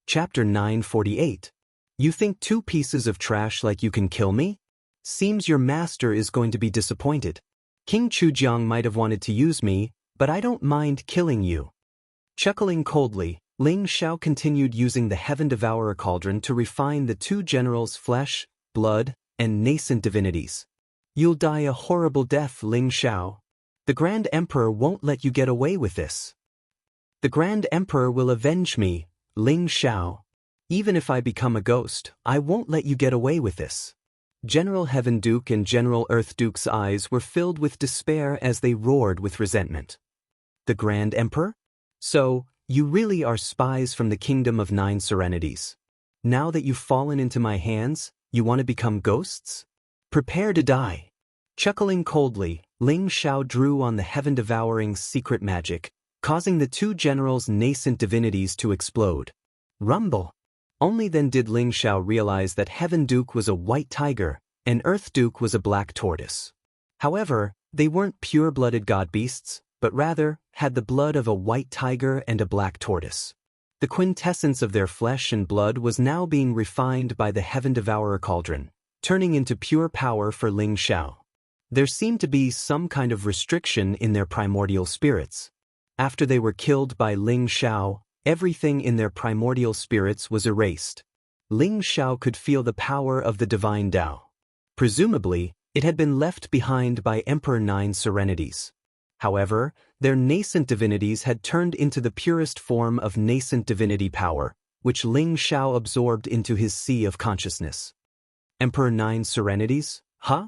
Chapter 948. You think 2 pieces of trash like you can kill me? Seems your master is going to be disappointed. King Chujiang might have wanted to use me, but I don't mind killing you. Chuckling coldly, Ling Xiao continued using the Heaven Devourer cauldron to refine the 2 generals' flesh, blood, and nascent divinities. You'll die a horrible death, Ling Xiao. The Grand Emperor won't let you get away with this. The Grand Emperor will avenge me, Ling Xiao. Even if I become a ghost, I won't let you get away with this. General Heaven Duke and General Earth Duke's eyes were filled with despair as they roared with resentment. The Grand Emperor? So, you really are spies from the Kingdom of 9 Serenities. Now that you've fallen into my hands, you want to become ghosts? Prepare to die. Chuckling coldly, Ling Xiao drew on the heaven-devouring secret magic, causing the 2 generals' nascent divinities to explode. Rumble. Only then did Ling Xiao realize that Heaven Duke was a white tiger, and Earth Duke was a black tortoise. However, they weren't pure-blooded god beasts, but rather had the blood of a white tiger and a black tortoise. The quintessence of their flesh and blood was now being refined by the Heaven Devourer cauldron, turning into pure power for Ling Xiao. There seemed to be some kind of restriction in their primordial spirits. After they were killed by Ling Xiao, everything in their primordial spirits was erased. Ling Xiao could feel the power of the divine Tao. Presumably, it had been left behind by Emperor 9 Serenities. However, their nascent divinities had turned into the purest form of nascent divinity power, which Ling Xiao absorbed into his sea of consciousness. Emperor 9 Serenities? Huh?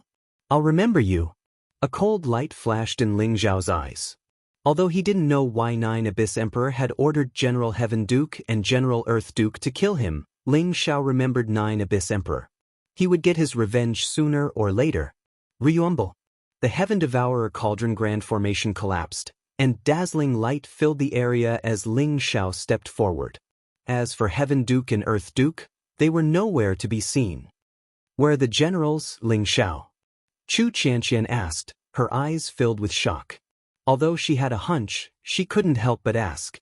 I'll remember you. A cold light flashed in Ling Xiao's eyes. Although he didn't know why 9 Abyss Emperor had ordered General Heaven Duke and General Earth Duke to kill him, Ling Xiao remembered 9 Abyss Emperor. He would get his revenge sooner or later. Ryumble. The Heaven Devourer cauldron grand formation collapsed, and dazzling light filled the area as Ling Xiao stepped forward. As for Heaven Duke and Earth Duke, they were nowhere to be seen. Where are the generals, Ling Xiao? Chu Qianqian asked, her eyes filled with shock. Although she had a hunch, she couldn't help but ask.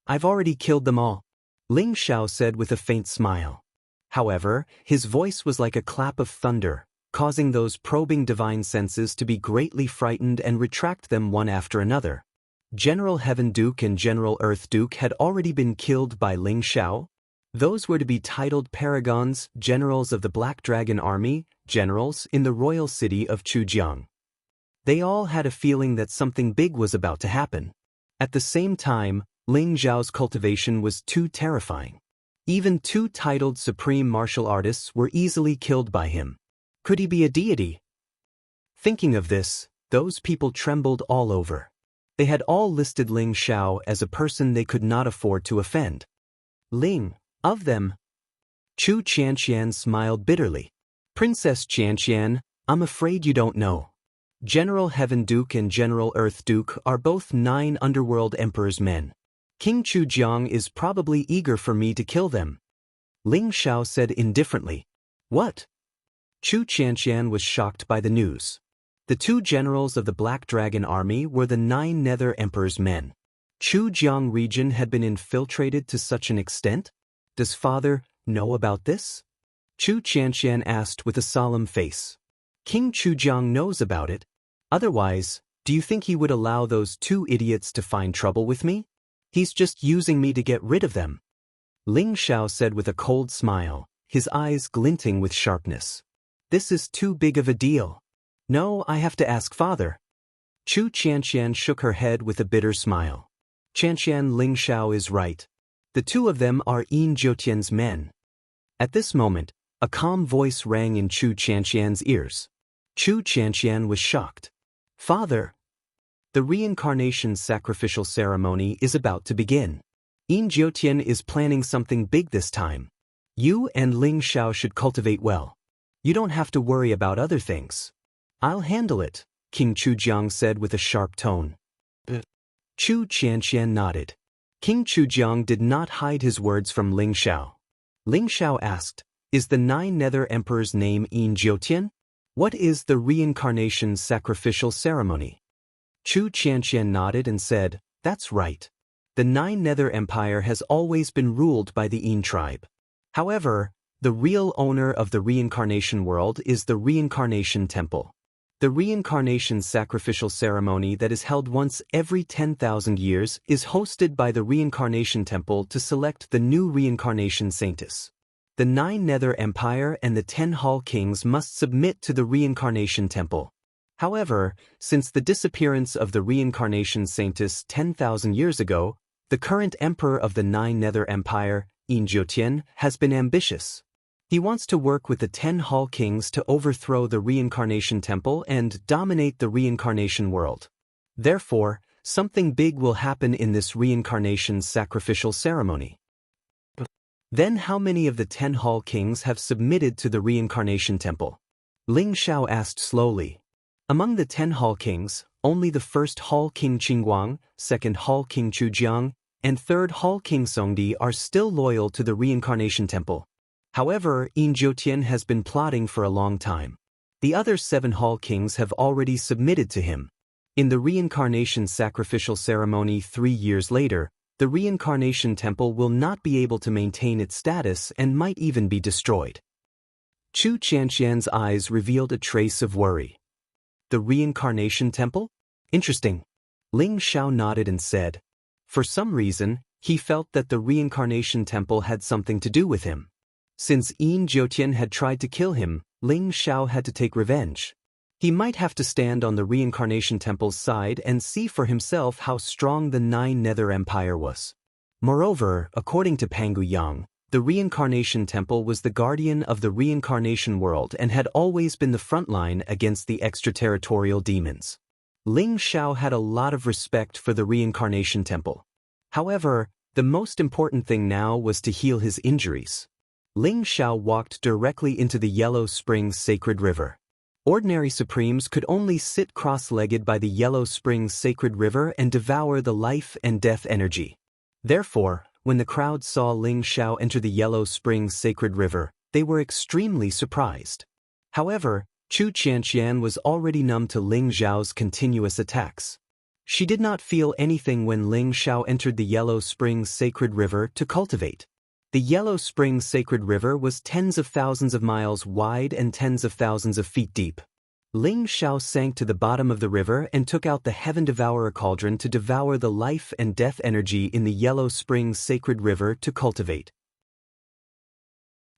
I've already killed them all, Ling Xiao said with a faint smile. However, his voice was like a clap of thunder, causing those probing divine senses to be greatly frightened and retract them one after another. General Heaven Duke and General Earth Duke had already been killed by Ling Xiao. Those were to be titled paragons, generals of the Black Dragon Army, generals in the royal city of Chujiang. They all had a feeling that something big was about to happen. At the same time, Ling Xiao's cultivation was too terrifying. Even 2 titled supreme martial artists were easily killed by him. Could he be a deity? Thinking of this, those people trembled all over. They had all listed Ling Xiao as a person they could not afford to offend. Ling, of them. Chu Qianqian smiled bitterly. Princess Qianqian, I'm afraid you don't know. General Heaven Duke and General Earth Duke are both 9 Underworld Emperor's men. King Chujiang is probably eager for me to kill them. Ling Xiao said indifferently. What? Chu Qianqian was shocked by the news. The 2 generals of the Black Dragon Army were the 9 Nether Emperor's men. Chujiang region had been infiltrated to such an extent? Does father know about this? Chu Qianqian asked with a solemn face. King Chujiang knows about it. Otherwise, do you think he would allow those 2 idiots to find trouble with me? He's just using me to get rid of them. Ling Xiao said with a cold smile, his eyes glinting with sharpness. This is too big of a deal. No, I have to ask father. Chu Qianqian shook her head with a bitter smile. Qianqian, Ling Xiao is right. The 2 of them are Yin Jiutian's men. At this moment, a calm voice rang in Chu Qianqian's ears. Chu Qianqian was shocked. Father, the reincarnation sacrificial ceremony is about to begin. Yin Jiutian is planning something big this time. You and Ling Xiao should cultivate well. You don't have to worry about other things. I'll handle it, King Chujiang said with a sharp tone. Chu Qianqian nodded. King Chujiang did not hide his words from Ling Xiao. Ling Xiao asked, is the 9 Nether Emperor's name Yin Jiutian? What is the reincarnation sacrificial ceremony? Chu Qianqian nodded and said, that's right. The Nine Nether Empire has always been ruled by the Een tribe. However, the real owner of the reincarnation world is the Reincarnation Temple. The reincarnation sacrificial ceremony that is held once every 10,000 years is hosted by the Reincarnation Temple to select the new reincarnation saintess. The Nine Nether Empire and the 10 Hall Kings must submit to the Reincarnation Temple. However, since the disappearance of the reincarnation saintess 10,000 years ago, the current emperor of the Nine Nether Empire, Een Jiutian, has been ambitious. He wants to work with the 10 Hall Kings to overthrow the Reincarnation Temple and dominate the reincarnation world. Therefore, something big will happen in this reincarnation sacrificial ceremony. Then how many of the 10 Hall Kings have submitted to the Reincarnation Temple? Ling Xiao asked slowly. Among the 10 Hall Kings, only the first Hall King Qingguang, second Hall King Chujiang, and third Hall King Songdi are still loyal to the Reincarnation Temple. However, Een Jiutian has been plotting for a long time. The other 7 Hall Kings have already submitted to him. In the reincarnation sacrificial ceremony 3 years later, the Reincarnation Temple will not be able to maintain its status and might even be destroyed. Chu Qianxian's eyes revealed a trace of worry. The Reincarnation Temple? Interesting. Ling Xiao nodded and said. For some reason, he felt that the Reincarnation Temple had something to do with him. Since Een Jiutian had tried to kill him, Ling Xiao had to take revenge. He might have to stand on the Reincarnation Temple's side and see for himself how strong the Nine Nether Empire was. Moreover, according to Pangu Yang, the Reincarnation Temple was the guardian of the reincarnation world and had always been the front line against the extraterritorial demons. Ling Xiao had a lot of respect for the Reincarnation Temple. However, the most important thing now was to heal his injuries. Ling Xiao walked directly into the Yellow Springs Sacred River. Ordinary Supremes could only sit cross-legged by the Yellow Springs Sacred River and devour the life and death energy. Therefore, when the crowd saw Ling Xiao enter the Yellow Springs Sacred River, they were extremely surprised. However, Chu Qianxian was already numb to Ling Xiao's continuous attacks. She did not feel anything when Ling Xiao entered the Yellow Springs Sacred River to cultivate. The Yellow Springs Sacred River was tens of thousands of miles wide and tens of thousands of feet deep. Ling Xiao sank to the bottom of the river and took out the Heaven Devourer cauldron to devour the life and death energy in the Yellow Springs Sacred River to cultivate.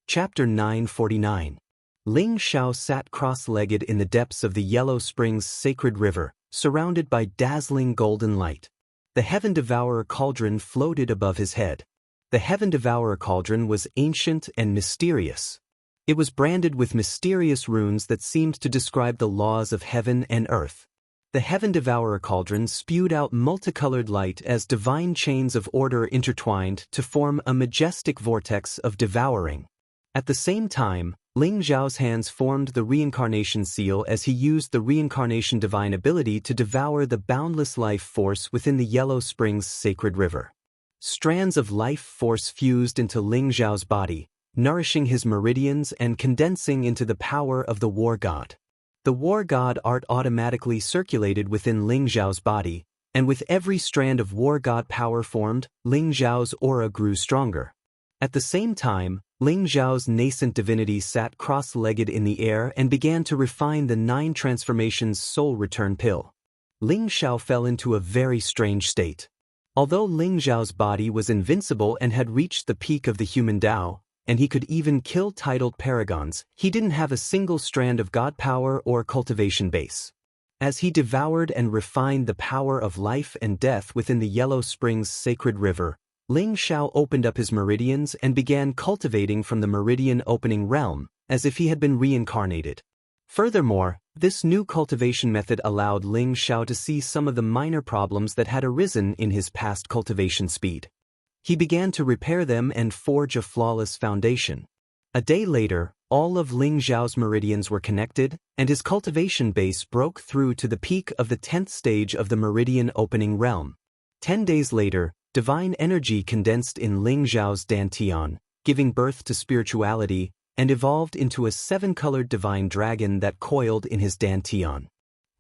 Chapter 949. Ling Xiao sat cross-legged in the depths of the Yellow Springs Sacred River, surrounded by dazzling golden light. The Heaven Devourer cauldron floated above his head. The Heaven Devourer cauldron was ancient and mysterious. It was branded with mysterious runes that seemed to describe the laws of heaven and earth. The Heaven Devourer cauldron spewed out multicolored light as divine chains of order intertwined to form a majestic vortex of devouring. At the same time, Ling Xiao's hands formed the reincarnation seal as he used the reincarnation divine ability to devour the boundless life force within the Yellow Springs Sacred River. Strands of life force fused into Ling Xiao's body, nourishing his meridians and condensing into the power of the War God. The War God art automatically circulated within Ling Xiao's body, and with every strand of War God power formed, Ling Xiao's aura grew stronger. At the same time, Ling Xiao's nascent divinity sat cross-legged in the air and began to refine the 9 transformations soul return pill. Ling Xiao fell into a very strange state. Although Ling Xiao's body was invincible and had reached the peak of the human Tao, and he could even kill titled paragons, he didn't have a single strand of God power or cultivation base. As he devoured and refined the power of life and death within the Yellow Springs Sacred River, Ling Xiao opened up his meridians and began cultivating from the meridian opening realm, as if he had been reincarnated. Furthermore, this new cultivation method allowed Ling Xiao to see some of the minor problems that had arisen in his past cultivation speed. He began to repair them and forge a flawless foundation. A day later, all of Ling Xiao's meridians were connected, and his cultivation base broke through to the peak of the 10th stage of the meridian opening realm. 10 days later, divine energy condensed in Ling Xiao's dantian, giving birth to spirituality, and evolved into a 7-colored divine dragon that coiled in his dantian.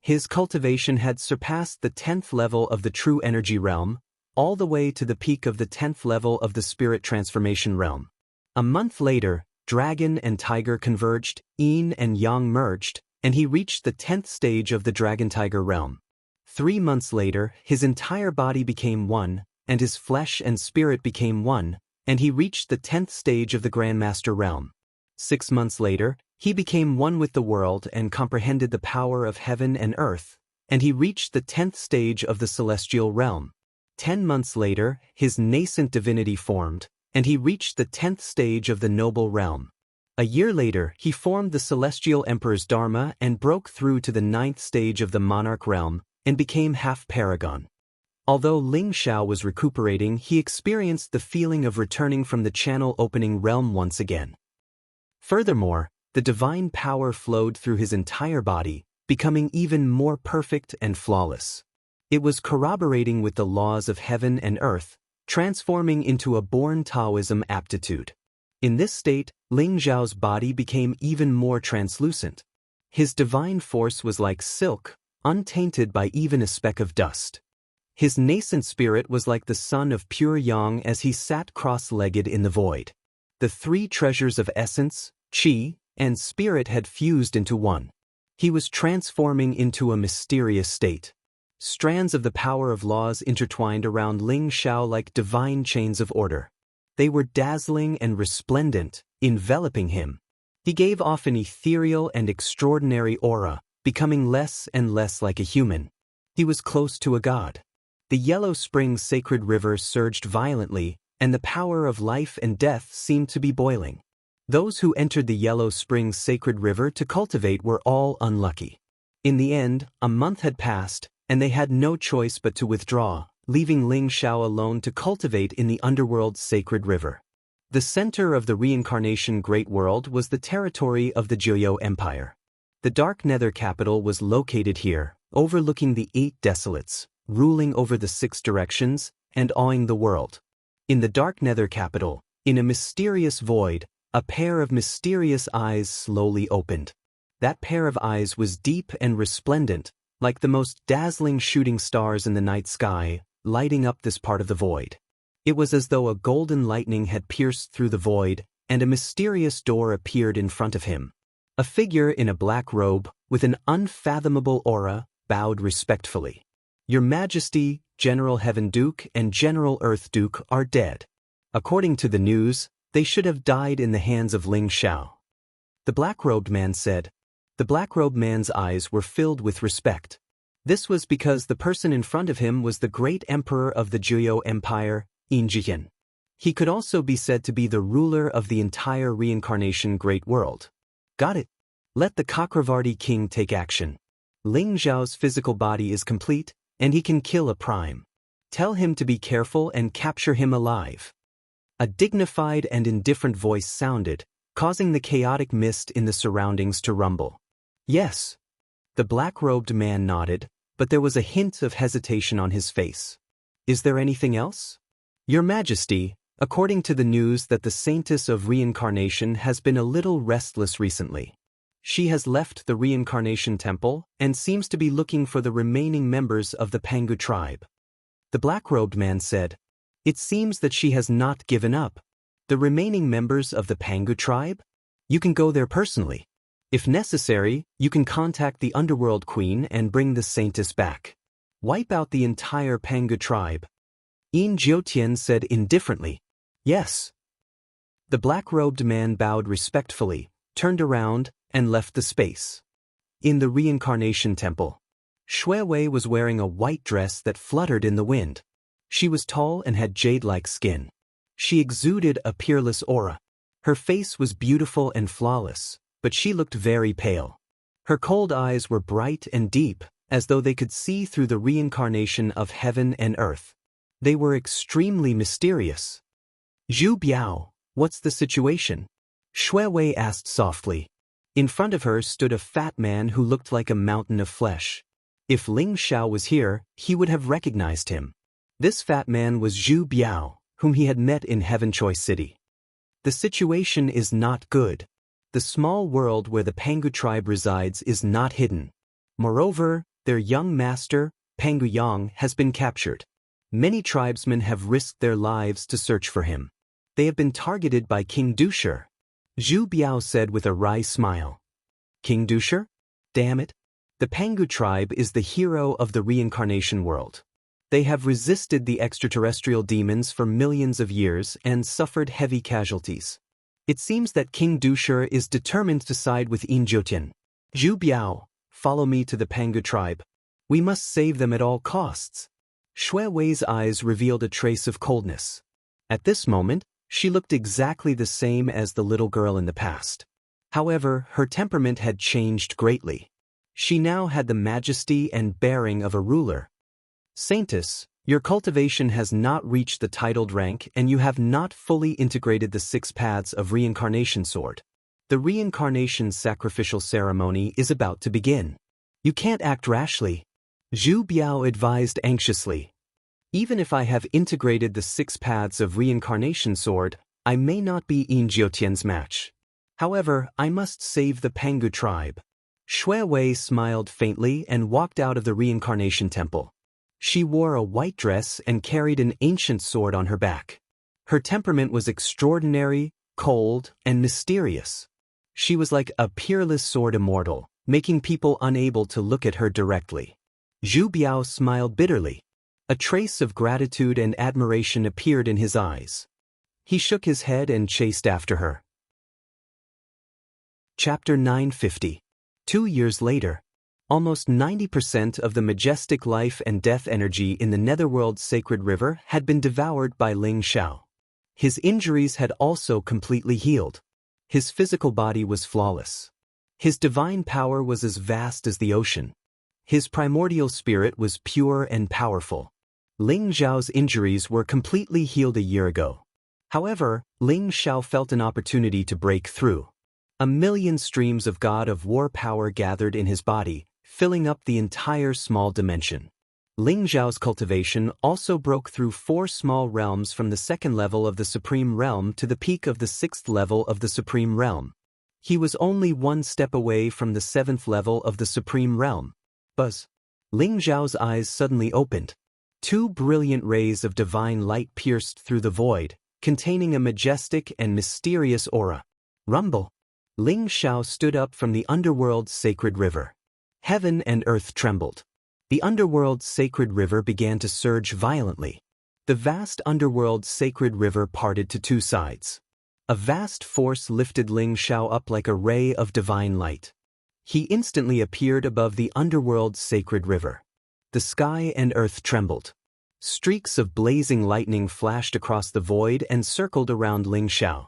His cultivation had surpassed the 10th level of the true energy realm, all the way to the peak of the 10th level of the spirit transformation realm. A month later, dragon and tiger converged, yin and yang merged, and he reached the 10th stage of the dragon-tiger realm. 3 months later, his entire body became one, and his flesh and spirit became one, and he reached the 10th stage of the Grandmaster realm. 6 months later, he became one with the world and comprehended the power of heaven and earth, and he reached the 10th stage of the celestial realm. 10 months later, his nascent divinity formed, and he reached the 10th stage of the noble realm. A year later, he formed the celestial emperor's dharma and broke through to the 9th stage of the monarch realm and became half paragon. Although Ling Xiao was recuperating, he experienced the feeling of returning from the channel-opening realm once again. Furthermore, the divine power flowed through his entire body, becoming even more perfect and flawless. It was corroborating with the laws of heaven and earth, transforming into a born Taoism aptitude. In this state, Ling Xiao's body became even more translucent. His divine force was like silk, untainted by even a speck of dust. His nascent spirit was like the sun of pure yang as he sat cross-legged in the void. The 3 treasures of essence, qi, and spirit had fused into one. He was transforming into a mysterious state. Strands of the power of laws intertwined around Ling Xiao like divine chains of order. They were dazzling and resplendent, enveloping him. He gave off an ethereal and extraordinary aura, becoming less and less like a human. He was close to a god. The Yellow Spring's sacred river surged violently, and the power of life and death seemed to be boiling. Those who entered the Yellow Spring's sacred river to cultivate were all unlucky. In the end, a month had passed, and they had no choice but to withdraw, leaving Ling Xiao alone to cultivate in the underworld's sacred river. The center of the reincarnation great world was the territory of the Jiuyou Empire. The Dark Nether capital was located here, overlooking the 8 desolates, ruling over the 6 directions, and awing the world. In the Dark Nether capital, in a mysterious void, a pair of mysterious eyes slowly opened. That pair of eyes was deep and resplendent, like the most dazzling shooting stars in the night sky, lighting up this part of the void. It was as though a golden lightning had pierced through the void, and a mysterious door appeared in front of him. A figure in a black robe, with an unfathomable aura, bowed respectfully. "Your Majesty, General Heaven Duke and General Earth Duke are dead. According to the news, they should have died in the hands of Ling Xiao," the black-robed man said. The black-robed man's eyes were filled with respect. This was because the person in front of him was the great emperor of the Jiuyou Empire, Yin Jiyan. He could also be said to be the ruler of the entire reincarnation great world. "Got it. Let the Chakravarti king take action. Ling Xiao's physical body is complete, and he can kill a prime. Tell him to be careful and capture him alive." A dignified and indifferent voice sounded, causing the chaotic mist in the surroundings to rumble. "Yes." The black-robed man nodded, but there was a hint of hesitation on his face. "Is there anything else?" "Your Majesty, according to the news that the Saintess of Reincarnation has been a little restless recently. She has left the Reincarnation Temple and seems to be looking for the remaining members of the Pangu tribe," the black-robed man said. "It seems that she has not given up. The remaining members of the Pangu tribe? You can go there personally. If necessary, you can contact the Underworld Queen and bring the Saintess back. Wipe out the entire Pangu tribe." Yin Jiutian said indifferently. "Yes." The black-robed man bowed respectfully, turned around, and left the space. In the Reincarnation Temple, Shui Wei was wearing a white dress that fluttered in the wind. She was tall and had jade-like skin. She exuded a peerless aura. Her face was beautiful and flawless, but she looked very pale. Her cold eyes were bright and deep, as though they could see through the reincarnation of heaven and earth. They were extremely mysterious. "Zhu Biao, what's the situation?" Shui Wei asked softly. In front of her stood a fat man who looked like a mountain of flesh. If Ling Xiao was here, he would have recognized him. This fat man was Zhu Biao, whom he had met in Heaven Choice City. "The situation is not good. The small world where the Pangu tribe resides is not hidden. Moreover, their young master, Pangu Yang, has been captured. Many tribesmen have risked their lives to search for him. They have been targeted by King Dusher, Zhu Biao said with a wry smile. King Dusher? Damn it. The Pangu tribe is the hero of the reincarnation world. They have resisted the extraterrestrial demons for millions of years and suffered heavy casualties. It seems that King Dusher is determined to side with Yin Jiutian. Zhu Biao, follow me to the Pangu tribe. We must save them at all costs. Shui Wei's eyes revealed a trace of coldness. At this moment, she looked exactly the same as the little girl in the past. However, her temperament had changed greatly. She now had the majesty and bearing of a ruler. Saintess, your cultivation has not reached the titled rank and you have not fully integrated the 6 paths of reincarnation sword. The reincarnation sacrificial ceremony is about to begin. You can't act rashly. Zhu Biao advised anxiously. Even if I have integrated the 6 paths of reincarnation sword, I may not be Yin Jiutian's match. However, I must save the Pangu tribe. Shui Wei smiled faintly and walked out of the reincarnation temple. She wore a white dress and carried an ancient sword on her back. Her temperament was extraordinary, cold, and mysterious. She was like a peerless sword immortal, making people unable to look at her directly. Zhu Biao smiled bitterly. A trace of gratitude and admiration appeared in his eyes. He shook his head and chased after her. Chapter 950. 2 years later. Almost 90% of the majestic life and death energy in the netherworld's sacred river had been devoured by Ling Xiao. His injuries had also completely healed. His physical body was flawless. His divine power was as vast as the ocean. His primordial spirit was pure and powerful. Ling Xiao's injuries were completely healed a year ago. However, Ling Xiao felt an opportunity to break through. A million streams of God of War power gathered in his body, filling up the entire small dimension. Ling Xiao's cultivation also broke through 4 small realms from the 2nd level of the Supreme Realm to the peak of the 6th level of the Supreme Realm. He was only 1 step away from the 7th level of the Supreme Realm. Buzz. Ling Xiao's eyes suddenly opened. 2 brilliant rays of divine light pierced through the void, containing a majestic and mysterious aura. Rumble. Ling Xiao stood up from the underworld's sacred river. Heaven and earth trembled. The underworld's sacred river began to surge violently. The vast underworld's sacred river parted to 2 sides. A vast force lifted Ling Xiao up like a ray of divine light. He instantly appeared above the underworld's sacred river. The sky and earth trembled. Streaks of blazing lightning flashed across the void and circled around Ling Xiao.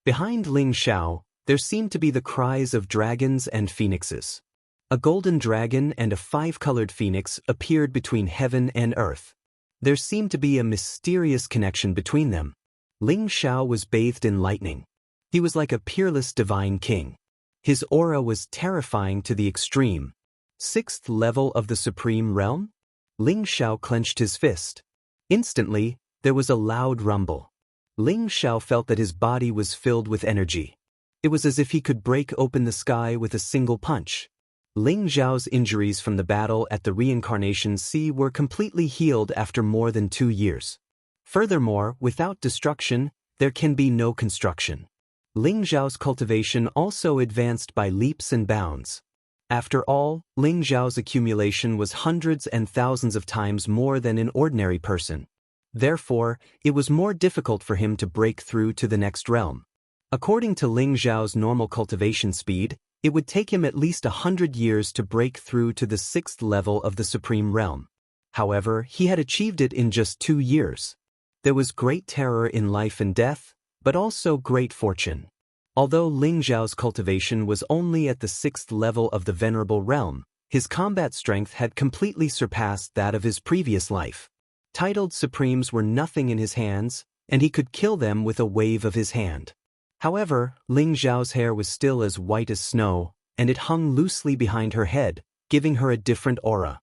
Behind Ling Xiao, there seemed to be the cries of dragons and phoenixes. A golden dragon and a 5-colored phoenix appeared between heaven and earth. There seemed to be a mysterious connection between them. Ling Xiao was bathed in lightning. He was like a peerless divine king. His aura was terrifying to the extreme. 6th level of the Supreme Realm? Ling Xiao clenched his fist. Instantly, there was a loud rumble. Ling Xiao felt that his body was filled with energy. It was as if he could break open the sky with a single punch. Ling Xiao's injuries from the battle at the Reincarnation Sea were completely healed after more than 2 years. Furthermore, without destruction, there can be no construction. Ling Xiao's cultivation also advanced by leaps and bounds. After all, Ling Xiao's accumulation was hundreds and thousands of times more than an ordinary person. Therefore, it was more difficult for him to break through to the next realm. According to Ling Xiao's normal cultivation speed, it would take him at least 100 years to break through to the 6th level of the Supreme Realm. However, he had achieved it in just 2 years. There was great terror in life and death, but also great fortune. Although Ling Xiao's cultivation was only at the 6th level of the Venerable Realm, his combat strength had completely surpassed that of his previous life. Titled Supremes were nothing in his hands, and he could kill them with a wave of his hand. However, Ling Xiao's hair was still as white as snow, and it hung loosely behind her head, giving her a different aura.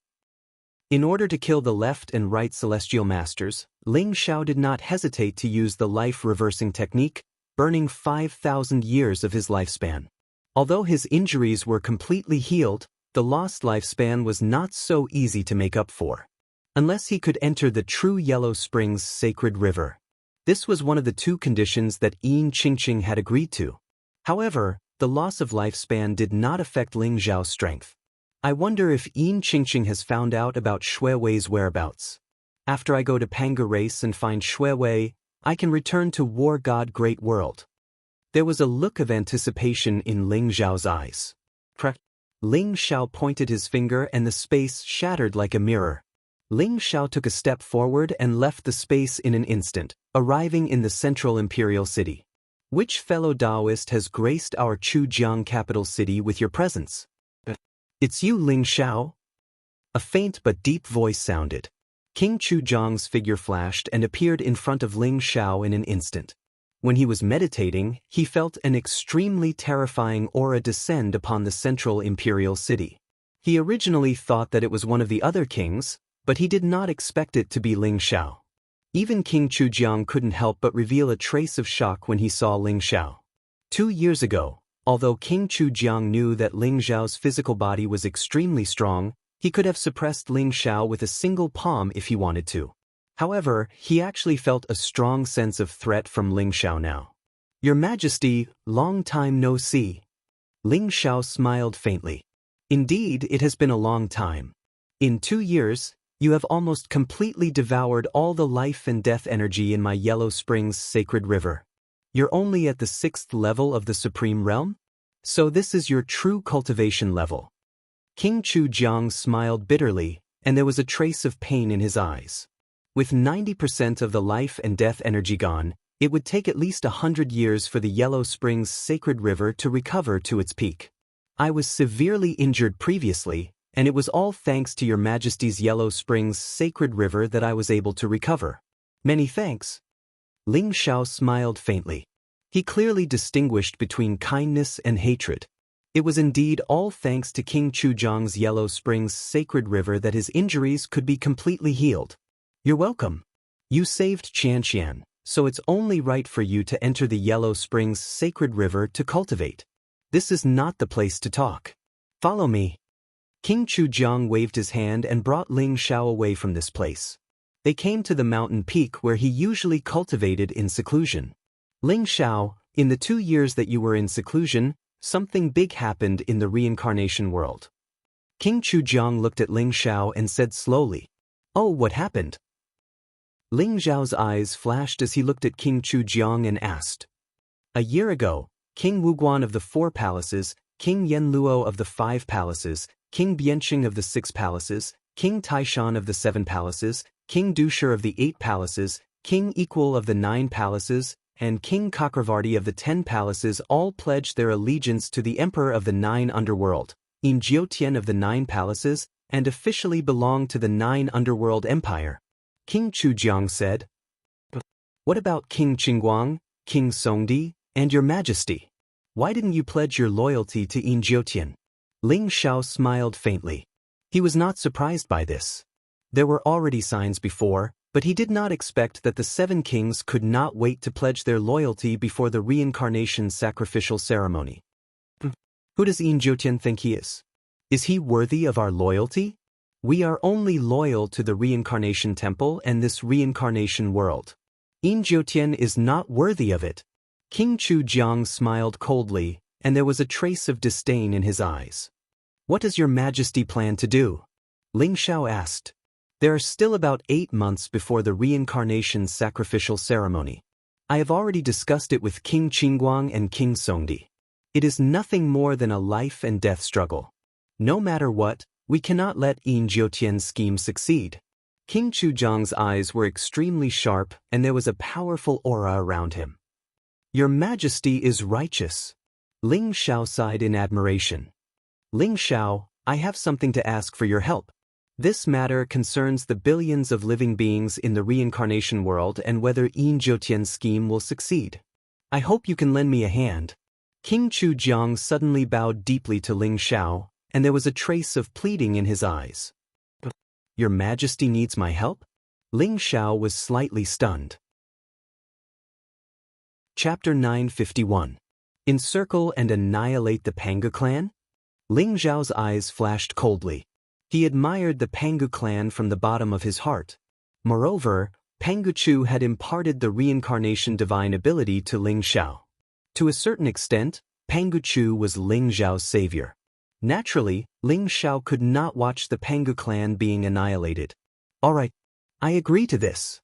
In order to kill the left and right celestial masters, Ling Xiao did not hesitate to use the life-reversing technique, burning 5,000 years of his lifespan. Although his injuries were completely healed, the lost lifespan was not so easy to make up for. unless he could enter the true Yellow Springs sacred river. This was one of the two conditions that Yin Qingqing had agreed to. However, the loss of lifespan did not affect Ling Zhao's strength. I wonder if Yin Qingqing has found out about Shui Wei's whereabouts. After I go to Panga Race and find Shui Wei, I can return to War God Great World. There was a look of anticipation in Ling Zhao's eyes. Ling Xiao pointed his finger and the space shattered like a mirror. Ling Xiao took a step forward and left the space in an instant, arriving in the central imperial city. Which fellow Taoist has graced our Chujiang capital city with your presence? It's you, Ling Xiao? A faint but deep voice sounded. King Chujiang's figure flashed and appeared in front of Ling Xiao in an instant. When he was meditating, he felt an extremely terrifying aura descend upon the central imperial city. He originally thought that it was one of the other kings, but he did not expect it to be Ling Xiao. Even King Chujiang couldn't help but reveal a trace of shock when he saw Ling Xiao. 2 years ago, although King Chujiang knew that Ling Xiao's physical body was extremely strong, he could have suppressed Ling Xiao with a single palm if he wanted to. However, he actually felt a strong sense of threat from Ling Xiao now. Your Majesty, long time no see. Ling Xiao smiled faintly. Indeed, it has been a long time. In 2 years, you have almost completely devoured all the life and death energy in my Yellow Springs sacred river. You're only at the 6th level of the Supreme Realm? So this is your true cultivation level. King Chujiang smiled bitterly, and there was a trace of pain in his eyes. With 90% of the life and death energy gone, it would take at least 100 years for the Yellow Springs sacred river to recover to its peak. I was severely injured previously, and it was all thanks to your Majesty's Yellow Springs sacred river that I was able to recover. Many thanks. Ling Xiao smiled faintly. He clearly distinguished between kindness and hatred. It was indeed all thanks to King Chujiang's Yellow Springs sacred river that his injuries could be completely healed. You're welcome. You saved Qianqian, so it's only right for you to enter the Yellow Springs sacred river to cultivate. This is not the place to talk. Follow me. King Chujiang waved his hand and brought Ling Xiao away from this place. They came to the mountain peak where he usually cultivated in seclusion. Ling Xiao, in the 2 years that you were in seclusion, something big happened in the reincarnation world. King Chujiang looked at Ling Xiao and said slowly, "Oh, what happened?" Ling Xiao's eyes flashed as he looked at King Chujiang and asked. A year ago, King Wuguan of the 4 palaces, King Yanluo of the 5 palaces, King Bianqing of the 6 palaces, King Taishan of the 7 palaces, King Dushar of the 8 palaces, King Equal of the 9 palaces, and King Chakravarti of the 10 palaces all pledged their allegiance to the Emperor of the 9 underworld, Yin Jiutian of the 9 palaces, and officially belonged to the 9 underworld empire. King Chujiang said, "What about King Qingguang, King Songdi, and your Majesty? Why didn't you pledge your loyalty to Yin Jiutian?" Ling Xiao smiled faintly. He was not surprised by this. There were already signs before, but he did not expect that the 7 kings could not wait to pledge their loyalty before the reincarnation sacrificial ceremony. Who does Yin Jiutian think he is? Is he worthy of our loyalty? We are only loyal to the reincarnation temple and this reincarnation world. Yin Jiutian is not worthy of it. King Chujiang smiled coldly, and there was a trace of disdain in his eyes. What does your Majesty plan to do? Ling Xiao asked. There are still about 8 months before the reincarnation sacrificial ceremony. I have already discussed it with King Qingguang and King Songdi. It is nothing more than a life and death struggle. No matter what, we cannot let Yin Jiutian's scheme succeed. King Chujiang's eyes were extremely sharp, and there was a powerful aura around him. Your Majesty is righteous. Ling Xiao sighed in admiration. Ling Xiao, I have something to ask for your help. This matter concerns the billions of living beings in the reincarnation world and whether Yin Jiutian's scheme will succeed. I hope you can lend me a hand. King Chujiang suddenly bowed deeply to Ling Xiao, and there was a trace of pleading in his eyes. Your Majesty needs my help? Ling Xiao was slightly stunned. Chapter 951. Encircle and annihilate the Panga clan? Ling Xiao's eyes flashed coldly. He admired the Pangu clan from the bottom of his heart. Moreover, Pangu Chu had imparted the reincarnation divine ability to Ling Xiao. To a certain extent, Pangu Chu was Ling Xiao's savior. Naturally, Ling Xiao could not watch the Pangu clan being annihilated. Alright, I agree to this,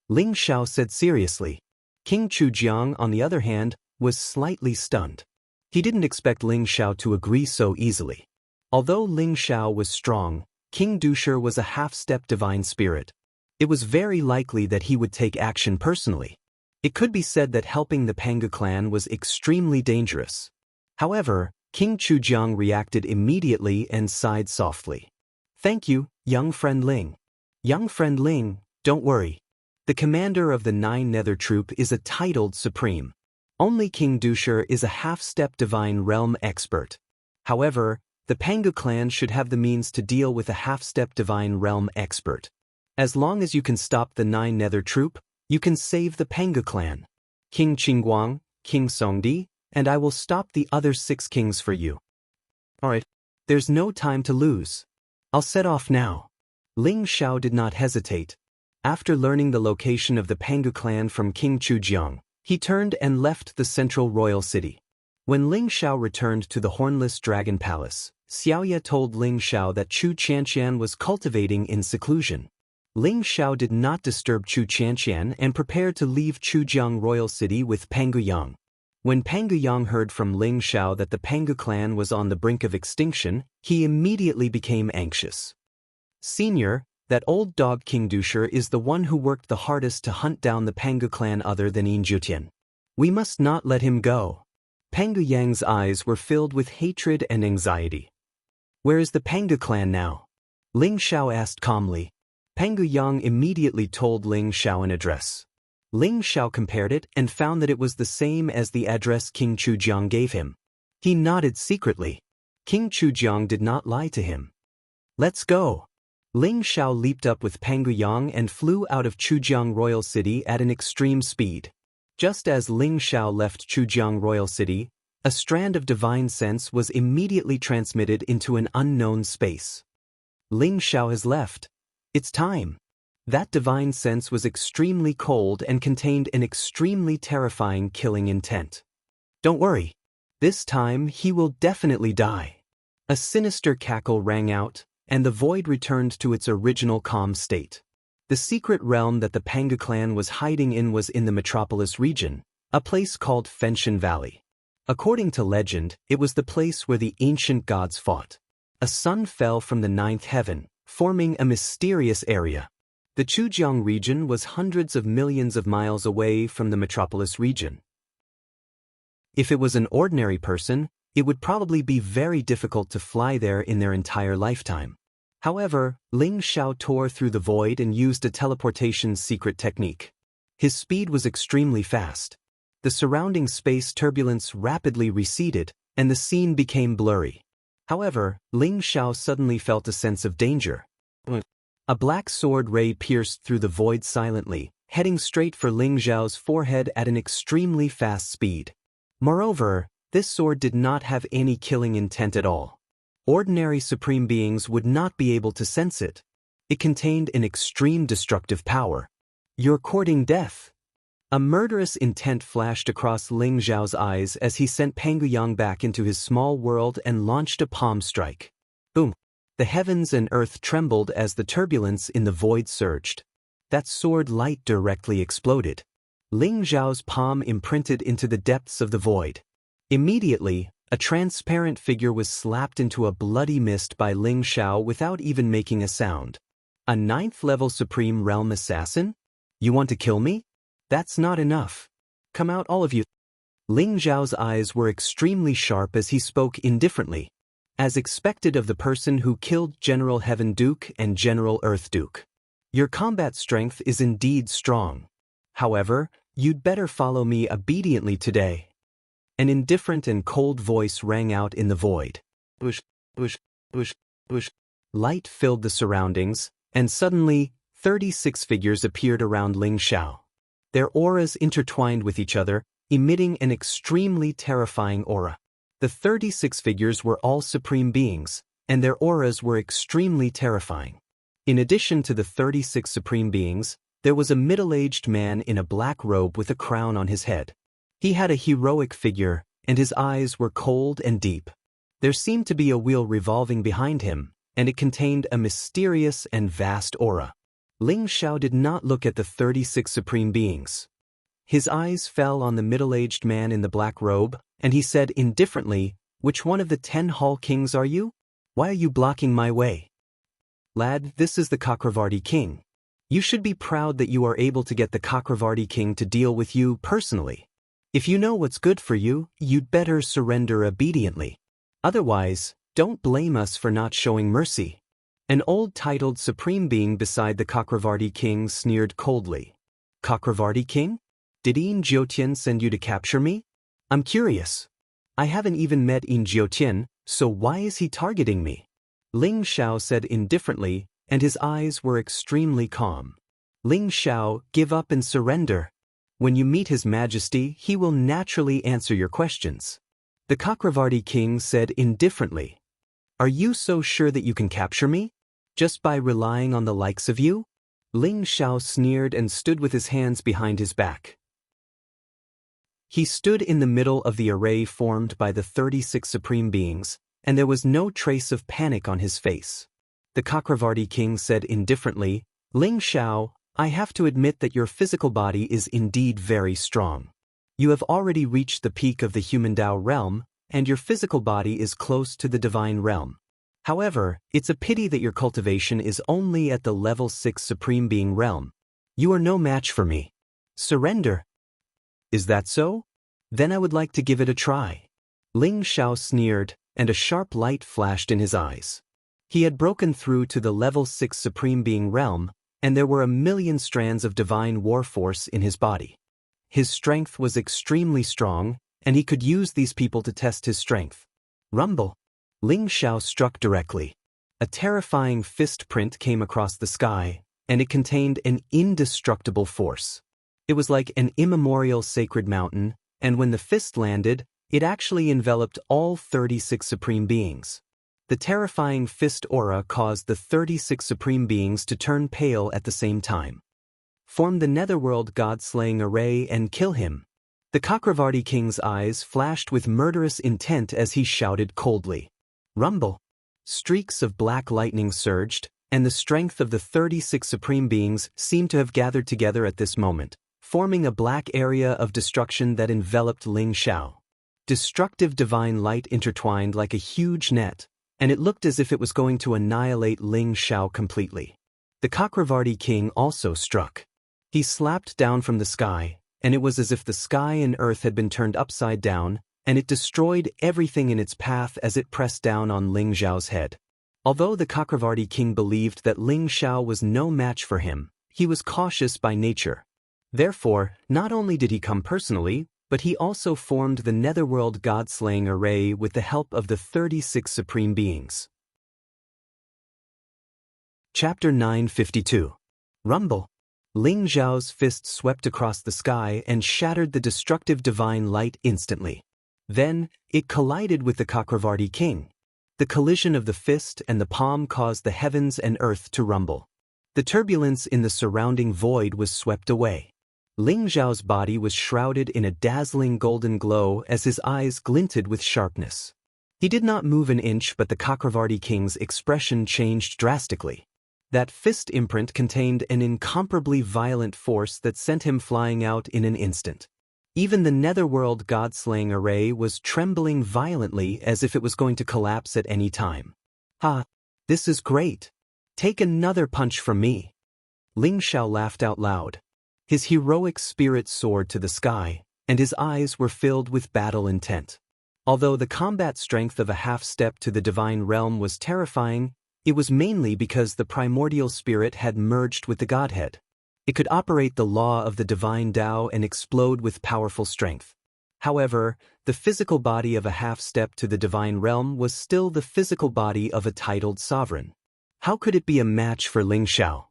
Ling Xiao said seriously. King Chujiang, on the other hand, was slightly stunned. He didn't expect Ling Xiao to agree so easily. Although Ling Xiao was strong, King Dusher was a half-step divine spirit. It was very likely that he would take action personally. It could be said that helping the Pangu clan was extremely dangerous. However, King Chujiang reacted immediately and sighed softly. Thank you, young friend Ling. Young friend Ling, don't worry. The commander of the 9 Nether Troop is a titled Supreme. Only King Dusher is a half-step divine realm expert. However, the Pangu clan should have the means to deal with a half-step divine realm expert. As long as you can stop the 9 Nether Troop, you can save the Pangu clan. King Qingguang, King Songdi, and I will stop the other 6 kings for you. Alright, there's no time to lose. I'll set off now. Ling Xiao did not hesitate. After learning the location of the Pangu clan from King Chujiang, he turned and left the central royal city. When Ling Xiao returned to the Hornless Dragon Palace, Xiaoye told Ling Xiao that Chu Qianqian was cultivating in seclusion. Ling Xiao did not disturb Chu Qianqian and prepared to leave Chujiang Royal City with Pangu Yang. When Pangu Yang heard from Ling Xiao that the Pangu clan was on the brink of extinction, he immediately became anxious. Senior, that old dog King Dusher is the one who worked the hardest to hunt down the Pangu clan other than Yin Jutian. We must not let him go. Pangu Yang's eyes were filled with hatred and anxiety. Where is the Pangu clan now? Ling Xiao asked calmly. Pangu Yang immediately told Ling Xiao an address. Ling Xiao compared it and found that it was the same as the address King Chujiang gave him. He nodded secretly. King Chujiang did not lie to him. Let's go. Ling Xiao leaped up with Pangu Yang and flew out of Chujiang Royal City at an extreme speed. Just as Ling Xiao left Chujiang Royal City, a strand of divine sense was immediately transmitted into an unknown space. Ling Xiao has left. It's time. That divine sense was extremely cold and contained an extremely terrifying killing intent. Don't worry. This time he will definitely die. A sinister cackle rang out, and the void returned to its original calm state. The secret realm that the Pangu clan was hiding in was in the metropolis region, a place called Fenshin Valley. According to legend, it was the place where the ancient gods fought. A sun fell from the 9th heaven, forming a mysterious area. The Chujiang region was hundreds of millions of miles away from the metropolis region. If it was an ordinary person, it would probably be very difficult to fly there in their entire lifetime. However, Ling Xiao tore through the void and used a teleportation secret technique. His speed was extremely fast. The surrounding space turbulence rapidly receded, and the scene became blurry. However, Ling Xiao suddenly felt a sense of danger. A black sword ray pierced through the void silently, heading straight for Ling Xiao's forehead at an extremely fast speed. Moreover, this sword did not have any killing intent at all. Ordinary supreme beings would not be able to sense it. It contained an extreme destructive power. You're courting death. A murderous intent flashed across Ling Xiao's eyes as he sent Pangu Yang back into his small world and launched a palm strike. Boom! The heavens and earth trembled as the turbulence in the void surged. That sword light directly exploded. Ling Xiao's palm imprinted into the depths of the void. Immediately, a transparent figure was slapped into a bloody mist by Ling Xiao without even making a sound. A 9th-level Supreme Realm Assassin? You want to kill me? That's not enough. Come out, all of you. Ling Xiao's eyes were extremely sharp as he spoke indifferently, as expected of the person who killed General Heaven Duke and General Earth Duke. Your combat strength is indeed strong. However, you'd better follow me obediently today. An indifferent and cold voice rang out in the void. Bush, bush, bush, bush. Light filled the surroundings, and suddenly, 36 figures appeared around Ling Xiao. Their auras intertwined with each other, emitting an extremely terrifying aura. The 36 figures were all supreme beings, and their auras were extremely terrifying. In addition to the 36 supreme beings, there was a middle-aged man in a black robe with a crown on his head. He had a heroic figure, and his eyes were cold and deep. There seemed to be a wheel revolving behind him, and it contained a mysterious and vast aura. Ling Xiao did not look at the 36 supreme beings. His eyes fell on the middle-aged man in the black robe, and he said indifferently, "Which one of the 10 Hall Kings are you? Why are you blocking my way?" "Lad, this is the Chakravarti King. You should be proud that you are able to get the Chakravarti King to deal with you personally. If you know what's good for you, you'd better surrender obediently. Otherwise, don't blame us for not showing mercy." An old titled supreme being beside the Chakravarti King sneered coldly. "Chakravarti King? Did Yin Jiutian send you to capture me? I'm curious. I haven't even met Yin Jiutian, so why is he targeting me?" Ling Xiao said indifferently, and his eyes were extremely calm. "Ling Xiao, give up and surrender. When you meet His Majesty, he will naturally answer your questions." The Chakravarti King said indifferently. "Are you so sure that you can capture me? Just by relying on the likes of you?" Ling Xiao sneered and stood with his hands behind his back. He stood in the middle of the array formed by the 36 supreme beings, and there was no trace of panic on his face. The Chakravarti King said indifferently, "Ling Xiao, I have to admit that your physical body is indeed very strong. You have already reached the peak of the human Tao realm, and your physical body is close to the divine realm. However, it's a pity that your cultivation is only at the level 6 supreme being realm. You are no match for me. Surrender." "Is that so? Then I would like to give it a try." Ling Xiao sneered, and a sharp light flashed in his eyes. He had broken through to the level 6 supreme being realm, and there were a million strands of divine war force in his body. His strength was extremely strong, and he could use these people to test his strength. Rumble. Ling Xiao struck directly. A terrifying fist print came across the sky, and it contained an indestructible force. It was like an immemorial sacred mountain, and when the fist landed, it actually enveloped all 36 supreme beings. The terrifying fist aura caused the 36 supreme beings to turn pale at the same time. "Form the netherworld god-slaying array and kill him." The Chakravarti King's eyes flashed with murderous intent as he shouted coldly. Rumble. Streaks of black lightning surged, and the strength of the 36 supreme beings seemed to have gathered together at this moment, forming a black area of destruction that enveloped Ling Xiao. Destructive divine light intertwined like a huge net, and it looked as if it was going to annihilate Ling Xiao completely. The Chakravarti King also struck. He slapped down from the sky, and it was as if the sky and earth had been turned upside down, and it destroyed everything in its path as it pressed down on Ling Xiao's head. Although the Chakravarti King believed that Ling Xiao was no match for him, he was cautious by nature. Therefore, not only did he come personally, but he also formed the netherworld god-slaying array with the help of the 36 supreme beings. Chapter 952. Rumble. Ling Xiao's fist swept across the sky and shattered the destructive divine light instantly. Then, it collided with the Chakravarti King. The collision of the fist and the palm caused the heavens and earth to rumble. The turbulence in the surrounding void was swept away. Ling Xiao's body was shrouded in a dazzling golden glow as his eyes glinted with sharpness. He did not move an inch, but the Chakravarti King's expression changed drastically. That fist imprint contained an incomparably violent force that sent him flying out in an instant. Even the netherworld god-slaying array was trembling violently as if it was going to collapse at any time. "Ha! This is great. Take another punch from me." Ling Xiao laughed out loud. His heroic spirit soared to the sky, and his eyes were filled with battle intent. Although the combat strength of a half-step to the divine realm was terrifying, it was mainly because the primordial spirit had merged with the Godhead. It could operate the law of the divine Tao and explode with powerful strength. However, the physical body of a half-step to the divine realm was still the physical body of a titled sovereign. How could it be a match for Ling Xiao?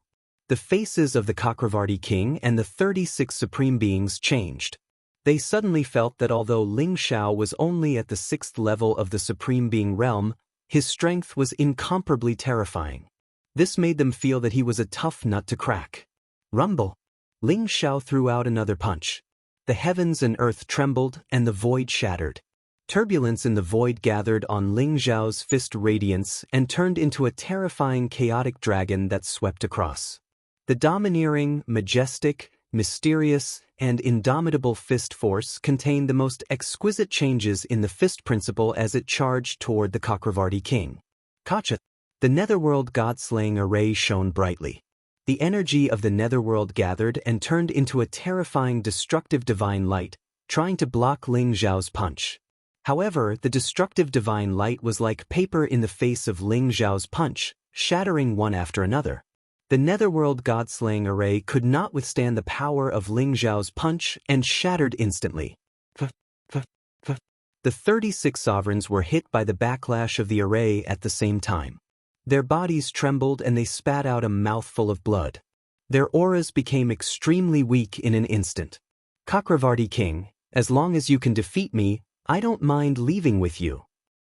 The faces of the Chakravarti King and the 36 supreme beings changed. They suddenly felt that although Ling Xiao was only at the 6th level of the supreme being realm, His strength was incomparably terrifying. This made them feel that he was a tough nut to crack. Rumble! Ling Xiao threw out another punch. The heavens and earth trembled and the void shattered. Turbulence in the void gathered on Ling Xiao's fist radiance and turned into a terrifying chaotic dragon that swept across. The domineering, majestic, mysterious, and indomitable fist force contained the most exquisite changes in the fist principle as it charged toward the Chakravarti king. Kacha! The netherworld god-slaying array shone brightly. The energy of the netherworld gathered and turned into a terrifying destructive divine light, trying to block Ling Xiao's punch. However, the destructive divine light was like paper in the face of Ling Xiao's punch, shattering one after another. The netherworld god-slaying array could not withstand the power of Ling Xiao's punch and shattered instantly. The 36 sovereigns were hit by the backlash of the array at the same time. Their bodies trembled and they spat out a mouthful of blood. Their auras became extremely weak in an instant. Chakravarti king, as long as you can defeat me, I don't mind leaving with you.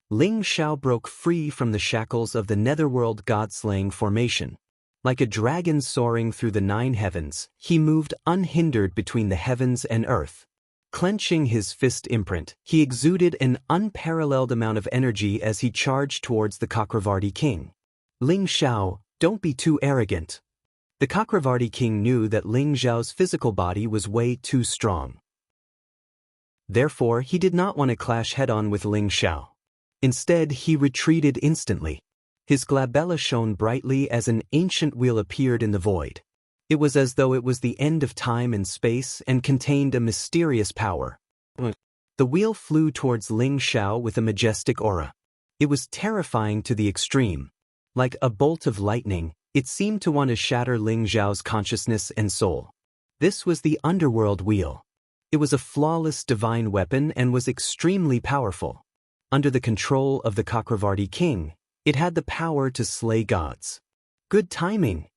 Ling Xiao broke free from the shackles of the netherworld god-slaying formation. Like a dragon soaring through the 9 heavens, he moved unhindered between the heavens and earth. Clenching his fist imprint, he exuded an unparalleled amount of energy as he charged towards the Chakravarti king. Ling Xiao, don't be too arrogant. The Chakravarti king knew that Ling Xiao's physical body was way too strong. Therefore, he did not want to clash head-on with Ling Xiao. Instead, he retreated instantly. His glabella shone brightly as an ancient wheel appeared in the void. It was as though it was the end of time and space and contained a mysterious power. The wheel flew towards Ling Xiao with a majestic aura. It was terrifying to the extreme. Like a bolt of lightning, it seemed to want to shatter Ling Xiao's consciousness and soul. This was the underworld wheel. It was a flawless divine weapon and was extremely powerful. Under the control of the Chakravarti king, it had the power to slay gods. Good timing!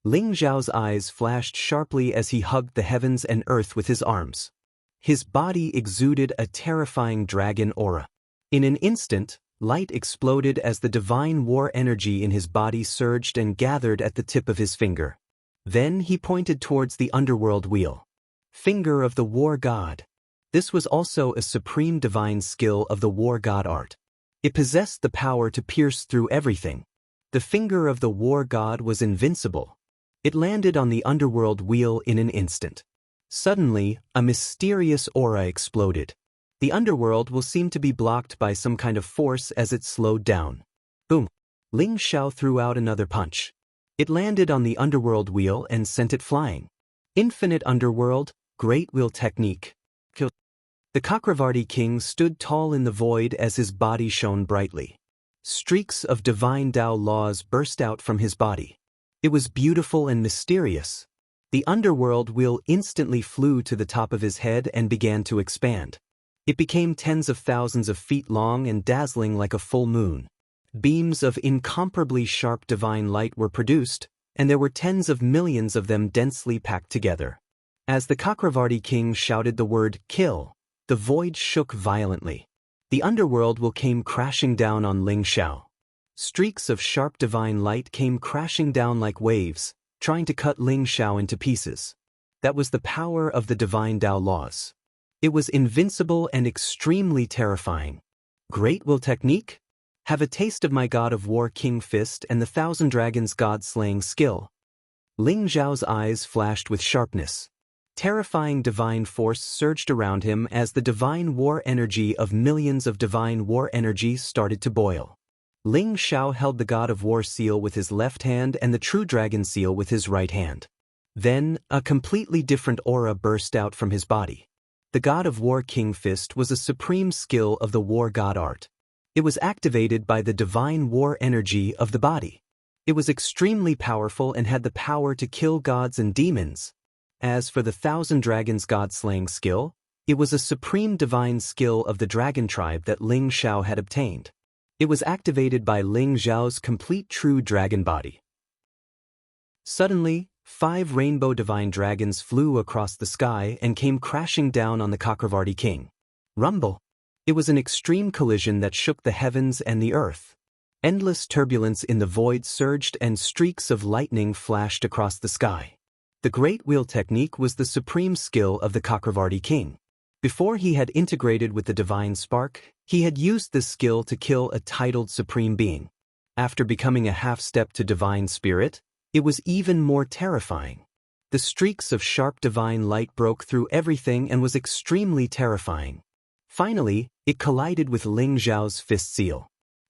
Ling Xiao's eyes flashed sharply as he hugged the heavens and earth with his arms. His body exuded a terrifying dragon aura. In an instant, light exploded as the divine war energy in his body surged and gathered at the tip of his finger. Then he pointed towards the underworld wheel. Finger of the war god. This was also a supreme divine skill of the war god art. It possessed the power to pierce through everything. The finger of the war god was invincible. It landed on the underworld wheel in an instant. Suddenly, a mysterious aura exploded. The underworld will seem to be blocked by some kind of force as it slowed down. Boom! Ling Xiao threw out another punch. It landed on the underworld wheel and sent it flying. Infinite underworld, great wheel technique. The Chakravarti king stood tall in the void as his body shone brightly. Streaks of divine Tao laws burst out from his body. It was beautiful and mysterious. The underworld wheel instantly flew to the top of his head and began to expand. It became tens of thousands of feet long and dazzling like a full moon. Beams of incomparably sharp divine light were produced, and there were tens of millions of them densely packed together. As the Chakravarti king shouted the word "kill," the void shook violently. The underworld will came crashing down on Ling Xiao. Streaks of sharp divine light came crashing down like waves, trying to cut Ling Xiao into pieces. That was the power of the divine Tao laws. It was invincible and extremely terrifying. Great will technique? Have a taste of my god of war king fist and the thousand dragons god-slaying skill. Ling Xiao's eyes flashed with sharpness. Terrifying divine force surged around him as the divine war energy of millions of divine war energies started to boil. Ling Xiao held the god of war seal with his left hand and the true dragon seal with his right hand. Then, a completely different aura burst out from his body. The god of war king fist was a supreme skill of the war god art. It was activated by the divine war energy of the body. It was extremely powerful and had the power to kill gods and demons. As for the thousand dragons god-slaying skill, it was a supreme divine skill of the dragon tribe that Ling Xiao had obtained. It was activated by Ling Xiao's complete true dragon body. Suddenly, 5 rainbow divine dragons flew across the sky and came crashing down on the Chakravarti king. Rumble! It was an extreme collision that shook the heavens and the earth. Endless turbulence in the void surged and streaks of lightning flashed across the sky. The Great Wheel technique was the supreme skill of the Chakravarti king. Before he had integrated with the divine spark, he had used this skill to kill a titled supreme being. After becoming a half-step to divine spirit, it was even more terrifying. The streaks of sharp divine light broke through everything and was extremely terrifying. Finally, it collided with Ling Zhao's fist seal.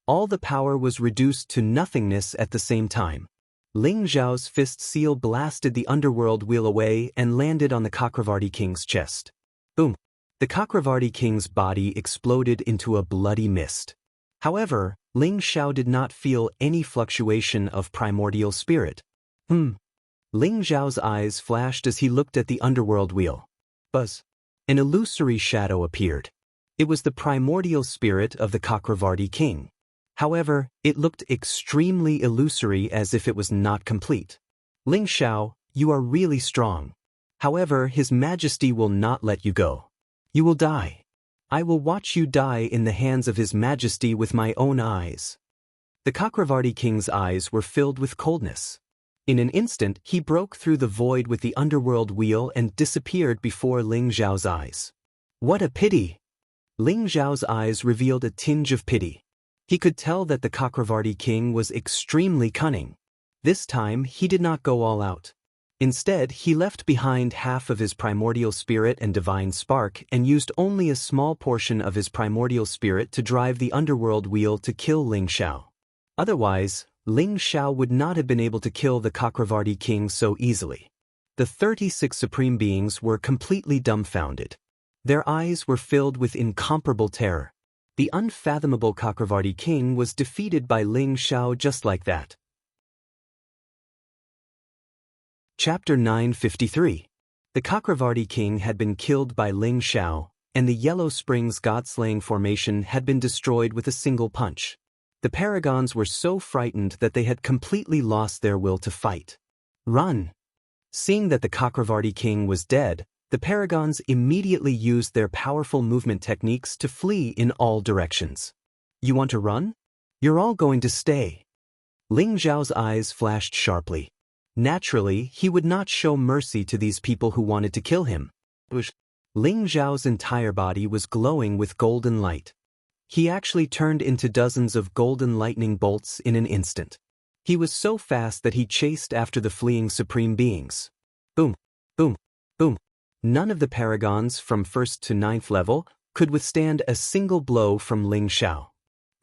All the power was reduced to nothingness at the same time. Ling Zhao's fist seal blasted the underworld wheel away and landed on the Chakravarti king's chest. Boom! The Chakravarti king's body exploded into a bloody mist. However, Ling Zhao did not feel any fluctuation of primordial spirit. Ling Zhao's eyes flashed as he looked at the underworld wheel. Buzz! An illusory shadow appeared. It was the primordial spirit of the Chakravarti king. However, it looked extremely illusory, as if it was not complete. Ling Zhao, you are really strong. However, His Majesty will not let you go. You will die. I will watch you die in the hands of His Majesty with my own eyes. The Chakravarti king's eyes were filled with coldness. In an instant, he broke through the void with the underworld wheel and disappeared before Ling Zhao's eyes. What a pity! Ling Zhao's eyes revealed a tinge of pity. He could tell that the Chakravarti king was extremely cunning. This time, he did not go all out. Instead, he left behind half of his primordial spirit and divine spark and used only a small portion of his primordial spirit to drive the underworld wheel to kill Ling Zhao. Otherwise, Ling Zhao would not have been able to kill the Chakravarti king so easily. The 36 supreme beings were completely dumbfounded. Their eyes were filled with incomparable terror. The unfathomable Chakravarti king was defeated by Ling Zhao just like that. Chapter 953. The Chakravarti king had been killed by Ling Zhao, and the Yellow Springs God-slaying formation had been destroyed with a single punch. The paragons were so frightened that they had completely lost their will to fight. Run! Seeing that the Chakravarti king was dead, the paragons immediately used their powerful movement techniques to flee in all directions. You want to run? You're all going to stay. Ling Zhao's eyes flashed sharply. Naturally, he would not show mercy to these people who wanted to kill him. Ling Zhao's entire body was glowing with golden light. He actually turned into dozens of golden lightning bolts in an instant. He was so fast that he chased after the fleeing supreme beings. Boom! Boom! Boom! None of the paragons from 1st to 9th level could withstand a single blow from Ling Zhao.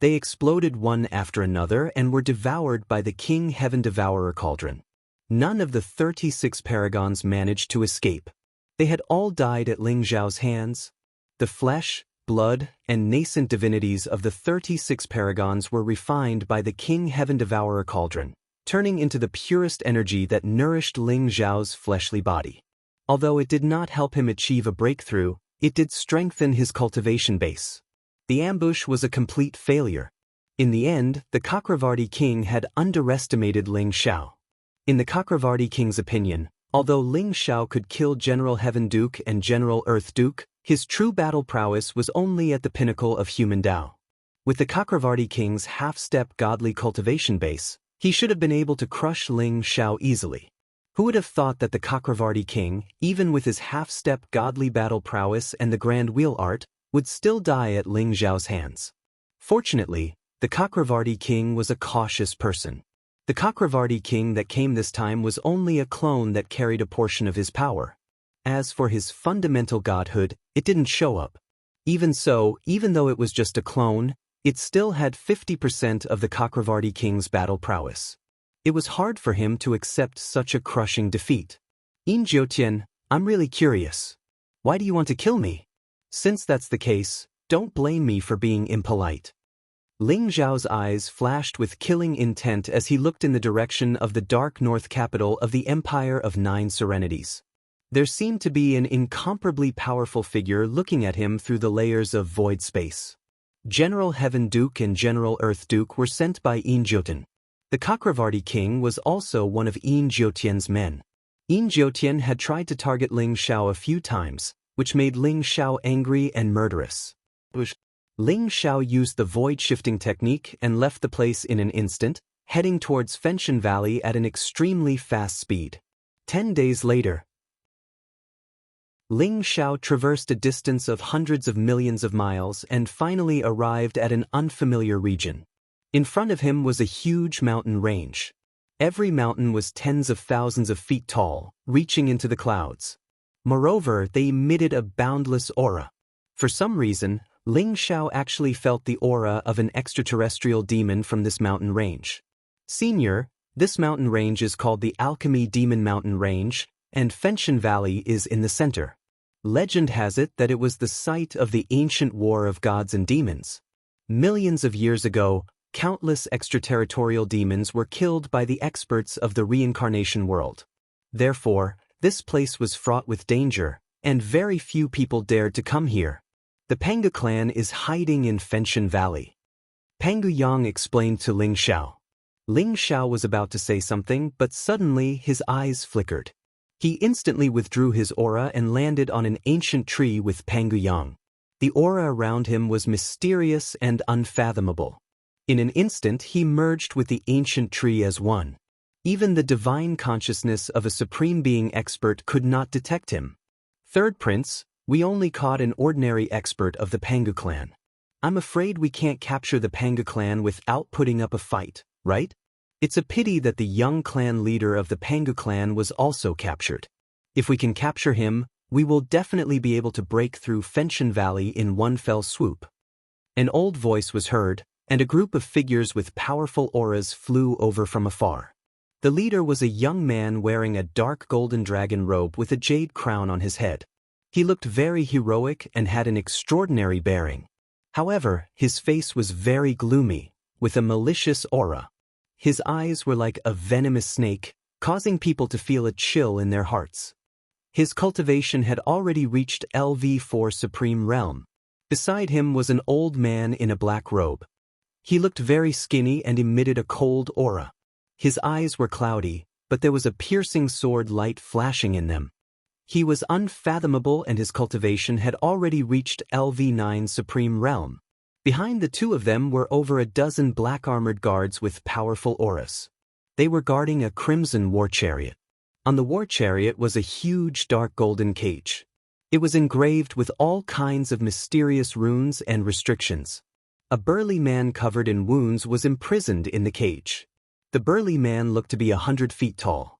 They exploded one after another and were devoured by the King Heaven Devourer Cauldron. None of the 36 paragons managed to escape. They had all died at Ling Zhao's hands. The flesh, blood, and nascent divinities of the 36 paragons were refined by the King Heaven Devourer Cauldron, turning into the purest energy that nourished Ling Zhao's fleshly body. Although it did not help him achieve a breakthrough, it did strengthen his cultivation base. The ambush was a complete failure. In the end, the Chakravarti king had underestimated Ling Zhao. In the Chakravarti king's opinion, although Ling Zhao could kill General Heaven Duke and General Earth Duke, his true battle prowess was only at the pinnacle of human Tao. With the Chakravarti king's half-step godly cultivation base, he should have been able to crush Ling Zhao easily. Who would have thought that the Chakravarti king, even with his half-step godly battle prowess and the grand wheel art, would still die at Ling Zhao's hands? Fortunately, the Chakravarti king was a cautious person. The Chakravarti king that came this time was only a clone that carried a portion of his power. As for his fundamental godhood, it didn't show up. Even so, even though it was just a clone, it still had 50% of the Chakravarti king's battle prowess. It was hard for him to accept such a crushing defeat. Yin Jiutian, I'm really curious. Why do you want to kill me? Since that's the case, don't blame me for being impolite. Ling Zhao's eyes flashed with killing intent as he looked in the direction of the dark north capital of the Empire of Nine Serenities. There seemed to be an incomparably powerful figure looking at him through the layers of void space. General Heaven Duke and General Earth Duke were sent by Yin Jiutian. The Chakravarti king was also one of Yin Jiutian's men. Yin Jiutian had tried to target Ling Zhao a few times, which made Ling Zhao angry and murderous. Ling Xiao used the void-shifting technique and left the place in an instant, heading towards Fenshan Valley at an extremely fast speed. 10 days later, Ling Xiao traversed a distance of hundreds of millions of miles and finally arrived at an unfamiliar region. In front of him was a huge mountain range. Every mountain was tens of thousands of feet tall, reaching into the clouds. Moreover, they emitted a boundless aura. For some reason, Ling Xiao actually felt the aura of an extraterrestrial demon from this mountain range. Senior, this mountain range is called the Alchemy Demon Mountain Range, and Fenshan Valley is in the center. Legend has it that it was the site of the ancient war of gods and demons. Millions of years ago, countless extraterritorial demons were killed by the experts of the reincarnation world. Therefore, this place was fraught with danger, and very few people dared to come here. The Pangu clan is hiding in Fenshan Valley. Pangu Yang explained to Ling Xiao. Ling Xiao was about to say something, but suddenly his eyes flickered. He instantly withdrew his aura and landed on an ancient tree with Pangu Yang. The aura around him was mysterious and unfathomable. In an instant he merged with the ancient tree as one. Even the divine consciousness of a supreme being expert could not detect him. Third Prince, we only caught an ordinary expert of the Pangu clan. I'm afraid we can't capture the Pangu clan without putting up a fight, right? It's a pity that the young clan leader of the Pangu clan was also captured. If we can capture him, we will definitely be able to break through Fenshan Valley in one fell swoop. An old voice was heard, and a group of figures with powerful auras flew over from afar. The leader was a young man wearing a dark golden dragon robe with a jade crown on his head. He looked very heroic and had an extraordinary bearing. However, his face was very gloomy, with a malicious aura. His eyes were like a venomous snake, causing people to feel a chill in their hearts. His cultivation had already reached LV4 Supreme Realm. Beside him was an old man in a black robe. He looked very skinny and emitted a cold aura. His eyes were cloudy, but there was a piercing sword light flashing in them. He was unfathomable and his cultivation had already reached LV9 Supreme Realm. Behind the two of them were over a dozen black-armored guards with powerful auras. They were guarding a crimson war chariot. On the war chariot was a huge dark golden cage. It was engraved with all kinds of mysterious runes and restrictions. A burly man covered in wounds was imprisoned in the cage. The burly man looked to be 100 feet tall.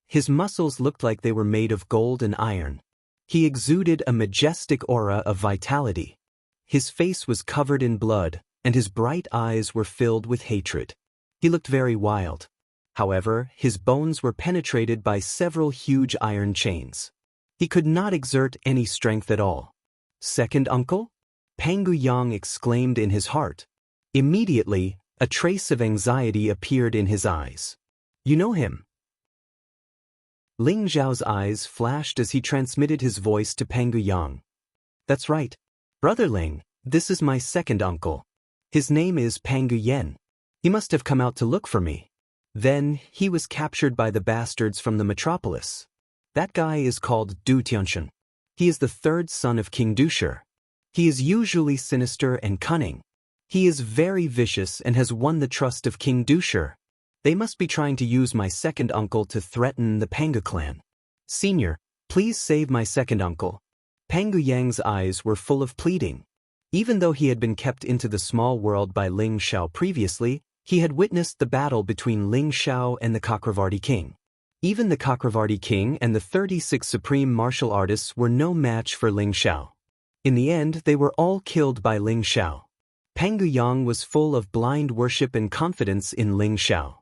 His muscles looked like they were made of gold and iron. He exuded a majestic aura of vitality. His face was covered in blood, and his bright eyes were filled with hatred. He looked very wild. However, his bones were penetrated by several huge iron chains. He could not exert any strength at all. "Second uncle?" Pangu Yang exclaimed in his heart. Immediately, a trace of anxiety appeared in his eyes. "You know him?" Ling Xiao's eyes flashed as he transmitted his voice to Pangu Yang. "That's right. Brother Ling, this is my second uncle. His name is Pangu Yen. He must have come out to look for me. Then, he was captured by the bastards from the metropolis. That guy is called Du Tianshun. He is the third son of King Dushi. He is usually sinister and cunning. He is very vicious and has won the trust of King Dushi. They must be trying to use my second uncle to threaten the Pangu clan. Senior, please save my second uncle." Pangu Yang's eyes were full of pleading. Even though he had been kept into the small world by Ling Xiao previously, he had witnessed the battle between Ling Xiao and the Cakravarti king. Even the Cakravarti king and the 36 supreme martial artists were no match for Ling Xiao. In the end, they were all killed by Ling Xiao. Pangu Yang was full of blind worship and confidence in Ling Xiao.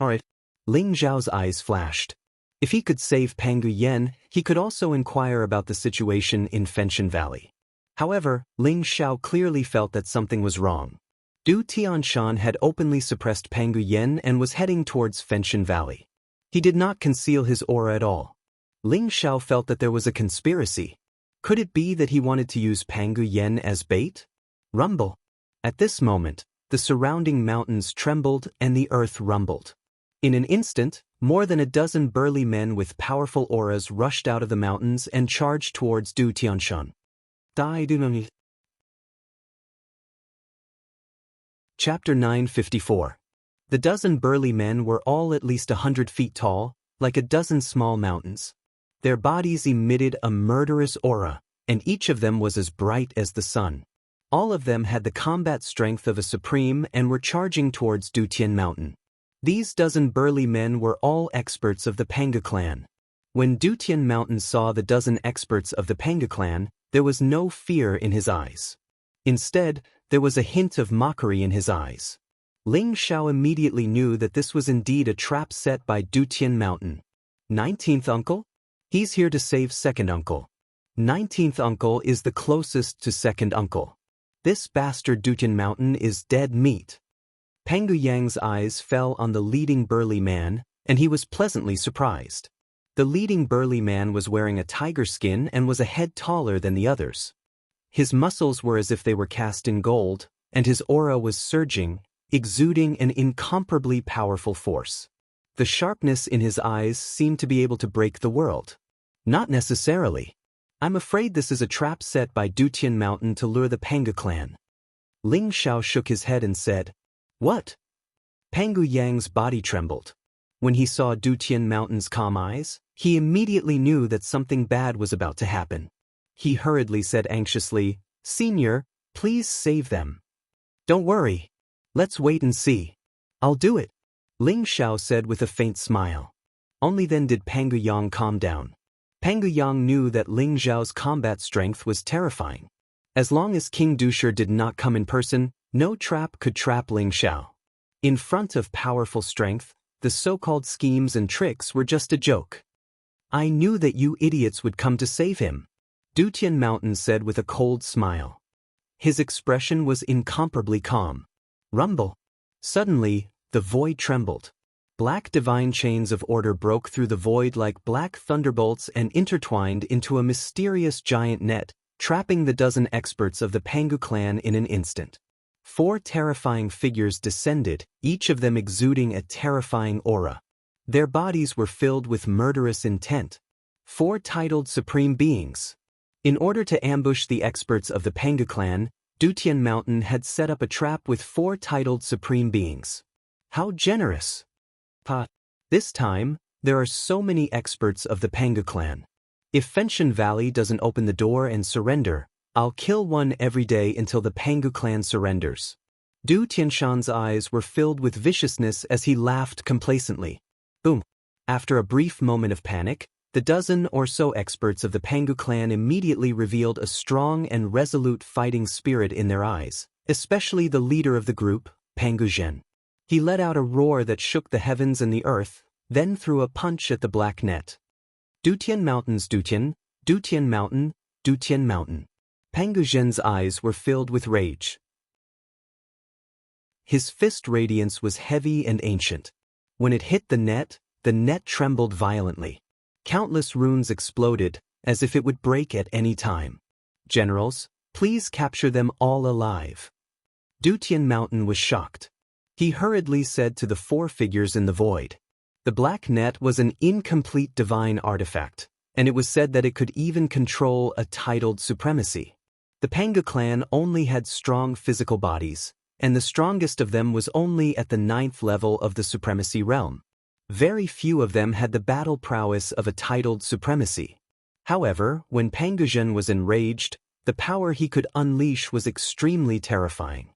Alright. Ling Xiao's eyes flashed. If he could save Pangu Yen, he could also inquire about the situation in Fenshan Valley. However, Ling Xiao clearly felt that something was wrong. Du Tianshan had openly suppressed Pangu Yen and was heading towards Fenshan Valley. He did not conceal his aura at all. Ling Xiao felt that there was a conspiracy. Could it be that he wanted to use Pangu Yen as bait? Rumble. At this moment, the surrounding mountains trembled and the earth rumbled. In an instant, more than a dozen burly men with powerful auras rushed out of the mountains and charged towards Du Tianshan. Chapter 954. The dozen burly men were all at least 100 feet tall, like a dozen small mountains. Their bodies emitted a murderous aura, and each of them was as bright as the sun. All of them had the combat strength of a supreme and were charging towards Dutian Mountain. These dozen burly men were all experts of the Panga clan. When Dutian Mountain saw the dozen experts of the Panga clan, there was no fear in his eyes. Instead, there was a hint of mockery in his eyes. Ling Xiao immediately knew that this was indeed a trap set by Dutian Mountain. 19th uncle? He's here to save second uncle. 19th uncle is the closest to second uncle. This bastard Dutian Mountain is dead meat. Pangu Yang's eyes fell on the leading burly man, and he was pleasantly surprised. The leading burly man was wearing a tiger skin and was a head taller than the others. His muscles were as if they were cast in gold, and his aura was surging, exuding an incomparably powerful force. The sharpness in his eyes seemed to be able to break the world. Not necessarily. I'm afraid this is a trap set by Dutian Mountain to lure the Panga clan. Ling Xiao shook his head and said, "What?" Pangu Yang's body trembled. When he saw Dutian Mountain's calm eyes, he immediately knew that something bad was about to happen. He hurriedly said anxiously, "Senior, please save them." "Don't worry. Let's wait and see." "I'll do it," Ling Xiao said with a faint smile. Only then did Pangu Yang calm down. Pangu Yang knew that Ling Xiao's combat strength was terrifying. As long as King Dusher did not come in person, no trap could trap Ling Xiao. In front of powerful strength, the so-called schemes and tricks were just a joke. "I knew that you idiots would come to save him," Dutian Mountain said with a cold smile. His expression was incomparably calm. Rumble. Suddenly, the void trembled. Black divine chains of order broke through the void like black thunderbolts and intertwined into a mysterious giant net, trapping the dozen experts of the Pangu clan in an instant. 4 terrifying figures descended, each of them exuding a terrifying aura. Their bodies were filled with murderous intent. 4 titled supreme beings. In order to ambush the experts of the Panga clan, Dutian Mountain had set up a trap with 4 titled supreme beings. How generous! This time, there are so many experts of the Panga clan. If Fenshan Valley doesn't open the door and surrender, I'll kill one every day until the Pangu clan surrenders. Du Tianshan's eyes were filled with viciousness as he laughed complacently. Boom! After a brief moment of panic, the dozen or so experts of the Pangu clan immediately revealed a strong and resolute fighting spirit in their eyes, especially the leader of the group, Pangu Zhen. He let out a roar that shook the heavens and the earth, then threw a punch at the black net. Dutian Mountain's Dutian, Dutian Mountain, Dutian Mountain. Pangu Zhen's eyes were filled with rage. His fist radiance was heavy and ancient. When it hit the net trembled violently. Countless runes exploded, as if it would break at any time. "Generals, please capture them all alive." Dutian Mountain was shocked. He hurriedly said to the 4 figures in the void. The black net was an incomplete divine artifact, and it was said that it could even control a titled supremacy. The Panga clan only had strong physical bodies, and the strongest of them was only at the 9th level of the supremacy realm. Very few of them had the battle prowess of a titled supremacy. However, when Pangu Zhen was enraged, the power he could unleash was extremely terrifying.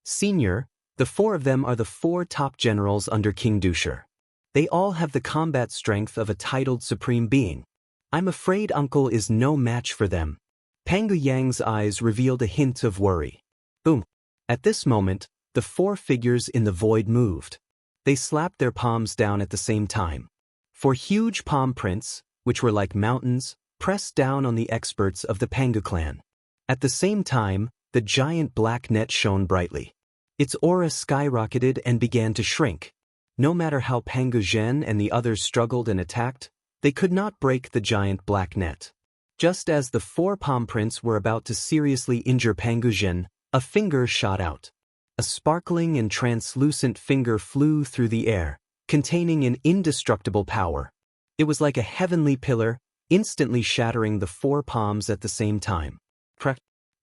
"Senior, the 4 of them are the 4 top generals under King Dusher. They all have the combat strength of a titled supreme being. I'm afraid Uncle is no match for them." Pangu Yang's eyes revealed a hint of worry. Boom! At this moment, the 4 figures in the void moved. They slapped their palms down at the same time. 4 huge palm prints, which were like mountains, pressed down on the experts of the Panga clan. At the same time, the giant black net shone brightly. Its aura skyrocketed and began to shrink. No matter how Pangu Zhen and the others struggled and attacked, they could not break the giant black net. Just as the 4 palm prints were about to seriously injure Pangu Zhen, a finger shot out. A sparkling and translucent finger flew through the air, containing an indestructible power. It was like a heavenly pillar, instantly shattering the 4 palms at the same time.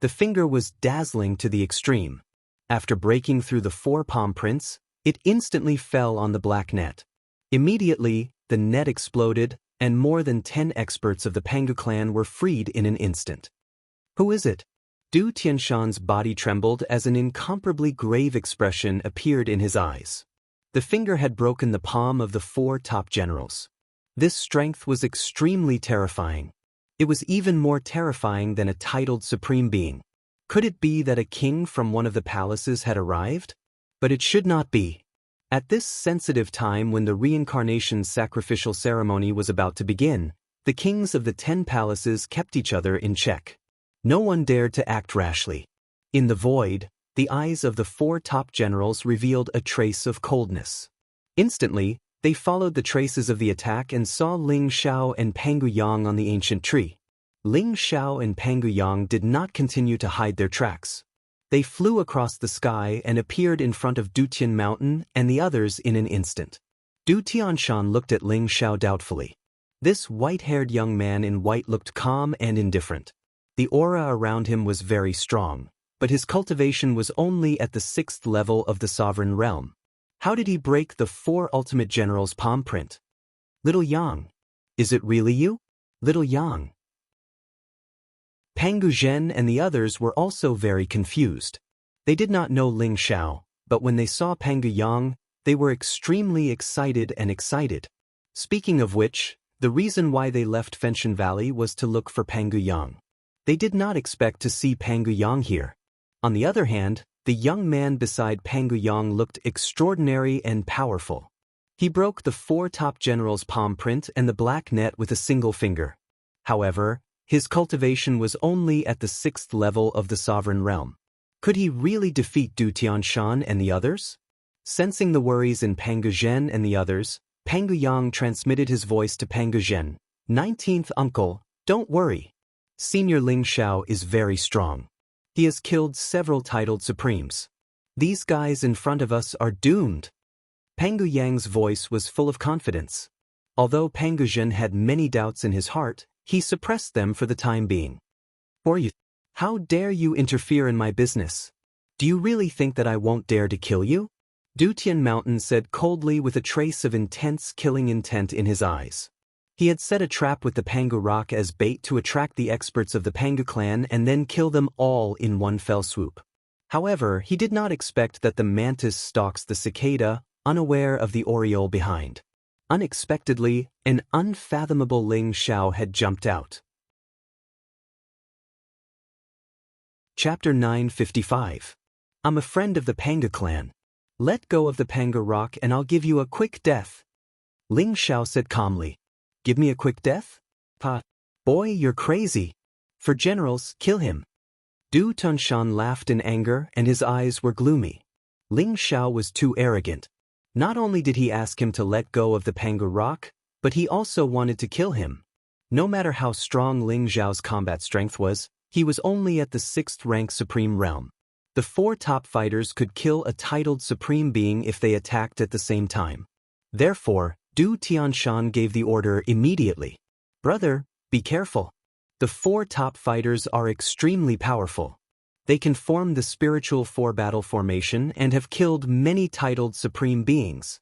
The finger was dazzling to the extreme. After breaking through the 4 palm prints, it instantly fell on the black net. Immediately, the net exploded, and more than 10 experts of the Pangu clan were freed in an instant. Who is it? Du Tianshan's body trembled as an incomparably grave expression appeared in his eyes. The finger had broken the palm of the 4 top generals. This strength was extremely terrifying. It was even more terrifying than a titled supreme being. Could it be that a king from one of the palaces had arrived? But it should not be. At this sensitive time when the reincarnation sacrificial ceremony was about to begin, the kings of the 10 palaces kept each other in check. No one dared to act rashly. In the void, the eyes of the 4 top generals revealed a trace of coldness. Instantly, they followed the traces of the attack and saw Ling Xiao and Pangu Yang on the ancient tree. Ling Xiao and Pangu Yang did not continue to hide their tracks. They flew across the sky and appeared in front of Dutian Mountain and the others in an instant. Du Tianshan looked at Ling Xiao doubtfully. This white-haired young man in white looked calm and indifferent. The aura around him was very strong, but his cultivation was only at the 6th level of the sovereign realm. How did he break the 4 ultimate generals' palm print? Little Yang. Is it really you? Little Yang. Pangu Zhen and the others were also very confused. They did not know Ling Xiao, but when they saw Pangu Yang, they were extremely excited. Speaking of which, the reason why they left Fenshan Valley was to look for Pangu Yang. They did not expect to see Pangu Yang here. On the other hand, the young man beside Pangu Yang looked extraordinary and powerful. He broke the 4 top generals' palm print and the black net with a single finger. However, his cultivation was only at the 6th level of the sovereign realm. Could he really defeat Du Tianshan and the others? Sensing the worries in Pangu Zhen and the others, Pangu Yang transmitted his voice to Pangu Zhen. 19th uncle, don't worry. Senior Ling Xiao is very strong. He has killed several titled supremes. These guys in front of us are doomed. Pangu Yang's voice was full of confidence. Although Pangu Zhen had many doubts in his heart, he suppressed them for the time being. For you, how dare you interfere in my business? Do you really think that I won't dare to kill you? Dutian Mountain said coldly with a trace of intense killing intent in his eyes. He had set a trap with the Pangu rock as bait to attract the experts of the Pangu clan and then kill them all in one fell swoop. However, he did not expect that the mantis stalks the cicada, unaware of the oriole behind. Unexpectedly, an unfathomable Ling Xiao had jumped out. Chapter 955. I'm a friend of the Pangu clan. Let go of the Pangu rock and I'll give you a quick death. Ling Xiao said calmly. Give me a quick death? Boy, you're crazy. For generals, kill him. Du Tianshan laughed in anger and his eyes were gloomy. Ling Xiao was too arrogant. Not only did he ask him to let go of the Pangu rock, but he also wanted to kill him. No matter how strong Ling Xiao's combat strength was, he was only at the 6th rank supreme realm. The 4 top fighters could kill a titled supreme being if they attacked at the same time. Therefore, Du Tianshan gave the order immediately. Brother, be careful. The 4 top fighters are extremely powerful. They can form the spiritual 4-battle formation and have killed many titled supreme beings.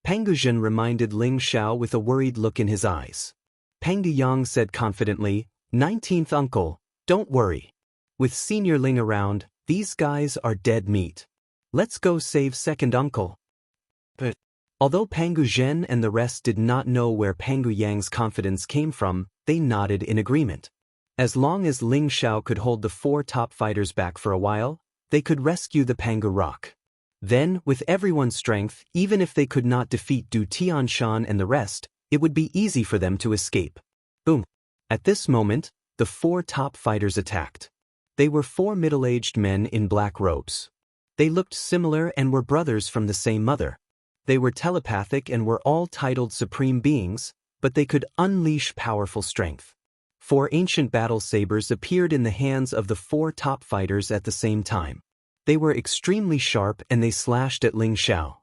Pangu Zhen reminded Ling Xiao with a worried look in his eyes. Pangu Yang said confidently, 19th uncle, don't worry. With Senior Ling around, these guys are dead meat. Let's go save 2nd uncle. But although Pangu Zhen and the rest did not know where Pangu Yang's confidence came from, they nodded in agreement. As long as Ling Xiao could hold the 4 top fighters back for a while, they could rescue the Pangu rock. Then, with everyone's strength, even if they could not defeat Du Tianshan and the rest, it would be easy for them to escape. Boom! At this moment, the 4 top fighters attacked. They were 4 middle-aged men in black robes. They looked similar and were brothers from the same mother. They were telepathic and were all titled supreme beings, but they could unleash powerful strength. 4 ancient battle sabers appeared in the hands of the 4 top fighters at the same time. They were extremely sharp and they slashed at Ling Xiao.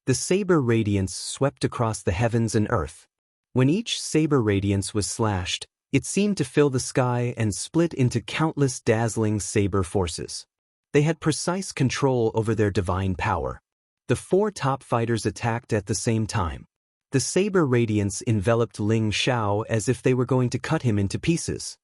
The saber radiance swept across the heavens and earth. When each saber radiance was slashed, it seemed to fill the sky and split into countless dazzling saber forces. They had precise control over their divine power. The 4 top fighters attacked at the same time. The saber radiance enveloped Ling Xiao as if they were going to cut him into pieces.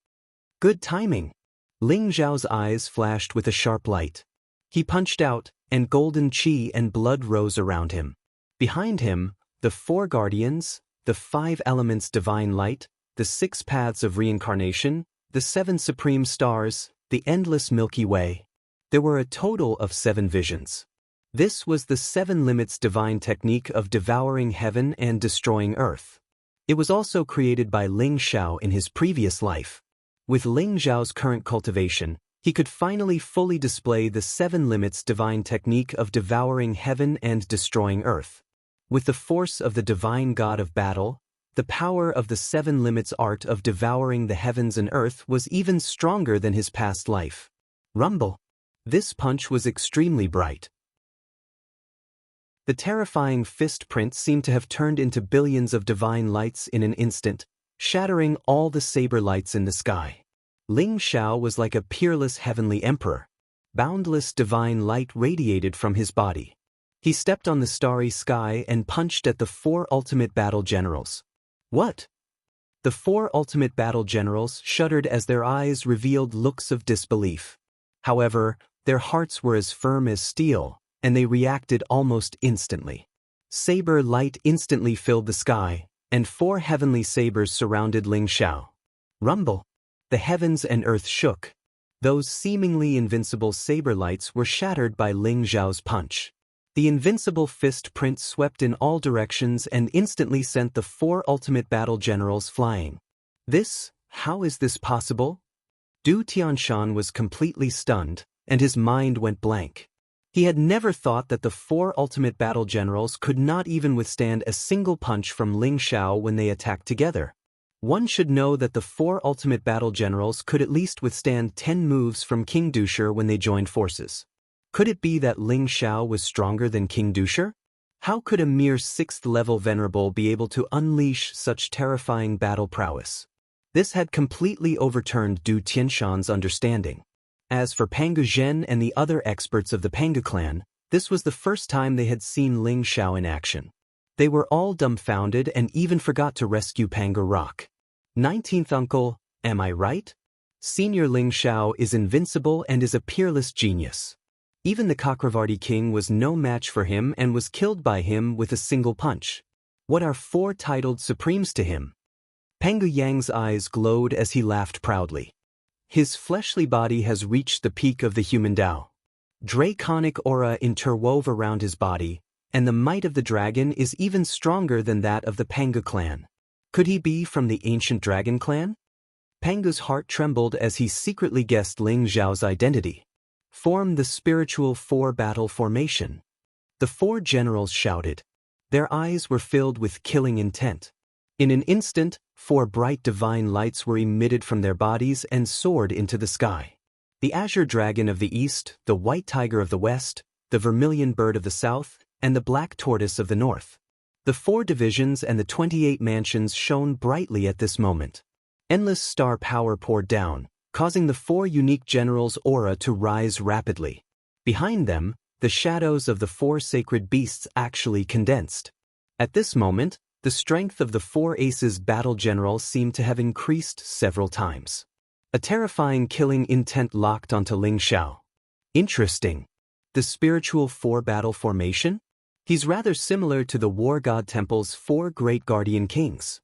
Good timing. Ling Xiao's eyes flashed with a sharp light. He punched out, and golden qi and blood rose around him. Behind him, the 4 guardians, the 5 elements divine light, the 6 paths of reincarnation, the 7 supreme stars, the endless Milky Way. There were a total of 7 visions. This was the 7 limits divine technique of devouring heaven and destroying earth. It was also created by Ling Xiao in his previous life. With Ling Xiao's current cultivation, he could finally fully display the 7 limits divine technique of devouring heaven and destroying earth. With the force of the divine god of battle, the power of the 7 limits art of devouring the heavens and earth was even stronger than his past life. Rumble. This punch was extremely bright. The terrifying fist print seemed to have turned into billions of divine lights in an instant, shattering all the saber lights in the sky. Ling Xiao was like a peerless heavenly emperor. Boundless divine light radiated from his body. He stepped on the starry sky and punched at the 4 ultimate battle generals. What? The 4 ultimate battle generals shuddered as their eyes revealed looks of disbelief. However, their hearts were as firm as steel, and they reacted almost instantly. Saber light instantly filled the sky, and 4 heavenly sabers surrounded Ling Xiao. Rumble. The heavens and earth shook. Those seemingly invincible saber lights were shattered by Ling Xiao's punch. The invincible fist print swept in all directions and instantly sent the 4 ultimate battle generals flying. How is this possible? Du Tianshan was completely stunned, and his mind went blank. He had never thought that the 4 ultimate battle generals could not even withstand a single punch from Ling Xiao when they attacked together. One should know that the 4 ultimate battle generals could at least withstand 10 moves from King Dusher when they joined forces. Could it be that Ling Xiao was stronger than King Dusher? How could a mere 6th-level venerable be able to unleash such terrifying battle prowess? This had completely overturned Du Tianshan's understanding. As for Pangu Zhen and the other experts of the Pangu clan, this was the first time they had seen Ling Xiao in action. They were all dumbfounded and even forgot to rescue Pangu Rock. 19th uncle, am I right? Senior Ling Xiao is invincible and is a peerless genius. Even the Chakravarti king was no match for him and was killed by him with a single punch. What are 4 titled supremes to him? Pangu Yang's eyes glowed as he laughed proudly. His fleshly body has reached the peak of the human Tao. Draconic aura interwove around his body, and the might of the dragon is even stronger than that of the Pangu clan. Could he be from the ancient dragon clan? Pangu's heart trembled as he secretly guessed Ling Xiao's identity. Form the spiritual 4 battle formation. The 4 generals shouted. Their eyes were filled with killing intent. In an instant, 4 bright divine lights were emitted from their bodies and soared into the sky. The azure dragon of the east, the white tiger of the west, the vermilion bird of the south, and the black tortoise of the north. The 4 divisions and the 28 mansions shone brightly at this moment. Endless star power poured down, causing the 4 unique generals' aura to rise rapidly. Behind them, the shadows of the 4 sacred beasts actually condensed. At this moment, the strength of the 4 aces battle general seemed to have increased several times. A terrifying killing intent locked onto Ling Xiao. Interesting. The spiritual 4 battle formation? He's rather similar to the War God Temple's 4 great guardian kings.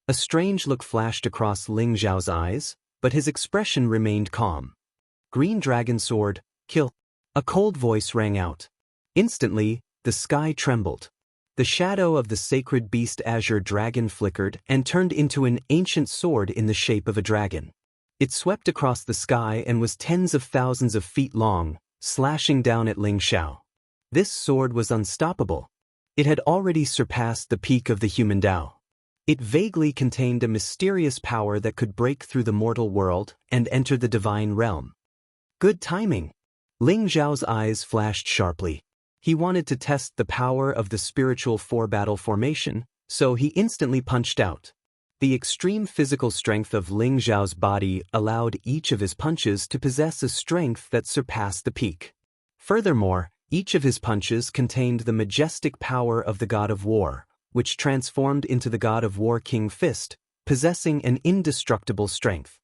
A strange look flashed across Ling Xiao's eyes, but his expression remained calm. Green dragon sword, kill. A cold voice rang out. Instantly, the sky trembled. The shadow of the sacred beast azure dragon flickered and turned into an ancient sword in the shape of a dragon. It swept across the sky and was tens of thousands of feet long, slashing down at Ling Xiao. This sword was unstoppable. It had already surpassed the peak of the human Tao. It vaguely contained a mysterious power that could break through the mortal world and enter the divine realm. Good timing. Ling Xiao's eyes flashed sharply. He wanted to test the power of the spiritual 4 battle formation, so he instantly punched out. The extreme physical strength of Ling Xiao's body allowed each of his punches to possess a strength that surpassed the peak. Furthermore, each of his punches contained the majestic power of the god of war, which transformed into the god of war King Fist, possessing an indestructible strength.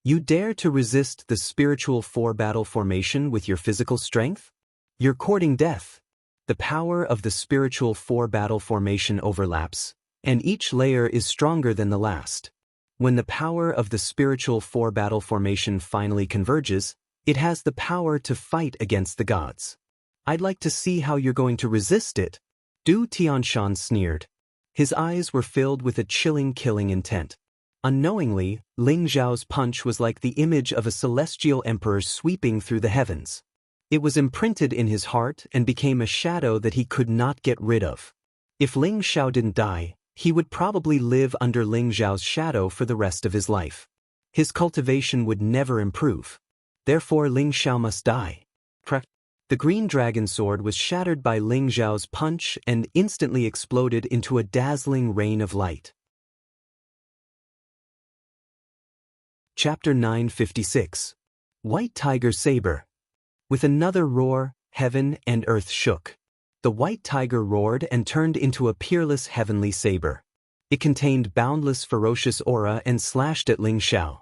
You dare to resist the spiritual four-battle formation with your physical strength? You're courting death. The power of the spiritual four-battle formation overlaps, and each layer is stronger than the last. When the power of the spiritual four-battle formation finally converges, it has the power to fight against the gods. I'd like to see how you're going to resist it. Du Tianshan sneered. His eyes were filled with a chilling killing intent. Unknowingly, Ling Xiao's punch was like the image of a celestial emperor sweeping through the heavens. It was imprinted in his heart and became a shadow that he could not get rid of. If Ling Xiao didn't die, he would probably live under Ling Xiao's shadow for the rest of his life. His cultivation would never improve. Therefore Ling Xiao must die. The green dragon sword was shattered by Ling Xiao's punch and instantly exploded into a dazzling rain of light. Chapter 956. White Tiger Saber. With another roar, heaven and earth shook. The white tiger roared and turned into a peerless heavenly saber. It contained boundless ferocious aura and slashed at Ling Xiao.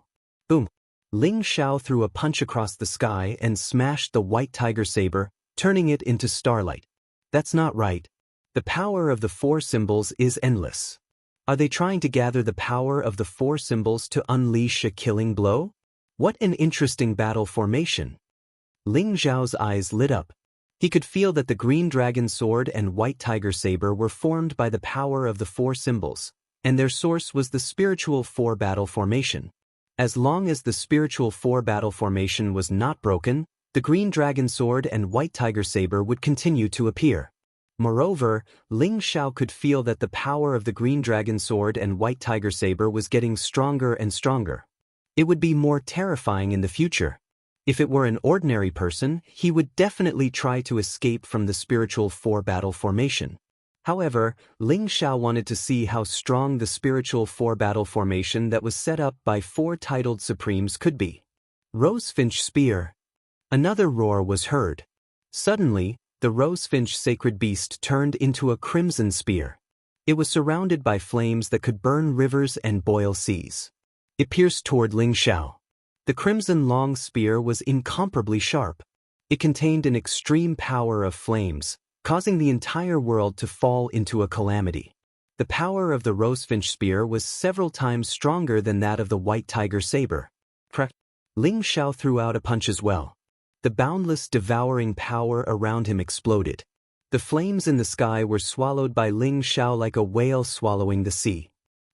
Boom! Ling Xiao threw a punch across the sky and smashed the white tiger saber, turning it into starlight. That's not right. The power of the four symbols is endless. Are they trying to gather the power of the four symbols to unleash a killing blow? What an interesting battle formation. Ling Xiao's eyes lit up. He could feel that the green dragon sword and white tiger saber were formed by the power of the four symbols, and their source was the spiritual four-battle formation. As long as the spiritual four-battle formation was not broken, the green dragon sword and white tiger saber would continue to appear. Moreover, Ling Xiao could feel that the power of the green dragon sword and white tiger saber was getting stronger and stronger. It would be more terrifying in the future. If it were an ordinary person, he would definitely try to escape from the spiritual four-battle formation. However, Ling Xiao wanted to see how strong the spiritual four-battle formation that was set up by four titled supremes could be. Rosefinch Spear. Another roar was heard. Suddenly, the rosefinch sacred beast turned into a crimson spear. It was surrounded by flames that could burn rivers and boil seas. It pierced toward Ling Xiao. The crimson long spear was incomparably sharp. It contained an extreme power of flames, causing the entire world to fall into a calamity. The power of the rosefinch spear was several times stronger than that of the white tiger saber. Ling Xiao threw out a punch as well. The boundless devouring power around him exploded. The flames in the sky were swallowed by Ling Xiao like a whale swallowing the sea.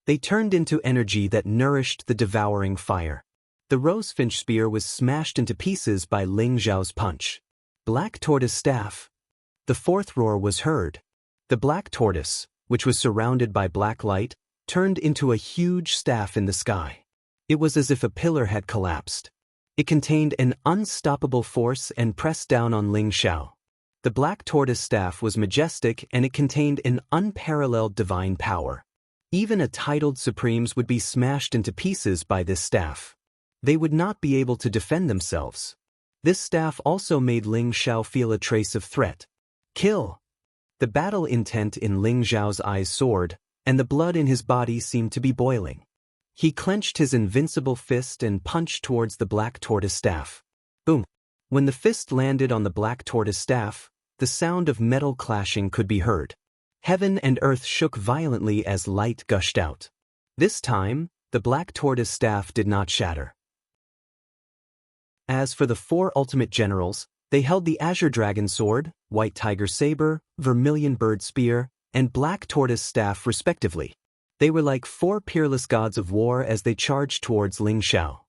They turned into energy that nourished the devouring fire. The rosefinch spear was smashed into pieces by Ling Xiao's punch. Black tortoise staff. The fourth roar was heard. The black tortoise, which was surrounded by black light, turned into a huge staff in the sky. It was as if a pillar had collapsed. It contained an unstoppable force and pressed down on Ling Xiao. The black tortoise staff was majestic and it contained an unparalleled divine power. Even a titled supremes would be smashed into pieces by this staff. They would not be able to defend themselves. This staff also made Ling Xiao feel a trace of threat. Kill! The battle intent in Ling Xiao's eyes soared, and the blood in his body seemed to be boiling. He clenched his invincible fist and punched towards the black tortoise staff. Boom! When the fist landed on the black tortoise staff, the sound of metal clashing could be heard. Heaven and earth shook violently as light gushed out. This time, the black tortoise staff did not shatter. As for the four ultimate generals, they held the azure dragon sword, white tiger saber, vermilion bird spear, and black tortoise staff respectively. They were like four peerless gods of war as they charged towards Ling Xiao.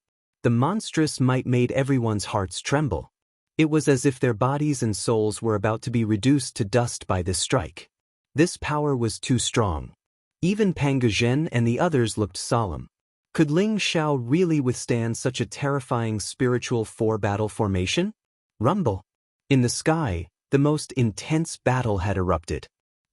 The monstrous might made everyone's hearts tremble. It was as if their bodies and souls were about to be reduced to dust by this strike. This power was too strong. Even Pang Zhen and the others looked solemn. Could Ling Xiao really withstand such a terrifying spiritual four-battle formation? Rumble. In the sky, the most intense battle had erupted.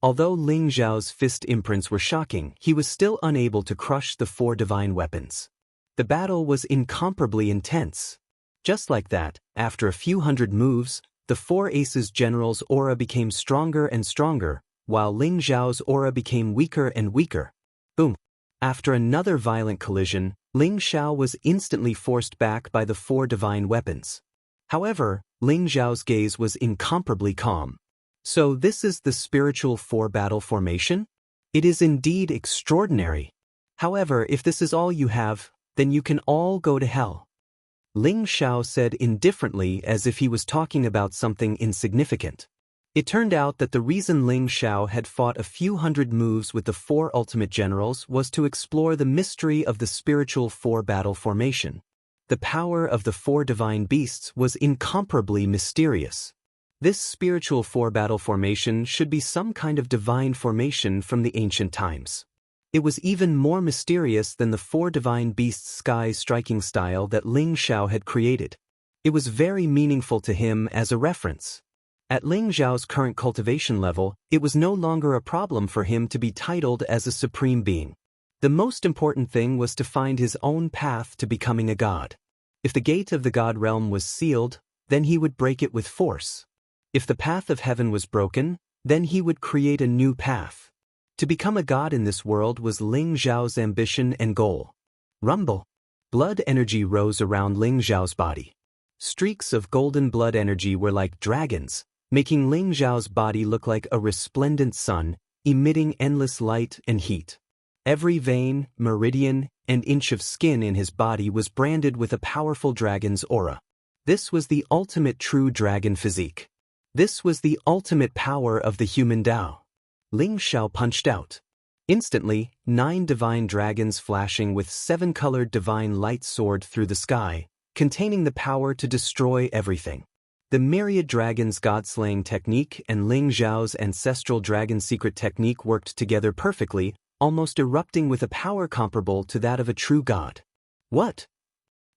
Although Ling Zhao's fist imprints were shocking, he was still unable to crush the 4 divine weapons. The battle was incomparably intense. Just like that, after a few hundred moves, the 4 Aces General's aura became stronger and stronger, while Ling Zhao's aura became weaker and weaker. Boom! After another violent collision, Ling Zhao was instantly forced back by the 4 divine weapons. However, Ling Zhao's gaze was incomparably calm. So this is the spiritual 4-battle formation? It is indeed extraordinary. However, if this is all you have, then you can all go to hell. Ling Zhao said indifferently, as if he was talking about something insignificant. It turned out that the reason Ling Zhao had fought a few hundred moves with the 4 ultimate generals was to explore the mystery of the spiritual 4-battle formation. The power of the 4 divine beasts was incomparably mysterious. This spiritual 4-battle formation should be some kind of divine formation from the ancient times. It was even more mysterious than the 4 divine beasts' sky striking style that Ling Zhao had created. It was very meaningful to him as a reference. At Ling Zhao's current cultivation level, it was no longer a problem for him to be titled as a supreme being. The most important thing was to find his own path to becoming a god. If the gate of the god realm was sealed, then he would break it with force. If the path of heaven was broken, then he would create a new path. To become a god in this world was Ling Zhao's ambition and goal. Rumble. Blood energy rose around Ling Zhao's body. Streaks of golden blood energy were like dragons, making Ling Zhao's body look like a resplendent sun, emitting endless light and heat. Every vein, meridian, and inch of skin in his body was branded with a powerful dragon's aura. This was the ultimate true dragon physique. This was the ultimate power of the human Tao. Ling Zhao punched out. Instantly, 9 divine dragons flashing with 7-colored divine light soared through the sky, containing the power to destroy everything. The myriad dragons' god-slaying technique and Ling Zhao's ancestral dragon secret technique worked together perfectly, almost erupting with a power comparable to that of a true god. What?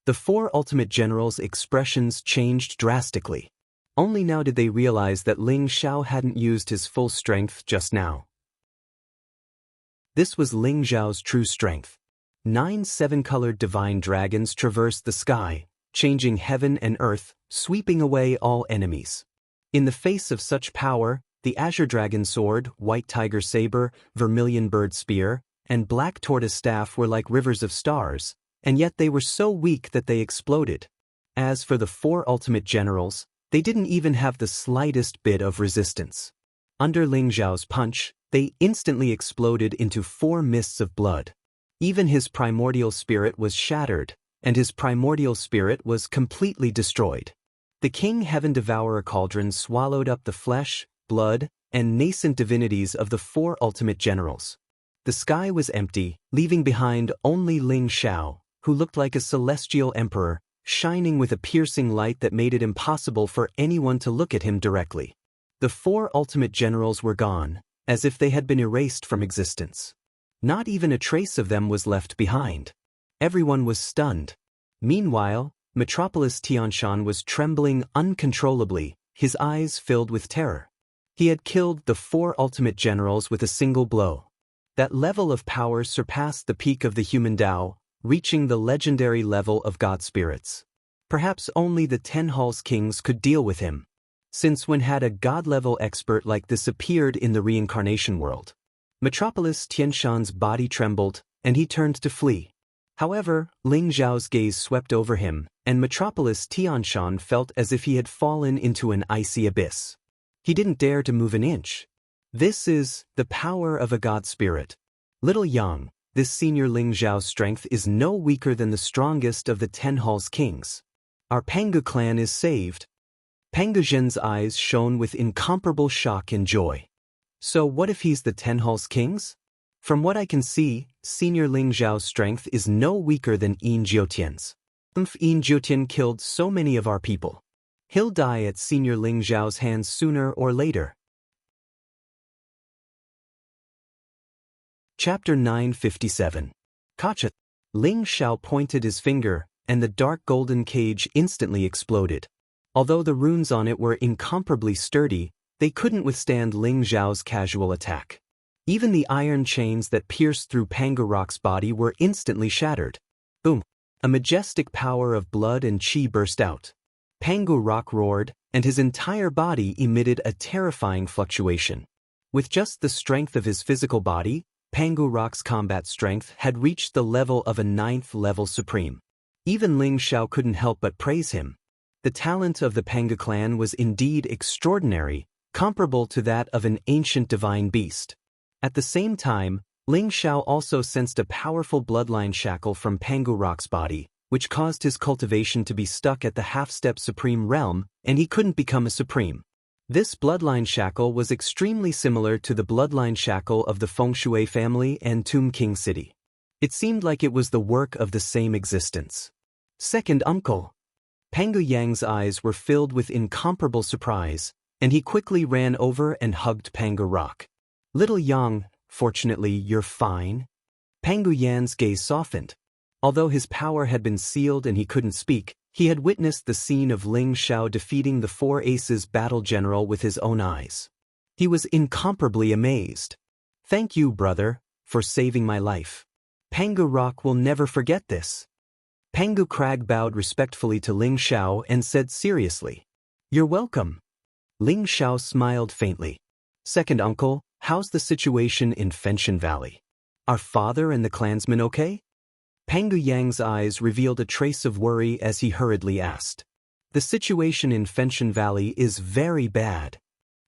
The 4 ultimate generals' expressions changed drastically. Only now did they realize that Ling Zhao hadn't used his full strength just now. This was Ling Zhao's true strength. 9 7-colored divine dragons traversed the sky, changing heaven and earth, sweeping away all enemies. In the face of such power, the azure dragon sword, white tiger saber, vermilion bird spear, and black tortoise staff were like rivers of stars, and yet they were so weak that they exploded. As for the 4 ultimate generals, they didn't even have the slightest bit of resistance. Under Ling Zhao's punch, they instantly exploded into 4 mists of blood. Even his primordial spirit was shattered, and his primordial spirit was completely destroyed. The King Heaven Devourer Cauldron swallowed up the flesh, blood, and nascent divinities of the 4 ultimate generals. The sky was empty, leaving behind only Ling Zhao, who looked like a celestial emperor, shining with a piercing light that made it impossible for anyone to look at him directly. The 4 ultimate generals were gone, as if they had been erased from existence. Not even a trace of them was left behind. Everyone was stunned. Meanwhile, Metropolis Tianshan was trembling uncontrollably, his eyes filled with terror. He had killed the 4 ultimate generals with a single blow. That level of power surpassed the peak of the human Tao, reaching the legendary level of god spirits. Perhaps only the 10 Halls Kings could deal with him. Since when had a god-level expert like this appeared in the reincarnation world? Metropolis Tianshan's body trembled, and he turned to flee. However, Ling Zhao's gaze swept over him, and Metropolis Tianshan felt as if he had fallen into an icy abyss. He didn't dare to move an inch. This is the power of a god spirit. Little Yang, this senior Ling Zhao's strength is no weaker than the strongest of the 10 Halls Kings. Our Pangu clan is saved. Pangu Zhen's eyes shone with incomparable shock and joy. So what if he's the 10 Halls Kings? From what I can see, senior Ling Zhao's strength is no weaker than Yin Jiutian's. Yin Jiutian killed so many of our people. He'll die at senior Ling Zhao's hands sooner or later. Chapter 957. Kacha. Ling Zhao pointed his finger, and the dark golden cage instantly exploded. Although the runes on it were incomparably sturdy, they couldn't withstand Ling Zhao's casual attack. Even the iron chains that pierced through Pangu Rock's body were instantly shattered. Boom! A majestic power of blood and chi burst out. Pangu Rock roared, and his entire body emitted a terrifying fluctuation. With just the strength of his physical body, Pangu Rock's combat strength had reached the level of a 9th level supreme. Even Ling Xiao couldn't help but praise him. The talent of the Pangu clan was indeed extraordinary, comparable to that of an ancient divine beast. At the same time, Ling Xiao also sensed a powerful bloodline shackle from Pangu Rock's body, which caused his cultivation to be stuck at the half-step supreme realm, and he couldn't become a supreme. This bloodline shackle was extremely similar to the bloodline shackle of the Fengshui family and Tomb King City. It seemed like it was the work of the same existence. Second uncle. Pangu Yang's eyes were filled with incomparable surprise, and he quickly ran over and hugged Pangu Rock. Little Yang, fortunately you're fine. Pangu Yan's gaze softened. Although his power had been sealed and he couldn't speak, he had witnessed the scene of Ling Xiao defeating the Four Aces battle general with his own eyes. He was incomparably amazed. Thank you, brother, for saving my life. Pangu Rock will never forget this. Pangu Crag bowed respectfully to Ling Xiao and said seriously, "You're welcome." Ling Xiao smiled faintly. Second uncle, how's the situation in Fenshin Valley? Are father and the clansmen okay? Pangu Yang's eyes revealed a trace of worry as he hurriedly asked. The situation in Fenshin Valley is very bad.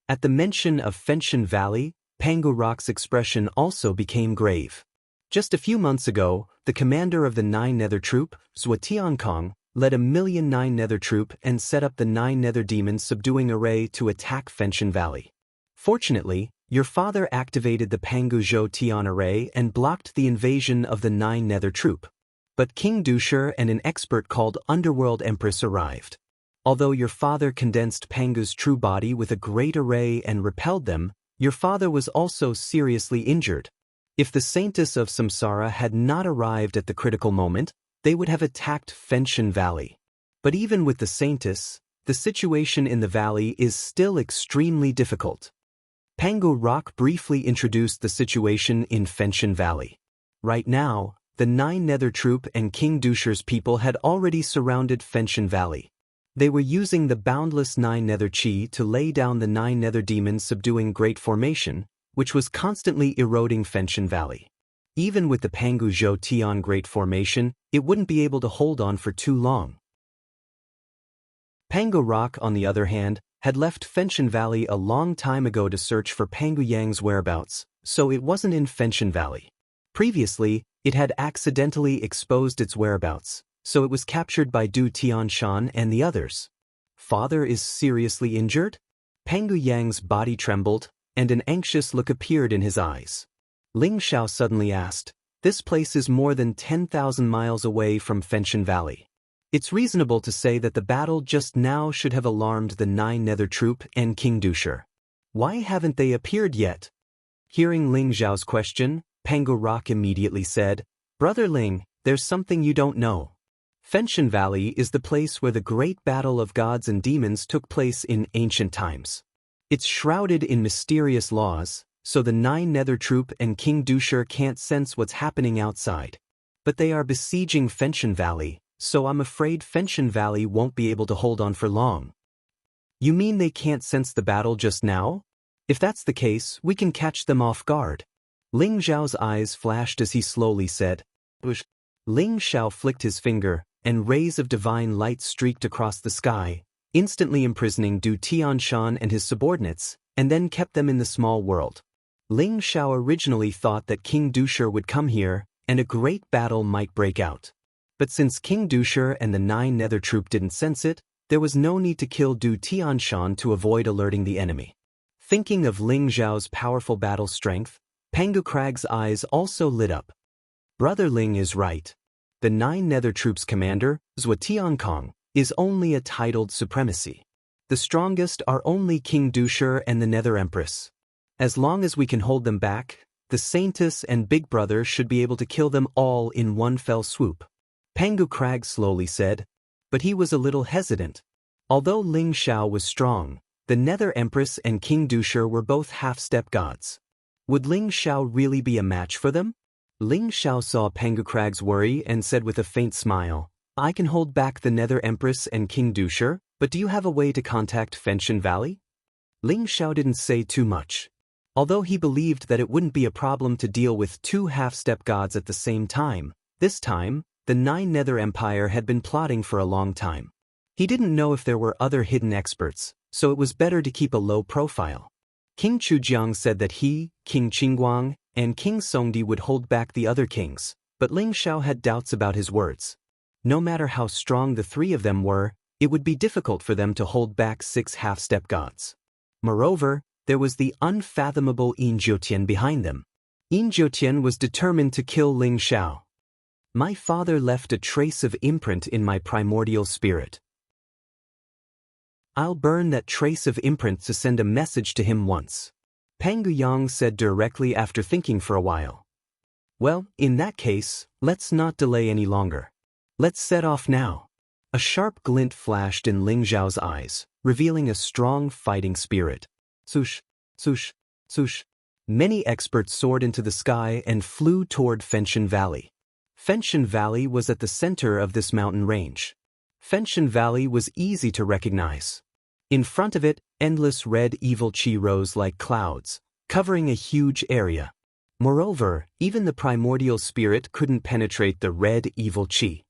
At the mention of Fenshin Valley, Pangu Rock's expression also became grave. Just a few months ago, the commander of the 9 Nether Troop, Zhou Tiankong, led a 1,000,000 9 Nether Troop and set up the 9 Nether Demons subduing array to attack Fenshin Valley. Fortunately, your father activated the Pangu Zhou Tian array and blocked the invasion of the 9 Nether Troop. But King Dusher and an expert called Underworld Empress arrived. Although your father condensed Pangu's true body with a great array and repelled them, your father was also seriously injured. If the Saintess of Samsara had not arrived at the critical moment, they would have attacked Fenshin Valley. But even with the Saintess, the situation in the valley is still extremely difficult. Pangu Rock briefly introduced the situation in Fenshin Valley. Right now, the 9 Nether Troop and King Dusher's people had already surrounded Fenshin Valley. They were using the boundless 9 Nether Chi to lay down the 9 Nether Demons subduing Great Formation, which was constantly eroding Fenshin Valley. Even with the Pangu Zhou Tian Great Formation, it wouldn't be able to hold on for too long. Pangu Rock, on the other hand, had left Fenshin Valley a long time ago to search for Pangu Yang's whereabouts, so it wasn't in Fenshin Valley. Previously, it had accidentally exposed its whereabouts, so it was captured by Du Tianshan and the others. Father is seriously injured? Pangu Yang's body trembled, and an anxious look appeared in his eyes. Ling Xiao suddenly asked, "This place is more than 10,000 miles away from Fenshin Valley. It's reasonable to say that the battle just now should have alarmed the 9 Nether Troop and King Dusher. Why haven't they appeared yet?" Hearing Ling Xiao's question, Pangu Rock immediately said, "Brother Ling, there's something you don't know. Fenshin Valley is the place where the great battle of gods and demons took place in ancient times. It's shrouded in mysterious laws, so the 9 Nether Troop and King Dusher can't sense what's happening outside. But they are besieging Fenshin Valley, so I'm afraid Fenshin Valley won't be able to hold on for long." "You mean they can't sense the battle just now? If that's the case, we can catch them off guard." Ling Xiao's eyes flashed as he slowly said, "Bush." Ling Xiao flicked his finger, and rays of divine light streaked across the sky, instantly imprisoning Du Tianshan and his subordinates, and then kept them in the small world. Ling Xiao originally thought that King Dusher would come here, and a great battle might break out. But since King Dusher and the 9 Nether Troop didn't sense it, there was no need to kill Du Tianshan to avoid alerting the enemy. Thinking of Ling Xiao's powerful battle strength, Pangu Crag's eyes also lit up. Brother Ling is right. The 9 Nether Troop's commander, Zhou Tiankong, is only a titled supremacy. The strongest are only King Dusher and the Nether Empress. As long as we can hold them back, the Saintess and Big Brother should be able to kill them all in one fell swoop. Pangu Crag slowly said, but he was a little hesitant. Although Ling Xiao was strong, The Nether Empress and King Dusher were both half-step gods. Would Ling Xiao really be a match for them? Ling Xiao saw Pangukrag's worry and said with a faint smile, I can hold back the Nether Empress and King Dusher, but do you have a way to contact Fenshin Valley? Ling Xiao didn't say too much. Although he believed that it wouldn't be a problem to deal with two half-step gods at the same time, this time, the Nine Nether Empire had been plotting for a long time. He didn't know if there were other hidden experts, so it was better to keep a low profile. King Chujiang said that he, King Qingguang, and King Songdi would hold back the other kings, but Ling Xiao had doubts about his words. No matter how strong the three of them were, it would be difficult for them to hold back 6 half-step gods. Moreover, there was the unfathomable Yin Jiutian behind them. Yin Jiutian was determined to kill Ling Xiao. My father left a trace of imprint in my primordial spirit. I'll burn that trace of imprint to send a message to him once. Pangu Yang said directly after thinking for a while. Well, in that case, let's not delay any longer. Let's set off now. A sharp glint flashed in Ling Xiao's eyes, revealing a strong fighting spirit. Swoosh, swoosh, swoosh. Many experts soared into the sky and flew toward Fenshin Valley. Fenshin Valley was at the center of this mountain range. Fenshin Valley was easy to recognize. In front of it, endless red evil chi rose like clouds, covering a huge area. Moreover, even the primordial spirit couldn't penetrate the red evil chi.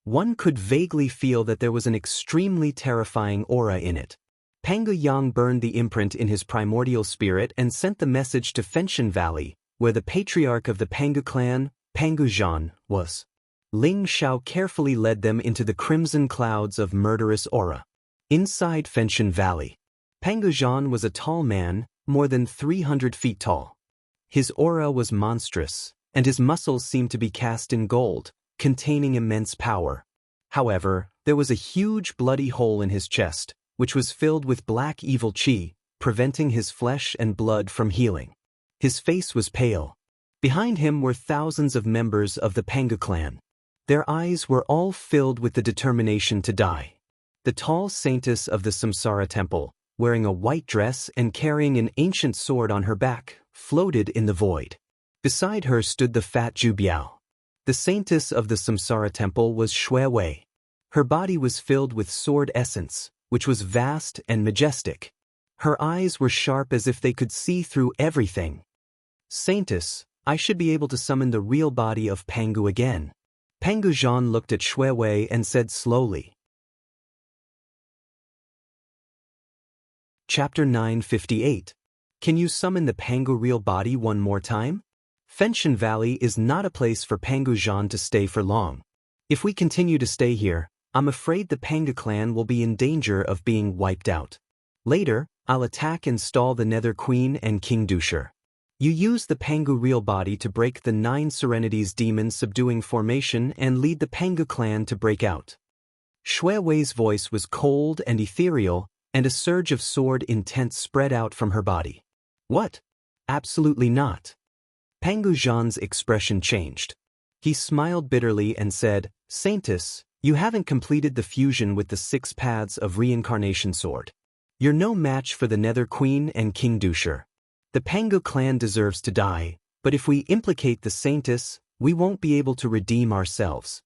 One could vaguely feel that there was an extremely terrifying aura in it. Pangu Yang burned the imprint in his primordial spirit and sent the message to Fenshin Valley, where the patriarch of the Pangu clan, Pangu Zhan, was. Ling Xiao carefully led them into the crimson clouds of murderous aura. Inside Fenshin Valley, Pangu Zhan was a tall man, more than 300 feet tall. His aura was monstrous, and his muscles seemed to be cast in gold, containing immense power. However, there was a huge bloody hole in his chest, which was filled with black evil chi, preventing his flesh and blood from healing. His face was pale. Behind him were thousands of members of the Pangu clan. Their eyes were all filled with the determination to die. The tall saintess of the Samsara temple, wearing a white dress and carrying an ancient sword on her back, floated in the void. Beside her stood the fat Zhu Biao. The saintess of the Samsara temple was Xue Wei. Her body was filled with sword essence, which was vast and majestic. Her eyes were sharp as if they could see through everything. Saintess, I should be able to summon the real body of Pangu again. Pangu Zhan looked at Xue Wei and said slowly. Chapter 958. Can you summon the Pangu real body one more time? Fenshin Valley is not a place for Pangu Zhan to stay for long. If we continue to stay here, I'm afraid the Pangu clan will be in danger of being wiped out. Later, I'll attack and stall the Nether Queen and King Dusher. You use the Pangu real body to break the 9 Serenities demon subduing formation and lead the Pangu clan to break out. Xue Wei's voice was cold and ethereal, and a surge of sword intent spread out from her body. What? Absolutely not. Pangu Zhan's expression changed. He smiled bitterly and said, Saintess, you haven't completed the fusion with the 6 paths of reincarnation sword. You're no match for the Nether Queen and King Dusher. The Pangu clan deserves to die, but if we implicate the Saintess, we won't be able to redeem ourselves.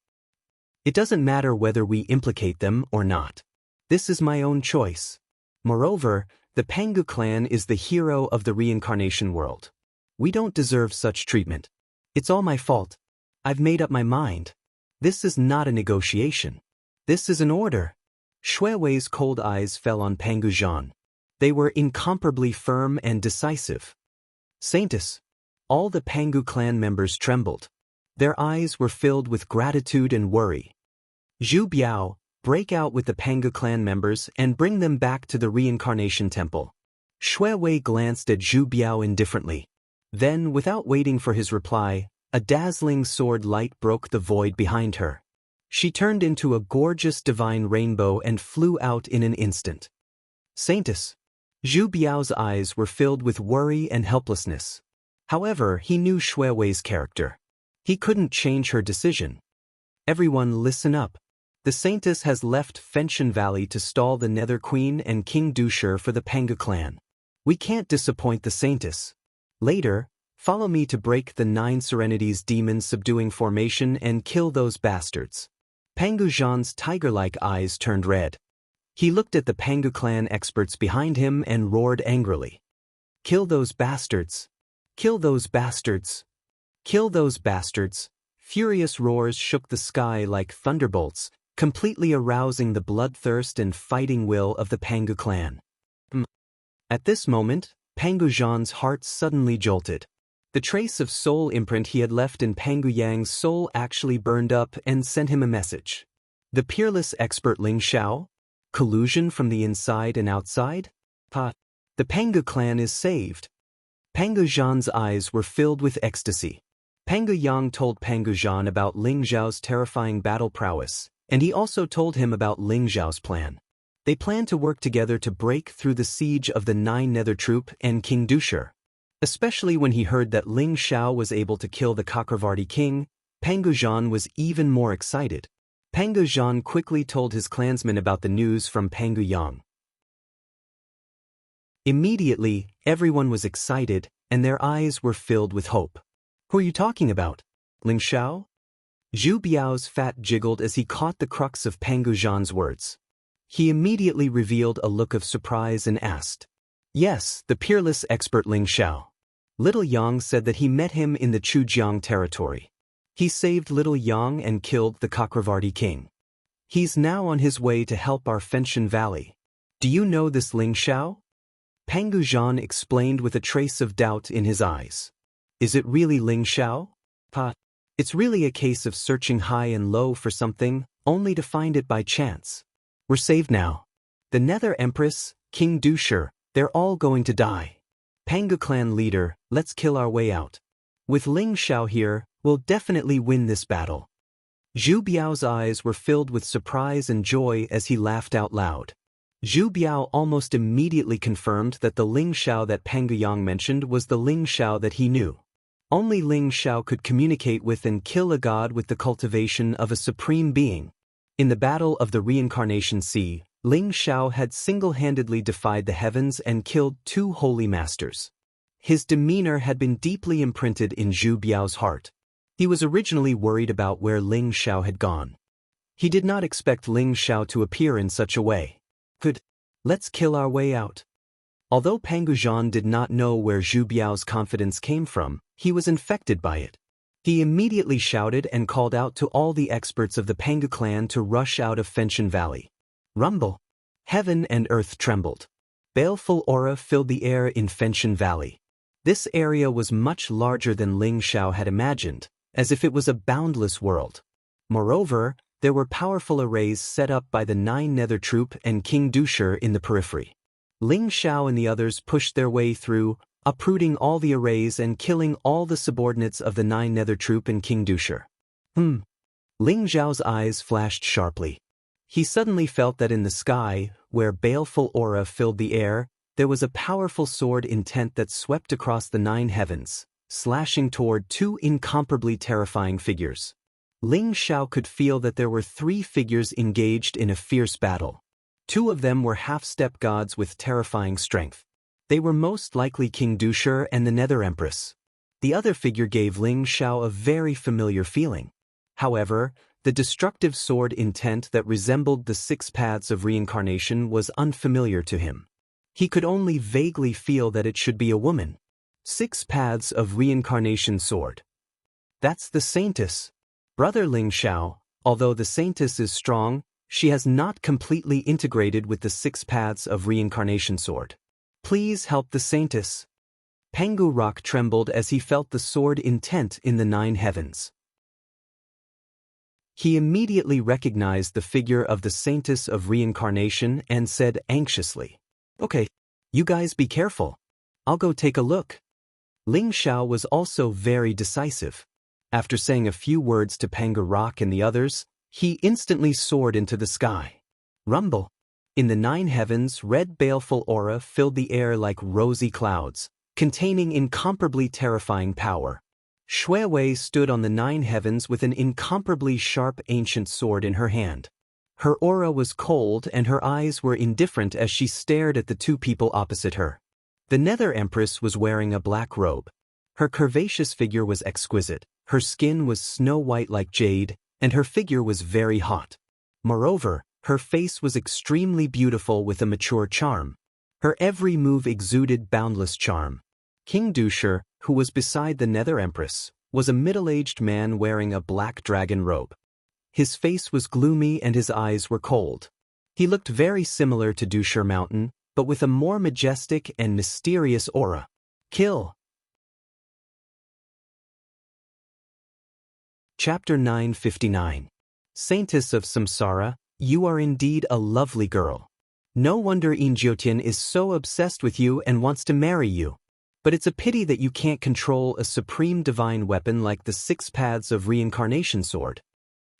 It doesn't matter whether we implicate them or not. This is my own choice. Moreover, the Pangu clan is the hero of the reincarnation world. We don't deserve such treatment. It's all my fault. I've made up my mind. This is not a negotiation. This is an order. Xue Wei's cold eyes fell on Pangu Zhan. They were incomparably firm and decisive. Saintess. All the Pangu clan members trembled. Their eyes were filled with gratitude and worry. Zhu Biao, break out with the Pangu clan members and bring them back to the reincarnation temple. Xue Wei glanced at Zhu Biao indifferently. Then, without waiting for his reply, a dazzling sword light broke the void behind her. She turned into a gorgeous divine rainbow and flew out in an instant. Saintess. Zhu Biao's eyes were filled with worry and helplessness. However, he knew Xue Wei's character. He couldn't change her decision. Everyone listen up. The Saintess has left Fenshin Valley to stall the Nether Queen and King Dusher for the Pengu clan. We can't disappoint the Saintess. Later, follow me to break the 9 Serenities demon subduing formation and kill those bastards. Pengu Zhan's tiger-like eyes turned red. He looked at the Pengu clan experts behind him and roared angrily. Kill those bastards! Kill those bastards! Kill those bastards! Furious roars shook the sky like thunderbolts, completely arousing the bloodthirst and fighting will of the Pengu clan. At this moment, Pengu Zhan's heart suddenly jolted. The trace of soul imprint he had left in Pengu Yang's soul actually burned up and sent him a message. The peerless expert Ling Xiao? Collusion from the inside and outside? The Pengu clan is saved. Pengu Zhan's eyes were filled with ecstasy. Pengu Yang told Pengu Zhan about Ling Xiao's terrifying battle prowess, and he also told him about Ling Xiao's plan. They planned to work together to break through the siege of the 9 Nether Troop and King Dusher. Especially when he heard that Ling Xiao was able to kill the Chakravarti king, Pengu Zhan was even more excited. Pengu Zhan quickly told his clansmen about the news from Pengu Yang. Immediately, everyone was excited, and their eyes were filled with hope. Who are you talking about? Ling Xiao? Zhu Biao's fat jiggled as he caught the crux of Pengu Zhan's words. He immediately revealed a look of surprise and asked, Yes, the peerless expert Ling Xiao. Little Yang said that he met him in the Chujiang territory. He saved Little Yang and killed the Chakravarti king. He's now on his way to help our Fenshin Valley. Do you know this Ling Xiao? Pengu Zhan explained with a trace of doubt in his eyes. Is it really Ling Xiao? It's really a case of searching high and low for something, only to find it by chance. We're saved now. The Nether Empress, King Dusher, they're all going to die. Pengu clan leader, let's kill our way out. With Ling Xiao here, we'll definitely win this battle. Zhu Biao's eyes were filled with surprise and joy as he laughed out loud. Zhu Biao almost immediately confirmed that the Ling Xiao that Pengu Yang mentioned was the Ling Xiao that he knew. Only Ling Xiao could communicate with and kill a god with the cultivation of a supreme being. In the Battle of the Reincarnation Sea, Ling Xiao had single-handedly defied the heavens and killed 2 holy masters. His demeanor had been deeply imprinted in Zhu Biao's heart. He was originally worried about where Ling Xiao had gone. He did not expect Ling Xiao to appear in such a way. Let's kill our way out. Although Pengu Zhan did not know where Zhu Biao's confidence came from, he was infected by it. He immediately shouted and called out to all the experts of the Pengu clan to rush out of Fenshin Valley. Rumble! Heaven and earth trembled. Baleful aura filled the air in Fenshin Valley. This area was much larger than Ling Xiao had imagined, as if it was a boundless world. Moreover, there were powerful arrays set up by the 9 Nether Troop and King Dusher in the periphery. Ling Xiao and the others pushed their way through, uprooting all the arrays and killing all the subordinates of the 9 Nether Troop and King Dusher. Ling Xiao's eyes flashed sharply. He suddenly felt that in the sky, where baleful aura filled the air, there was a powerful sword intent that swept across the 9 heavens, slashing toward 2 incomparably terrifying figures. Ling Xiao could feel that there were 3 figures engaged in a fierce battle. 2 of them were half-step gods with terrifying strength. They were most likely King Dusher and the Nether Empress. The other figure gave Ling Xiao a very familiar feeling. However, the destructive sword intent that resembled the 6 paths of reincarnation was unfamiliar to him. He could only vaguely feel that it should be a woman. 6 paths of reincarnation sword. That's the Saintess. Brother Ling Xiao, although the Saintess is strong, she has not completely integrated with the 6 paths of reincarnation sword. Please help the Saintess. Pengu Rock trembled as he felt the sword intent in the 9 heavens. He immediately recognized the figure of the Saintess of Reincarnation and said anxiously, Okay, you guys be careful. I'll go take a look. Ling Xiao was also very decisive. After saying a few words to Pengu Rock and the others, he instantly soared into the sky. Rumble! In the 9 heavens, red baleful aura filled the air like rosy clouds, containing incomparably terrifying power. Shui Wei stood on the 9 heavens with an incomparably sharp ancient sword in her hand. Her aura was cold and her eyes were indifferent as she stared at the two people opposite her. The Nether Empress was wearing a black robe. Her curvaceous figure was exquisite, her skin was snow-white like jade, and her figure was very hot. Moreover, her face was extremely beautiful with a mature charm. Her every move exuded boundless charm. King Dusher, who was beside the Nether Empress, was a middle-aged man wearing a black dragon robe. His face was gloomy and his eyes were cold. He looked very similar to Dusher Mountain, but with a more majestic and mysterious aura. Kill. Chapter 959. Saintess of Samsara, you are indeed a lovely girl. No wonder Injiotian is so obsessed with you and wants to marry you. But it's a pity that you can't control a supreme divine weapon like the 6 Paths of Reincarnation sword.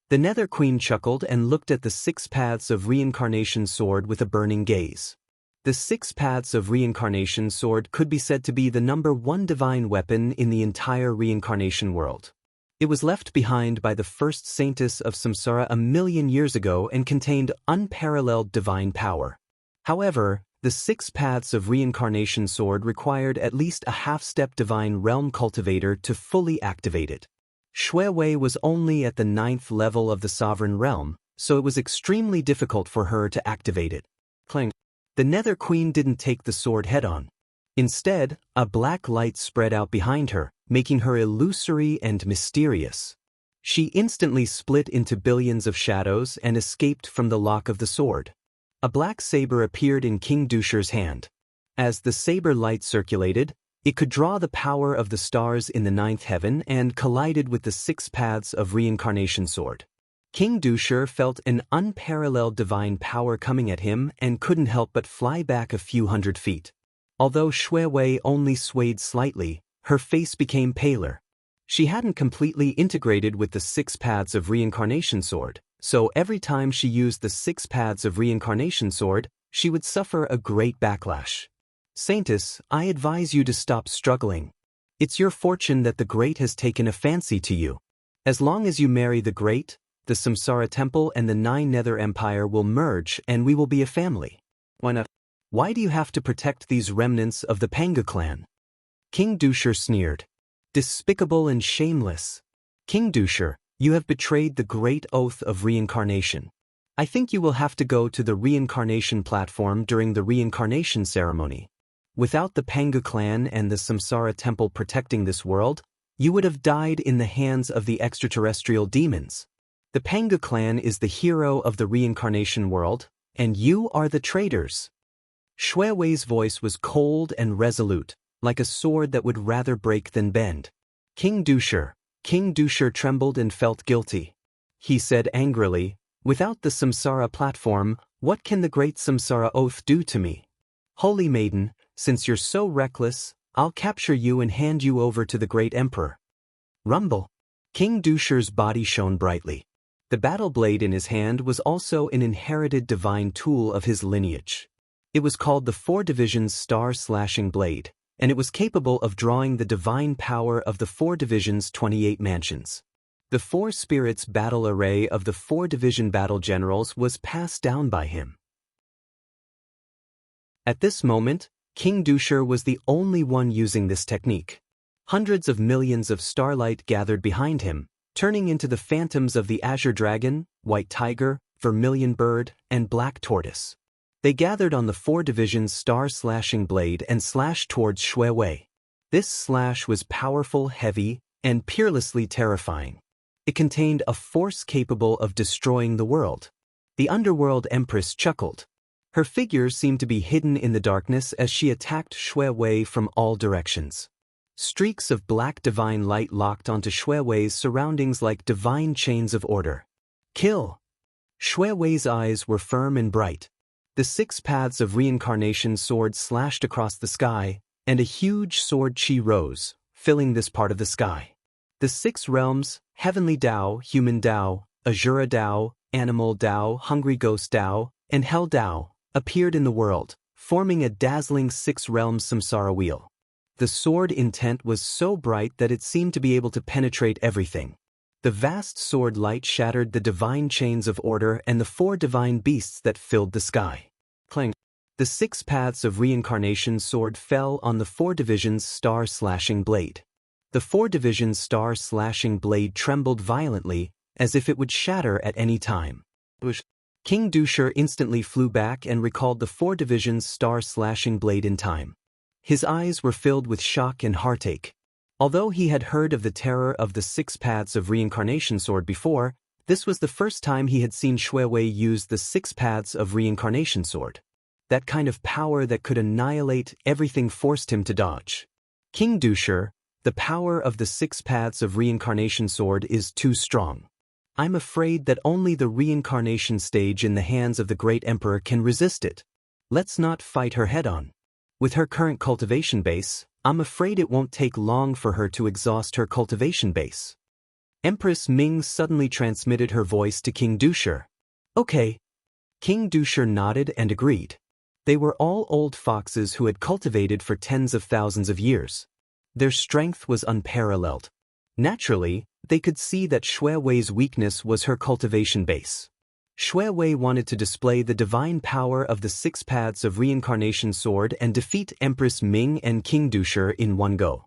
The Nether Queen chuckled and looked at the 6 Paths of Reincarnation sword with a burning gaze. The 6 Paths of Reincarnation sword could be said to be the #1 divine weapon in the entire reincarnation world. It was left behind by the first Saintess of Samsara 1,000,000 years ago and contained unparalleled divine power. However, the 6 Paths of Reincarnation sword required at least a half-step divine realm cultivator to fully activate it. Shui Wei was only at the 9th level of the sovereign realm, so it was extremely difficult for her to activate it. Clang. The Nether Queen didn't take the sword head-on. Instead, a black light spread out behind her, making her illusory and mysterious. She instantly split into billions of shadows and escaped from the lock of the sword. A black saber appeared in King Dusher's hand. As the saber light circulated, it could draw the power of the stars in the 9th heaven and collided with the 6 Paths of Reincarnation sword. King Dusher felt an unparalleled divine power coming at him and couldn't help but fly back a few hundred feet. Although Shui Wei only swayed slightly, her face became paler. She hadn't completely integrated with the 6 Paths of Reincarnation sword, so every time she used the 6 Paths of Reincarnation sword, she would suffer a great backlash. Saintess, I advise you to stop struggling. It's your fortune that the Great has taken a fancy to you. As long as you marry the Great, the Samsara Temple and the 9 Nether Empire will merge and we will be a family. Why not? Why do you have to protect these remnants of the Panga clan? King Dusher sneered. Despicable and shameless. King Dusher, you have betrayed the great oath of reincarnation. I think you will have to go to the reincarnation platform during the reincarnation ceremony. Without the Panga clan and the Samsara Temple protecting this world, you would have died in the hands of the extraterrestrial demons. The Panga clan is the hero of the reincarnation world, and you are the traitors. Shui Wei's voice was cold and resolute, like a sword that would rather break than bend. King Dusher trembled and felt guilty. He said angrily, without the Samsara platform, what can the great Samsara oath do to me? Holy maiden, since you're so reckless, I'll capture you and hand you over to the great emperor. Rumble. King Dusher's body shone brightly. The battle blade in his hand was also an inherited divine tool of his lineage. It was called the 4 Divisions Star-Slashing Blade, and it was capable of drawing the divine power of the 4 Divisions' 28 mansions. The 4 Spirits battle array of the 4 Division battle generals was passed down by him. At this moment, King Dusher was the only one using this technique. Hundreds of millions of starlight gathered behind him, turning into the phantoms of the Azure Dragon, White Tiger, Vermilion Bird, and Black Tortoise. They gathered on the 4 Divisions Star-Slashing Blade and slashed towards Shui Wei. This slash was powerful, heavy, and peerlessly terrifying. It contained a force capable of destroying the world. The Underworld Empress chuckled. Her figure seemed to be hidden in the darkness as she attacked Shui Wei from all directions. Streaks of black divine light locked onto Shui Wei's surroundings like divine chains of order. Kill! Shui Wei's eyes were firm and bright. The 6 Paths of Reincarnation sword slashed across the sky, and a huge sword chi rose, filling this part of the sky. The 6 realms, Heavenly Tao, Human Tao, Azura Tao, Animal Tao, Hungry Ghost Tao, and Hell Tao, appeared in the world, forming a dazzling 6 realms samsara wheel. The sword intent was so bright that it seemed to be able to penetrate everything. The vast sword light shattered the divine chains of order and the 4 divine beasts that filled the sky. Clang. The 6 paths of reincarnation sword fell on the 4 divisions star-slashing blade. The 4 divisions star-slashing blade trembled violently, as if it would shatter at any time. King Dusher instantly flew back and recalled the 4 divisions star-slashing blade in time. His eyes were filled with shock and heartache. Although he had heard of the terror of the 6 paths of reincarnation sword before, this was the first time he had seen Xue Wei use the 6 paths of reincarnation sword. That kind of power that could annihilate everything forced him to dodge. King Dusher, the power of the 6 paths of reincarnation sword is too strong. I'm afraid that only the reincarnation stage in the hands of the great emperor can resist it. Let's not fight her head-on. With her current cultivation base, I'm afraid it won't take long for her to exhaust her cultivation base. Empress Ming suddenly transmitted her voice to King Dusher. Okay. King Dusher nodded and agreed. They were all old foxes who had cultivated for tens of thousands of years. Their strength was unparalleled. Naturally, they could see that Xue Wei's weakness was her cultivation base. Xue Wei wanted to display the divine power of the 6 paths of reincarnation sword and defeat Empress Ming and King Dusher in one go.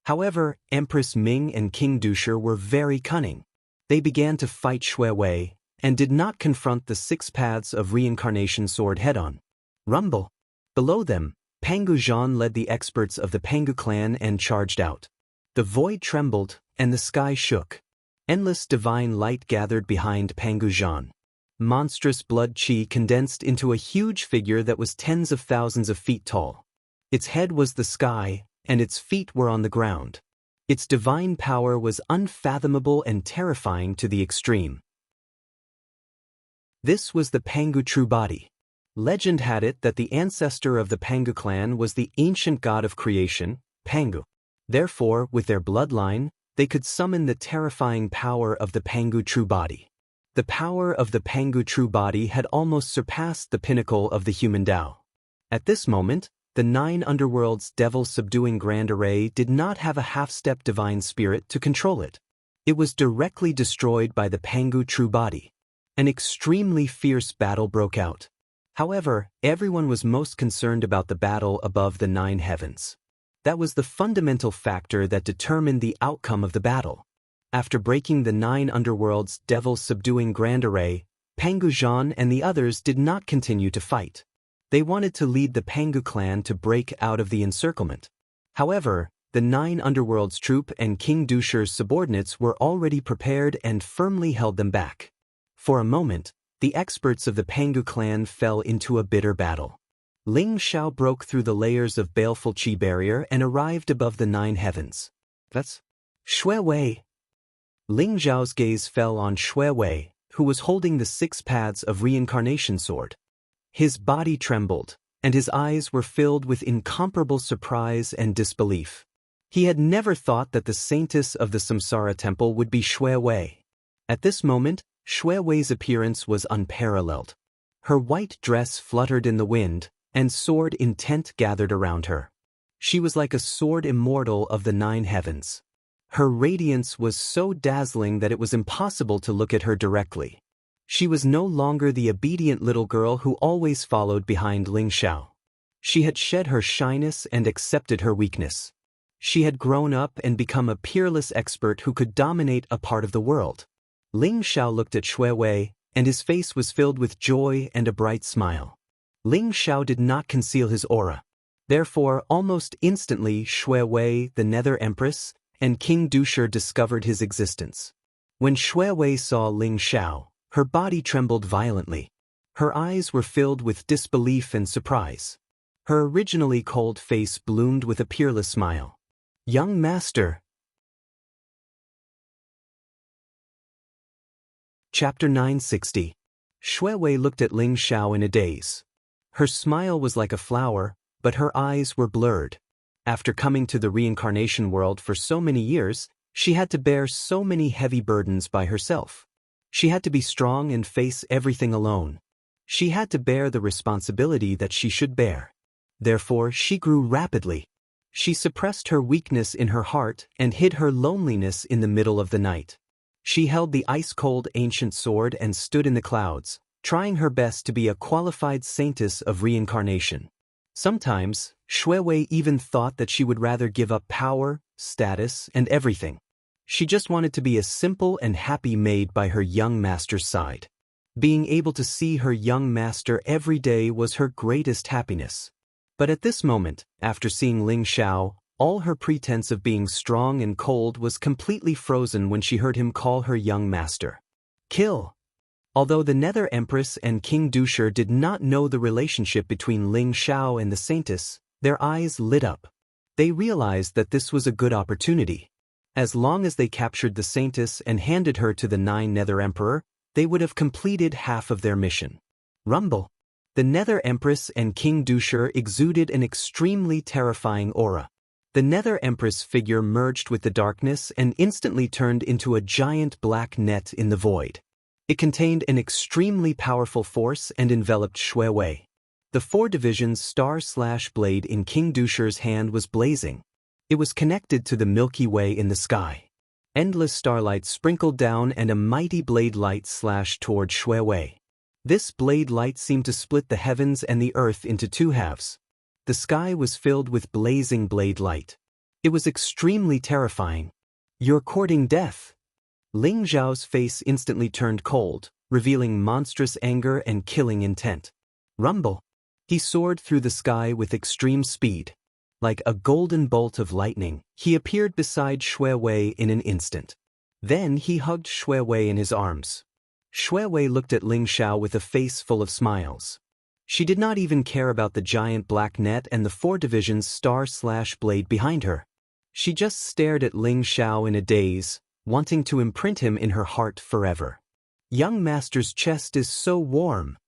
However, Empress Ming and King Dusher were very cunning. They began to fight Xue Wei, and did not confront the 6 paths of reincarnation sword head-on. Rumble. Below them, Pangu Zhan led the experts of the Pangu clan and charged out. The void trembled, and the sky shook. Endless divine light gathered behind Pangu Zhan. Monstrous blood chi condensed into a huge figure that was tens of thousands of feet tall. Its head was the sky, and its feet were on the ground. Its divine power was unfathomable and terrifying to the extreme. This was the Pangu true body. Legend had it that the ancestor of the Pangu clan was the ancient god of creation, Pangu. Therefore, with their bloodline, they could summon the terrifying power of the Pangu true body. The power of the Pangu true body had almost surpassed the pinnacle of the human Tao. At this moment, the 9 underworlds devil-subduing grand array did not have a half-step divine spirit to control it. It was directly destroyed by the Pangu true body. An extremely fierce battle broke out. However, everyone was most concerned about the battle above the 9 heavens. That was the fundamental factor that determined the outcome of the battle. After breaking the 9 underworlds devil-subduing grand array, Pangu Zhan and the others did not continue to fight. They wanted to lead the Pangu clan to break out of the encirclement. However, the 9 underworlds troop and King Dusher's subordinates were already prepared and firmly held them back. For a moment, the experts of the Pangu clan fell into a bitter battle. Ling Xiao broke through the layers of baleful chi barrier and arrived above the 9 heavens. That's Xue Wei. Ling Xiao's gaze fell on Xue Wei, who was holding the 6 paths of reincarnation sword. His body trembled, and his eyes were filled with incomparable surprise and disbelief. He had never thought that the saintess of the Samsara temple would be Xue Wei. At this moment, Xue Wei's appearance was unparalleled. Her white dress fluttered in the wind, and sword intent gathered around her. She was like a sword immortal of the 9 heavens. Her radiance was so dazzling that it was impossible to look at her directly. She was no longer the obedient little girl who always followed behind Ling Xiao. She had shed her shyness and accepted her weakness. She had grown up and become a peerless expert who could dominate a part of the world. Ling Xiao looked at Xue Wei, and his face was filled with joy and a bright smile. Ling Xiao did not conceal his aura. Therefore, almost instantly Xue Wei, the Nether Empress, and King Dusher discovered his existence. When Xue Wei saw Ling Xiao, her body trembled violently. Her eyes were filled with disbelief and surprise. Her originally cold face bloomed with a peerless smile. "Young master." Chapter 960. Xue Wei looked at Ling Xiao in a daze. Her smile was like a flower, but her eyes were blurred. After coming to the reincarnation world for so many years, she had to bear so many heavy burdens by herself. She had to be strong and face everything alone. She had to bear the responsibility that she should bear. Therefore, she grew rapidly. She suppressed her weakness in her heart and hid her loneliness in the middle of the night. She held the ice-cold ancient sword and stood in the clouds, trying her best to be a qualified saintess of reincarnation. Sometimes, Shuewei even thought that she would rather give up power, status, and everything. She just wanted to be a simple and happy maid by her young master's side. Being able to see her young master every day was her greatest happiness. But at this moment, after seeing Ling Xiao, all her pretense of being strong and cold was completely frozen when she heard him call her young master. Kill! Although the Nether Empress and King Dusher did not know the relationship between Ling Xiao and the Saintess, their eyes lit up. They realized that this was a good opportunity. As long as they captured the Saintess and handed her to the 9 Nether Emperor, they would have completed half of their mission. Rumble! The Nether Empress and King Dusher exuded an extremely terrifying aura. The Nether Empress figure merged with the darkness and instantly turned into a giant black net in the void. It contained an extremely powerful force and enveloped Shuewei. The 4 divisions star/blade in King Dusher's hand was blazing. It was connected to the Milky Way in the sky. Endless starlight sprinkled down and a mighty blade light slashed toward Shuewei. This blade light seemed to split the heavens and the earth into 2 halves. The sky was filled with blazing blade light. It was extremely terrifying. You're courting death. Ling Xiao's face instantly turned cold, revealing monstrous anger and killing intent. Rumble! He soared through the sky with extreme speed. Like a golden bolt of lightning, he appeared beside Shuewei in an instant. Then he hugged Shuewei in his arms. Shuewei looked at Ling Xiao with a face full of smiles. She did not even care about the giant black net and the 4 divisions star/blade behind her. She just stared at Ling Xiao in a daze, wanting to imprint him in her heart forever. Young master's chest is so warm.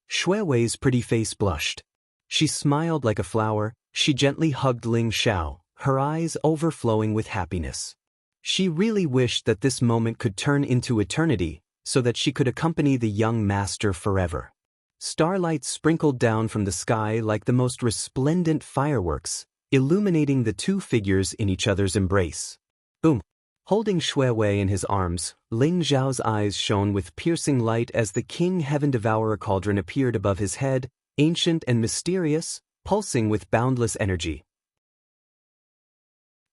Shuewei's pretty face blushed. She smiled like a flower. She gently hugged Ling Xiao, her eyes overflowing with happiness. She really wished that this moment could turn into eternity, so that she could accompany the young master forever. Starlight sprinkled down from the sky like the most resplendent fireworks, illuminating the 2 figures in each other's embrace. Boom! Holding Shuewei in his arms, Ling Xiao's eyes shone with piercing light as the King Heaven Devourer cauldron appeared above his head, ancient and mysterious, pulsing with boundless energy.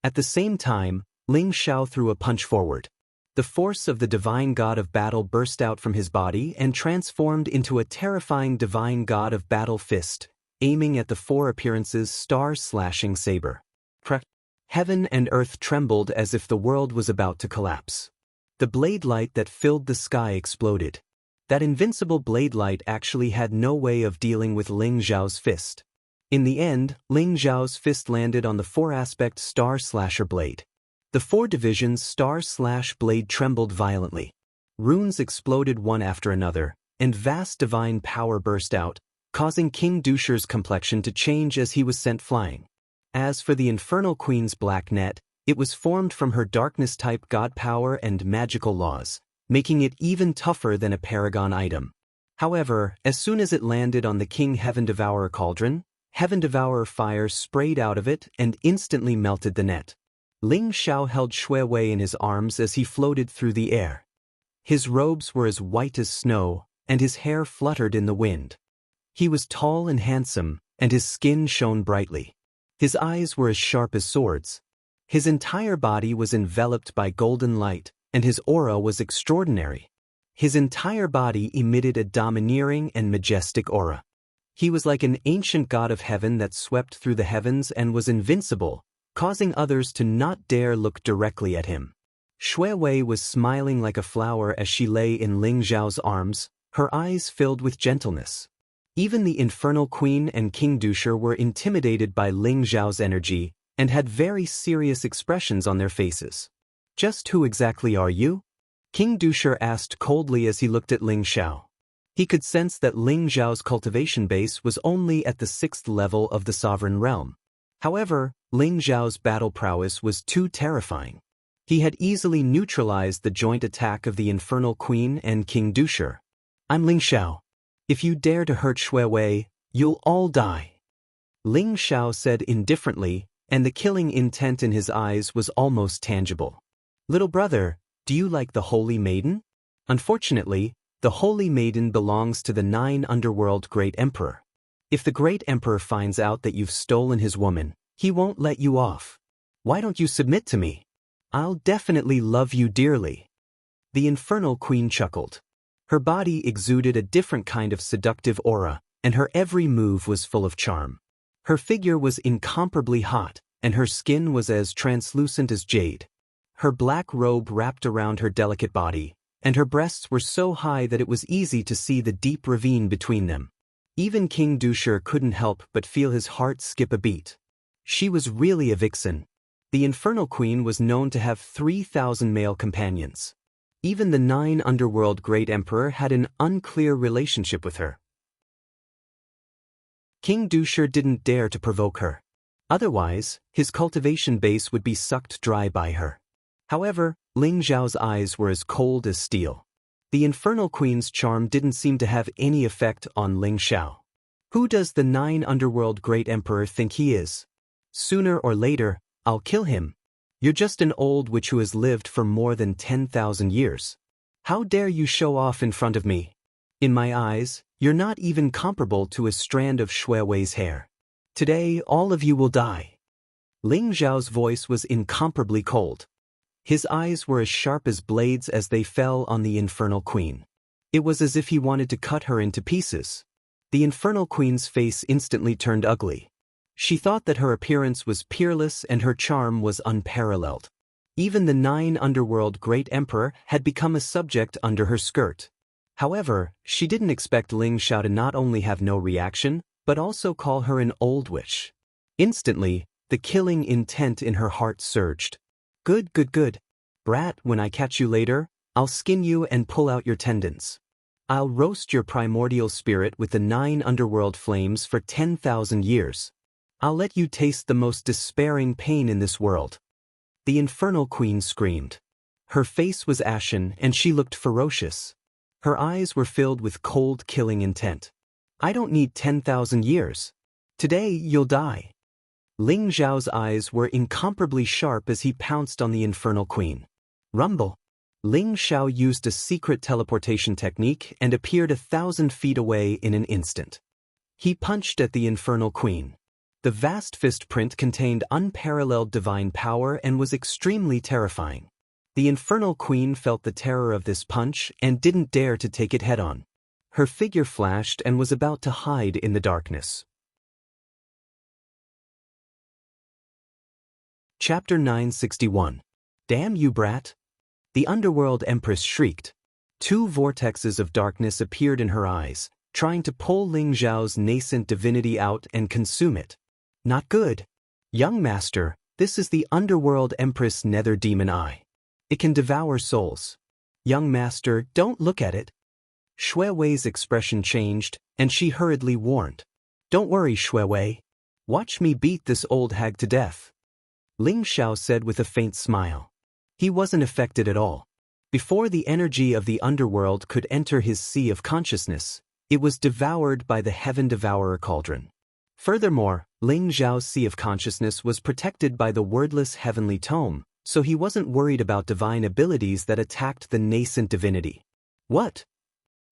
At the same time, Ling Xiao threw a punch forward. The force of the divine god of battle burst out from his body and transformed into a terrifying divine god of battle fist, aiming at the 4 appearances star-slashing saber. Crack! Heaven and earth trembled as if the world was about to collapse. The blade light that filled the sky exploded. That invincible blade light actually had no way of dealing with Ling Xiao's fist. In the end, Ling Xiao's fist landed on the 4-aspect star-slasher blade. The 4 divisions star/blade trembled violently. Runes exploded one after another, and vast divine power burst out, causing King Dusher's complexion to change as he was sent flying. As for the Infernal Queen's black net, it was formed from her darkness-type god power and magical laws, making it even tougher than a paragon item. However, as soon as it landed on the King Heaven Devourer cauldron, Heaven Devourer fire sprayed out of it and instantly melted the net. Ling Xiao held Shuewei in his arms as he floated through the air. His robes were as white as snow, and his hair fluttered in the wind. He was tall and handsome, and his skin shone brightly. His eyes were as sharp as swords. His entire body was enveloped by golden light, and his aura was extraordinary. His entire body emitted a domineering and majestic aura. He was like an ancient god of heaven that swept through the heavens and was invincible, causing others to not dare look directly at him. Shuewei was smiling like a flower as she lay in Ling Xiao's arms, her eyes filled with gentleness. Even the Infernal Queen and King Dusher were intimidated by Ling Xiao's energy and had very serious expressions on their faces. Just who exactly are you? King Dusher asked coldly as he looked at Ling Xiao. He could sense that Ling Xiao's cultivation base was only at the 6th level of the sovereign realm. However, Ling Xiao's battle prowess was too terrifying. He had easily neutralized the joint attack of the Infernal Queen and King Dusher. I'm Ling Xiao. If you dare to hurt Shuewei, you'll all die. Ling Xiao said indifferently, and the killing intent in his eyes was almost tangible. Little brother, Do you like the Holy Maiden? Unfortunately, the Holy Maiden belongs to the 9 Underworld Great Emperor. If the Great Emperor finds out that you've stolen his woman, he won't let you off. Why don't you submit to me? I'll definitely love you dearly. The Infernal Queen chuckled. Her body exuded a different kind of seductive aura, and her every move was full of charm. Her figure was incomparably hot, and her skin was as translucent as jade. Her black robe wrapped around her delicate body, and her breasts were so high that it was easy to see the deep ravine between them. Even King Dusher couldn't help but feel his heart skip a beat. She was really a vixen. The Infernal Queen was known to have 3,000 male companions. Even the 9 Underworld Great Emperor had an unclear relationship with her. King Dusher didn't dare to provoke her. Otherwise, his cultivation base would be sucked dry by her. However, Ling Zhao's eyes were as cold as steel. The Infernal Queen's charm didn't seem to have any effect on Ling Zhao. Who does the 9 Underworld Great Emperor think he is? Sooner or later, I'll kill him. You're just an old witch who has lived for more than 10,000 years. How dare you show off in front of me? In my eyes, you're not even comparable to a strand of Shui Wei's hair. Today, all of you will die. Ling Zhao's voice was incomparably cold. His eyes were as sharp as blades as they fell on the Infernal Queen. It was as if he wanted to cut her into pieces. The Infernal Queen's face instantly turned ugly. She thought that her appearance was peerless and her charm was unparalleled. Even the 9 Underworld Great Emperor had become a subject under her skirt. However, she didn't expect Ling Zhao to not only have no reaction, but also call her an old witch. Instantly, the killing intent in her heart surged. Good, good, good. Brat, when I catch you later, I'll skin you and pull out your tendons. I'll roast your primordial spirit with the 9 underworld flames for 10,000 years. I'll let you taste the most despairing pain in this world. The Infernal Queen screamed. Her face was ashen and she looked ferocious. Her eyes were filled with cold, killing intent. I don't need 10,000 years. Today, you'll die. Ling Zhao's eyes were incomparably sharp as he pounced on the Infernal Queen. Rumble. Ling Zhao used a secret teleportation technique and appeared 1,000 feet away in an instant. He punched at the Infernal Queen. The vast fist print contained unparalleled divine power and was extremely terrifying. The Infernal Queen felt the terror of this punch and didn't dare to take it head-on. Her figure flashed and was about to hide in the darkness. Chapter 961. Damn you, brat! The Underworld Empress shrieked. 2 vortexes of darkness appeared in her eyes, trying to pull Ling Zhao's nascent divinity out and consume it. Not good. Young master, this is the Underworld Empress Nether Demon Eye. It can devour souls. Young master, don't look at it. Shui Wei's expression changed, and she hurriedly warned. Don't worry, Shui Wei. Watch me beat this old hag to death. Ling Zhao said with a faint smile. He wasn't affected at all. Before the energy of the underworld could enter his sea of consciousness, it was devoured by the Heaven Devourer cauldron. Furthermore, Ling Zhao's sea of consciousness was protected by the wordless heavenly tome, so he wasn't worried about divine abilities that attacked the nascent divinity. What?